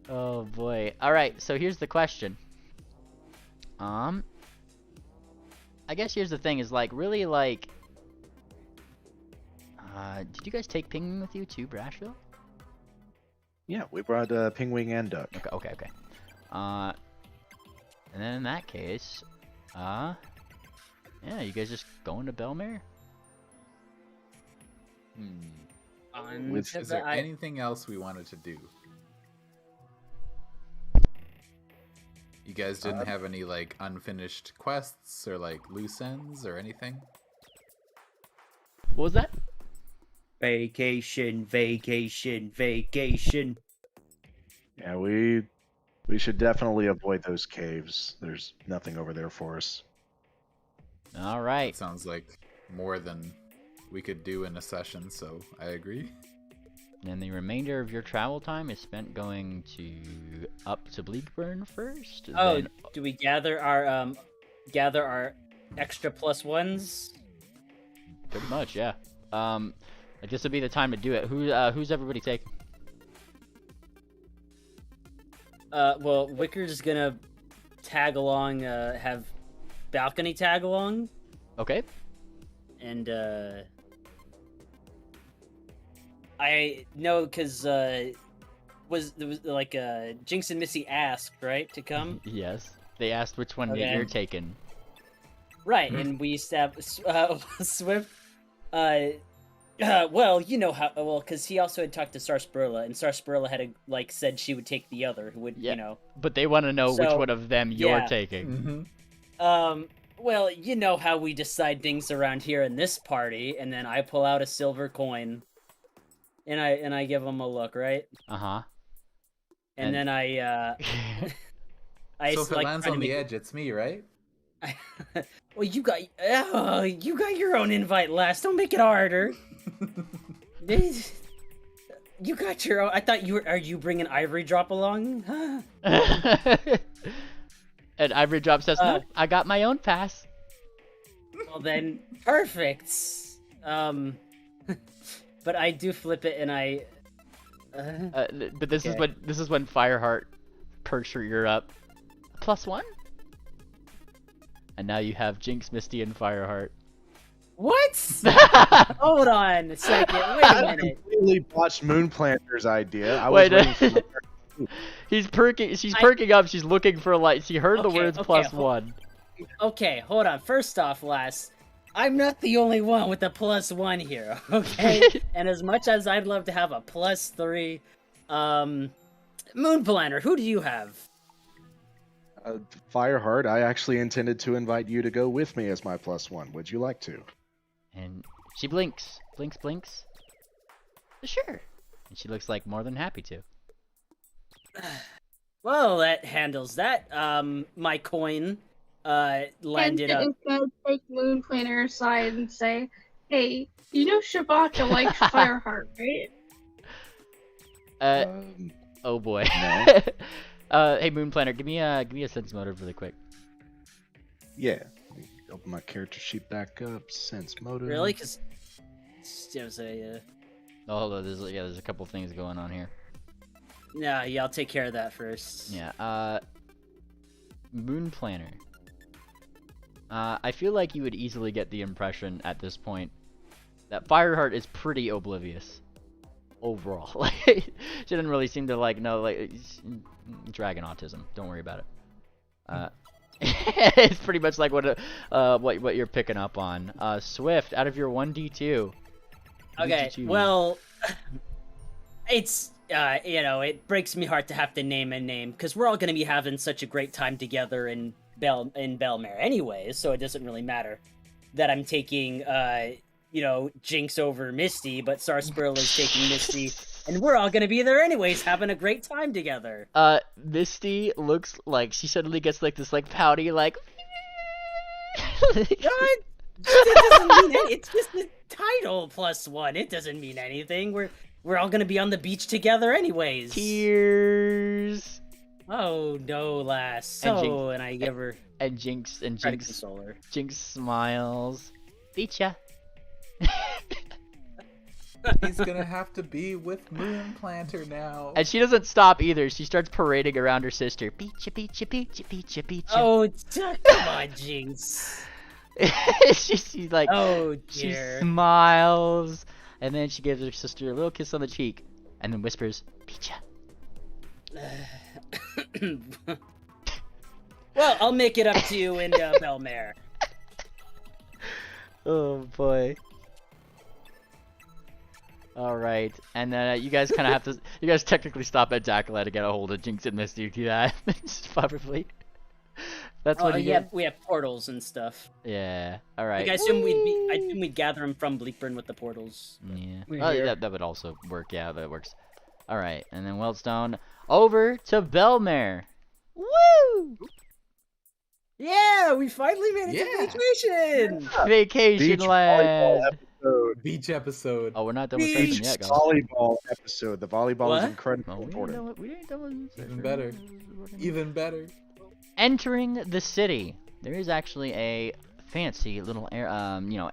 Oh boy. Alright, so here's the question. I guess here's the thing is like really like did you guys take Ping with you too, Brashville? Yeah, we brought Pingwing and Duck. Okay. And then in that case, yeah, you guys just going to Belmare? Is there anything else we wanted to do? You guys didn't have any like unfinished quests or like loose ends or anything? What was that? Vacation. Yeah, we should definitely avoid those caves. There's nothing over there for us. Alright. It sounds like more than we could do in a session, so I agree. And the remainder of your travel time is spent going up to Bleakburn first. Oh, then- do we gather our extra +1s? Pretty much, yeah. I guess it'd be the time to do it. Who's everybody taking? Well, Wicker's gonna tag along, have balcony tag along, Okay. and I know because was like Jinx and Missy asked right to come, Yes. They asked which one that Okay. you're taking. right? And we used to have Swift. Well, you know how well because he also had talked to Sarsaparilla, and Sarsaparilla had said she would take the other, who would Yeah. you know. But they want to know which So, one of them you're yeah. taking. Mm-hmm. Well, you know how we decide things around here in this party, and then I pull out a silver coin, and I give him a look, right? Uh-huh. And then I So if it lands try to on the make- edge, it's me, right? Well, you got your own invite last. Don't make it harder. You got your own. I thought are you bringing Ivory Drop along? And Ivory Drop says, no, Uh, I got my own pass. Well then, perfect. But I do flip it, and I. But this Okay. is when Fireheart perks your ear up. +1? And now you have Jinx, Misty, and Fireheart. What? Hold on a second. Wait a I minute. completely botched Moonplanter's idea. I Wait, was waiting for the She's perking up. She's looking for she heard the Okay, words okay, +1. Okay, hold on. First off, lass, I'm not the only one with a +1 here, okay? And as much as I'd love to have a +3, Moon Planner, who do you have? Fireheart, I actually intended to invite you to go with me as my +1. Would you like to? And she blinks. Blinks. Sure. And she looks like more than happy to. Well, that handles that. My coin landed up. Instead, take Moon Planner aside and say, "Hey, you know Shabaka likes Fireheart, right?" Oh boy. No. Hey Moon Planner, give me a sense motive really quick. Yeah. Let me open my character sheet back up. Sense motive. Really? Because it was Oh, hold on, there's a couple things going on here. yeah, I'll take care of that first. Yeah, Moon Planner. I feel like you would easily get the impression at this point that Fireheart is pretty oblivious overall. Like, she didn't really seem to dragon autism. Don't worry about it. It's pretty much like what you're picking up on. Swift, out of your 1d2. Okay, well, it's it breaks me heart to have to name a name because we're all gonna be having such a great time together in Belmare anyways, so it doesn't really matter that I'm taking Jinx over Misty, but Sarsaparilla is taking Misty, and we're all gonna be there anyways, having a great time together. Misty looks like she suddenly gets like this pouty It doesn't mean anything. It's just the title +1. It doesn't mean anything. We're all gonna be on the beach together anyways. Tears. Oh no, lass. And I give her Jinx solar. Jinx smiles. Beat ya. He's gonna have to be with Moon Planter now. And she doesn't stop either. She starts parading around her sister. Beat ya. Oh, come on, Jinx. she's like, oh dear. She smiles, and then she gives her sister a little kiss on the cheek, and then whispers, "Beat ya." Well, I'll make it up to you in Belmare. Oh boy. All right, and then you guys kind of have to. You guys technically stop at Dakla to get a hold of Jinx and Misty. Do that, probably. That's what we have portals and stuff. Yeah. All right. Like, I assume we'd gather them from Bleakburn with the portals. Yeah. Oh, that would also work. Yeah, that works. All right, and then Wellstone over to Belmare. Woo! Yeah, we finally made it to vacation. Vacation land. Beach episode. Oh, we're not done with session yet, guys. Volleyball episode. The volleyball is What? incredibly Oh, important. we ain't done with session. Even better. Even better. Entering the city, there is actually a fancy little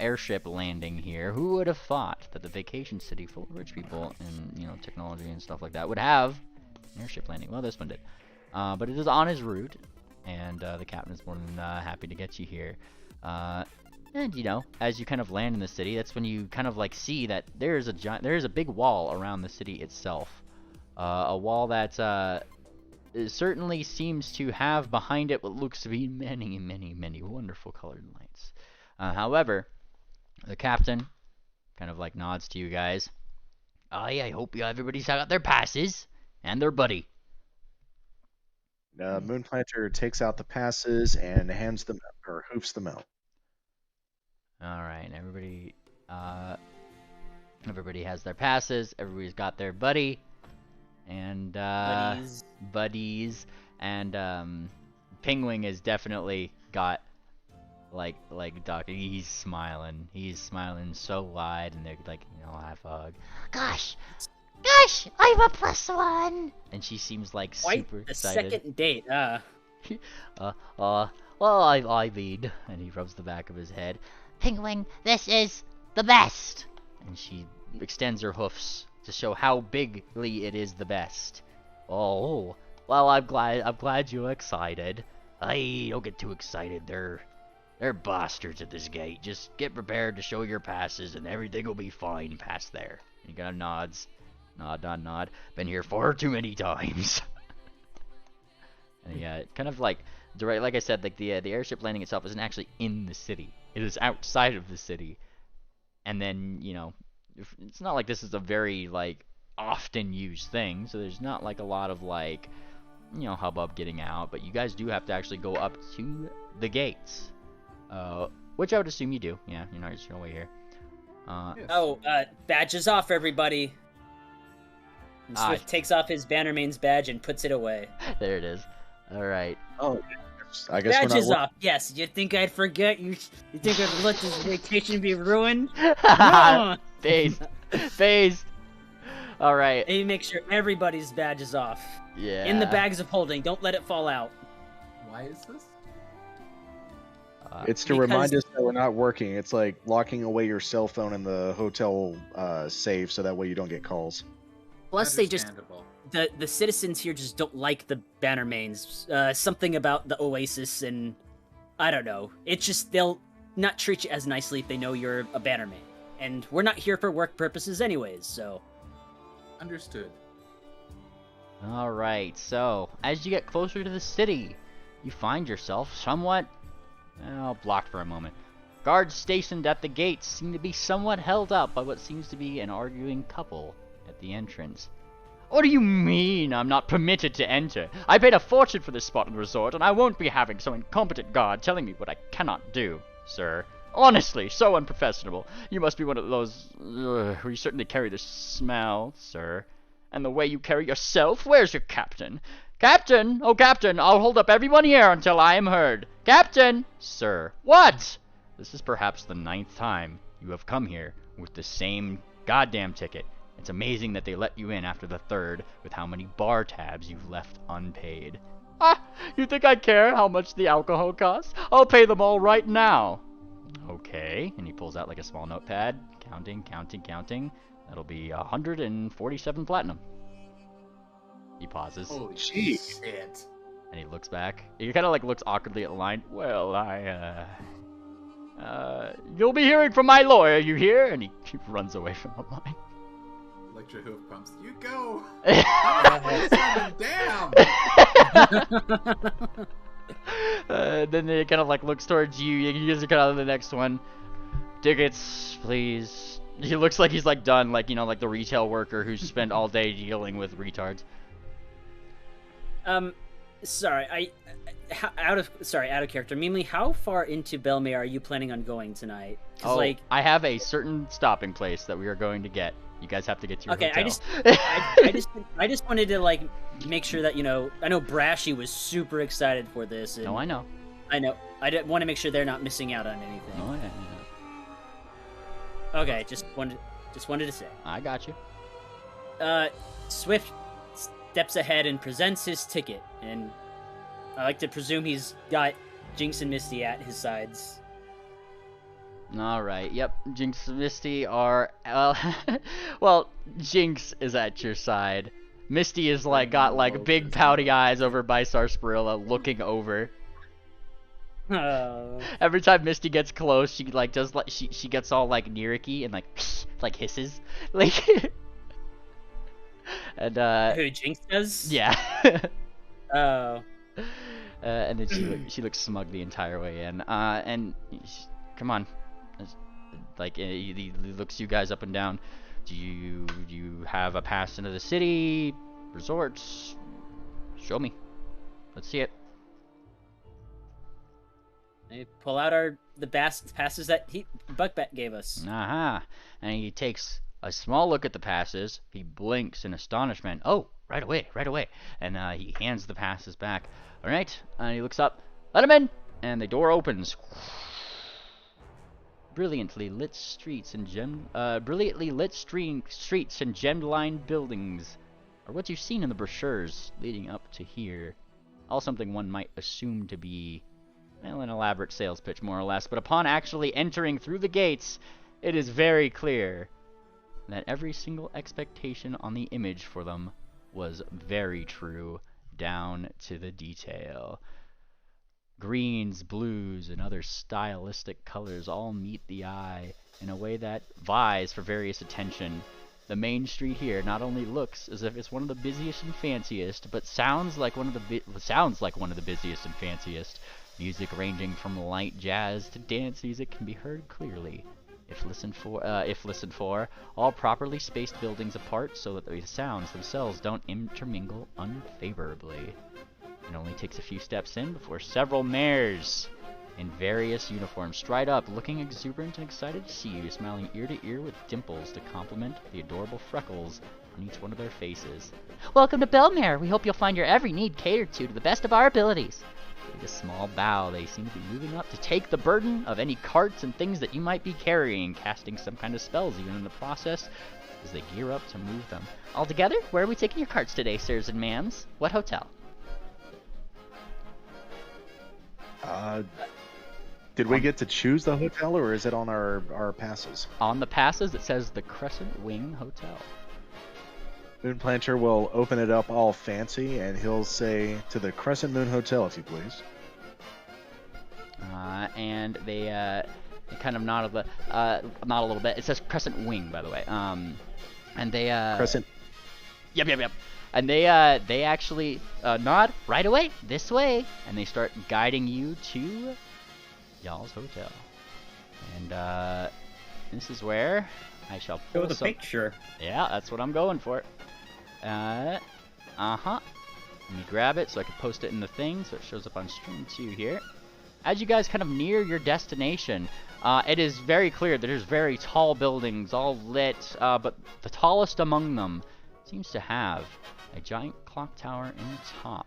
airship landing here. Who would have thought that the vacation city full of rich people and technology and stuff like that would have an airship landing? Well, this one did, but it is on his route, and the captain is more than happy to get you here. And as you kind of land in the city, that's when you kind of see that there is a big wall around the city itself, a wall that it certainly seems to have behind it what looks to be many, many, many wonderful colored lights. However, the captain kind of nods to you guys. I hope everybody's got their passes and their buddy. Moon Planter takes out the passes and hands them or hoofs them out. All right, everybody has their passes. Everybody's got their buddy. And buddies, and Penguin has definitely got like Doctor. He's smiling so wide, and they're half hug. Gosh, I'm a +1, and she seems like Quite super the excited. second date. Well, I mean, and he rubs the back of his head. Penguin, this is the best, and she extends her hoofs to show how bigly it is the best. Oh, well, I'm glad you're excited. Hey, don't get too excited. They're bastards at this gate. Just get prepared to show your passes, and everything will be fine past there. You got nods, nod. Been here far too many times. And yeah. Kind of like direct, like I said, like the airship landing itself isn't actually in the city. It is outside of the city, and then it's not like this is a very like often used thing, so there's not like a lot of like hubbub getting out. But you guys do have to actually go up to the gates, which I would assume you do. Yeah, you're not just your way here. Yes. Badges off, everybody. And Swift takes off his Bannermanes badge and puts it away. There it is. All right. Oh, I guess Badges we're not. off. Yes. You think I'd forget? You think I'd let this vacation be ruined? No. Phased. All right. And you make sure everybody's badge is off. Yeah. In the bags of holding. Don't let it fall out. Why is this? It's to remind us that we're not working. It's like locking away your cell phone in the hotel safe, so that way you don't get calls. Plus, they just Understandable. the citizens here just don't like the Bannermanes. Something about the Oasis, and I don't know. It's just they'll not treat you as nicely if they know you're a Bannermane. And we're not here for work purposes, anyways. So Understood. All right. So as you get closer to the city, you find yourself somewhat blocked for a moment. Guards stationed at the gates seem to be somewhat held up by what seems to be an arguing couple at the entrance. What do you mean I'm not permitted to enter? I paid a fortune for this spot in the resort, and I won't be having some incompetent guard telling me what I cannot do, sir. Honestly, so unprofessional. You must be one of those... you certainly carry the smell, sir. And the way you carry yourself? Where's your captain? Captain! Oh, Captain, I'll hold up everyone here until I am heard. Captain! Sir. What? This is perhaps the 9th time you have come here with the same goddamn ticket. It's amazing that they let you in after the 3rd with how many bar tabs you've left unpaid. Ah, you think I care how much the alcohol costs? I'll pay them all right now. Okay, and he pulls out like a small notepad. Counting. That'll be 147 platinum. He pauses. Holy Jeez. shit. And he looks back. He kind of like looks awkwardly at the line. Well, you'll be hearing from my lawyer, you hear? And he runs away from the line. Electro hoof pumps. You go! Damn! Then they kind of like looks towards you. You guys are kind of on the next one. Tickets, please. He looks like he's like done, like like the retail worker who's spent all day dealing with retards. Sorry, out of character. Mimli, how far into Belmay are you planning on going tonight? Oh, I have a certain stopping place that we are going to get. You guys have to get to your hotel. I just wanted to like make sure that I know Brashy was super excited for this. And No, I know. I know. I want to make sure they're not missing out on anything. Oh, yeah. Okay, just wanted to say. I got you. Swift steps ahead and presents his ticket, and I like to presume he's got Jinx and Misty at his sides. All right. Yep. Jinx and Misty are well, Jinx is at your side. Misty is like got like big pouty eyes over by Sarsaparilla looking over. Oh. Every time Misty gets close, she like does like she gets all like neericky and like hisses like and Who, Jinx does? yeah. Oh. And then she looks smug the entire way in. Come on, like he looks you guys up and down. Do you have a pass into the city, resorts? Show me. Let's see it. They pull out the passes that Buckbat gave us. Aha! And he takes a small look at the passes. He blinks in astonishment. Oh, right away. And he hands the passes back. All right. And he looks up. Let him in. And the door opens. Brilliantly lit streets and gemmed-lined buildings are what you've seen in the brochures leading up to here. All something one might assume to be, well, an elaborate sales pitch, more or less. But upon actually entering through the gates, it is very clear that every single expectation on the image for them was very true, down to the detail. Greens, blues, and other stylistic colors all meet the eye in a way that vies for various attention. The main street here not only looks as if it's one of the busiest and fanciest, but sounds like one of the busiest and fanciest. Music ranging from light jazz to dance music can be heard clearly. If listened for, all properly spaced buildings apart so that the sounds themselves don't intermingle unfavorably. It only takes a few steps in before several mares in various uniforms stride up, looking exuberant and excited to see you, smiling ear to ear with dimples to complement the adorable freckles on each one of their faces. Welcome to Belmare! We hope you'll find your every need catered to the best of our abilities. With a small bow, they seem to be moving up to take the burden of any carts and things that you might be carrying, casting some kind of spells even in the process as they gear up to move them. Altogether, where are we taking your carts today, sirs and ma'ams? What hotel? Did we get to choose the hotel, or is it on our passes? On the passes, it says the Crescent Wing Hotel. Moonplanter will open it up all fancy, and he'll say, "To the Crescent Moon Hotel, if you please." And they kind of nod a little bit. It says Crescent Wing, by the way. And they Crescent. Yep. And they actually nod right away, this way, and they start guiding you to y'all's hotel. And this is where I shall pull Show the picture. Yeah, that's what I'm going for. Let me grab it so I can post it in the thing so it shows up on stream too here. As you guys kind of near your destination, it is very clear that there's very tall buildings all lit, but the tallest among them seems to have a giant clock tower in the top.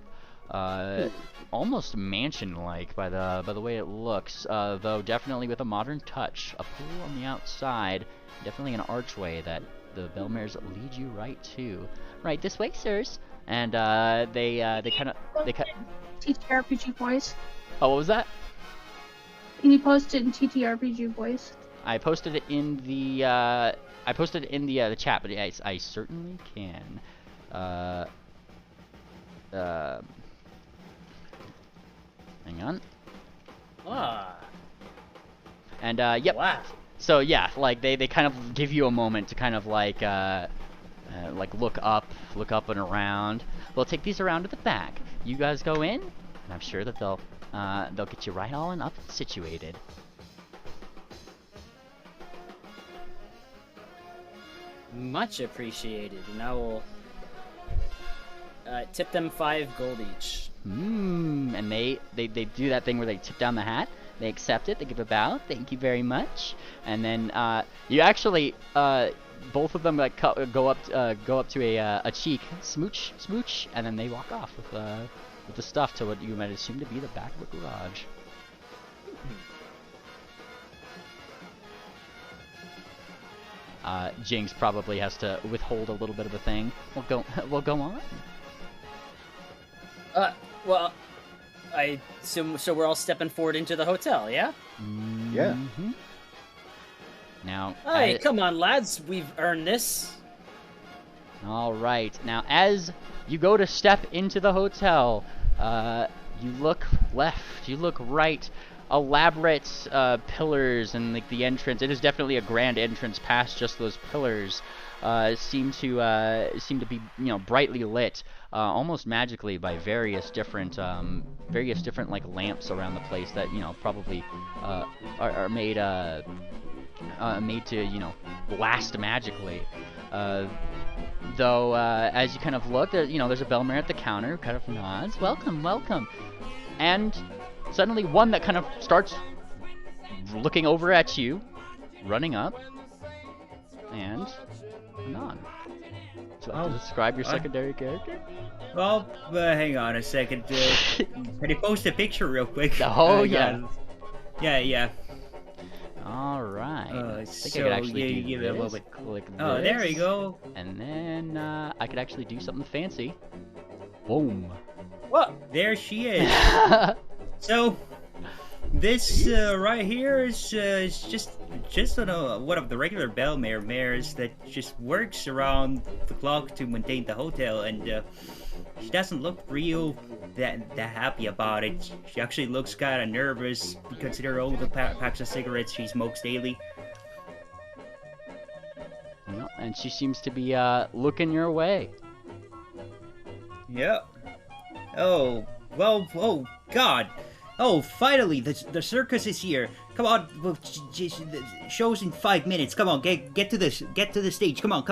Almost mansion-like by the way it looks, though definitely with a modern touch. A pool on the outside, definitely an archway that the Belmares lead you right to. Right this way, sirs. And they kind of TTRPG voice. Oh, what was that? Can you post it in TTRPG voice? I posted it in the the chat, but I certainly can. Hang on. And yep. Wow. So yeah, like they kind of give you a moment to kind of like look up and around. We'll take these around to the back. You guys go in, and I'm sure that they'll get you right all and up situated. Much appreciated, and I will tip them 5 gold each. And they do that thing where they tip down the hat. They accept it. They give a bow. Thank you very much. And then you actually both of them like go up to a cheek, smooch, and then they walk off with the stuff to what you might assume to be the back of the garage. Jinx probably has to withhold a little bit of a thing. We'll go on. Well, so we're all stepping forward into the hotel, yeah? Yeah. Mm-hmm. Now, Hey, come on, lads, we've earned this. All right. Now, as you go to step into the hotel, you look left, you look right. Elaborate pillars and like the entrance. It is definitely a grand entrance past just those pillars. Seem to be brightly lit, almost magically by various different like lamps around the place that probably are made to blast magically. Though as you kind of look, there's a bellmare at the counter who kind of nods, welcome, and suddenly one that kind of starts looking over at you, running up, and nod. So you have to describe your secondary character? Well, hang on a second. Can you post a picture real quick? Oh, yeah. Yeah. All right. I think so I could actually give do it a little this. bit. Click this. Oh, there you go. And then I could actually do something fancy. Boom. What? There she is. So, this right here is just one of the regular Bellmare mares that just works around the clock to maintain the hotel, and she doesn't look real that happy about it. She actually looks kind of nervous, considering all the packs of cigarettes she smokes daily. and she seems to be looking your way. Yep. Oh, well, oh, God. Oh, finally, the circus is here. Come on, well, the show's in 5 minutes. Come on, get to the stage. Come on.